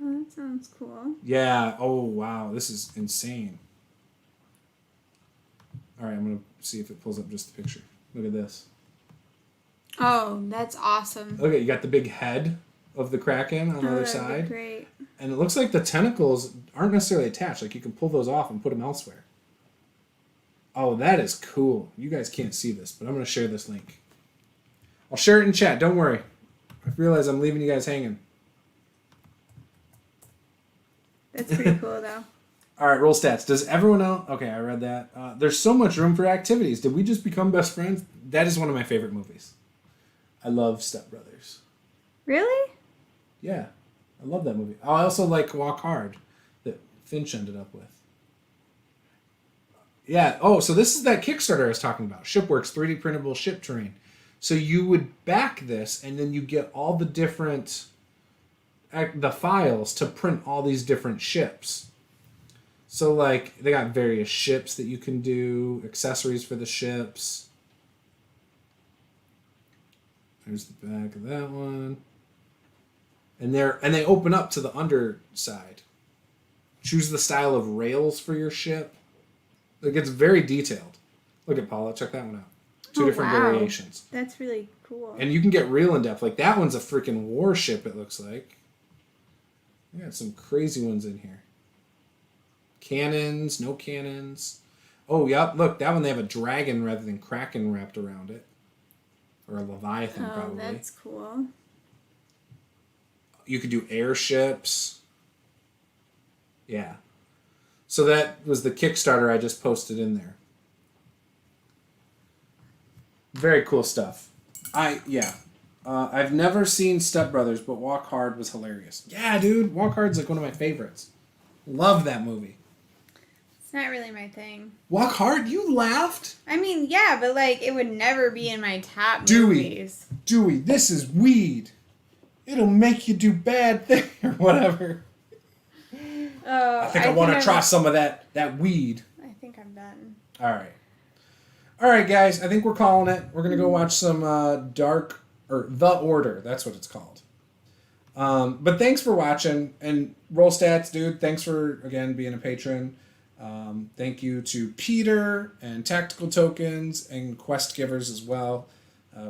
Oh, that sounds cool. Yeah. Oh, wow. This is insane. All right, I'm going to see if it pulls up just the picture. Look at this. Oh, that's awesome. Look at, you got the big head of the Kraken on the other side. Great. And it looks like the tentacles aren't necessarily attached. Like you can pull those off and put them elsewhere. Oh, that is cool. You guys can't see this, but I'm going to share this link. I'll share it in chat. Don't worry. I realize I'm leaving you guys hanging. That's pretty cool, though. All right, roll stats. Does everyone else... Okay, I read that. There's so much room for activities. Did we just become best friends? That is one of my favorite movies. I love Step Brothers. Really? Yeah, I love that movie. I also like Walk Hard that Finch ended up with. Yeah, oh, so this is that Kickstarter I was talking about. Shipworks 3D printable ship terrain. So you would back this, and then you get all the different... the files to print all these different ships. So, like, they got various ships that you can do, accessories for the ships. There's the back of that one. And they open up to the underside. Choose the style of rails for your ship. Like, it's very detailed. Look at Paula, check that one out. Two different variations. That's really cool. And you can get real in depth. Like, that one's a freaking warship, it looks like. We got some crazy ones in here. Cannons, no cannons. Oh, yep, look, that one they have a dragon rather than Kraken wrapped around it. Or a Leviathan, probably. Oh, that's cool. You could do airships. Yeah. So that was the Kickstarter I just posted in there. Very cool stuff. I've never seen Step Brothers, but Walk Hard was hilarious. Yeah, dude, Walk Hard's like one of my favorites. Love that movie. It's not really my thing. Walk Hard? You laughed? I mean, yeah, but like it would never be in my top movies. Dewey, this is weed. It'll make you do bad things or whatever. I think I want to try some of that weed. I think I'm done. All right, guys. I think we're calling it. We're going to go watch some The Order. That's what it's called. But thanks for watching. And Roll Stats, dude, thanks for, again, being a patron. Thank you to Peter and Tactical Tokens and Quest Givers as well.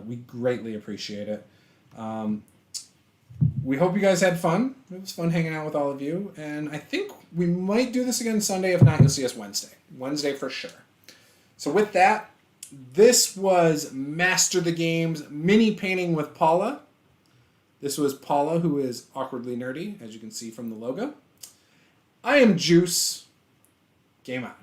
We greatly appreciate it. We hope you guys had fun. It was fun hanging out with all of you. And I think we might do this again Sunday. If not, you'll see us Wednesday. Wednesday for sure. So with that, this was Master the Games mini painting with Paula. This was Paula, who is awkwardly nerdy, as you can see from the logo. I am Juce. Game out.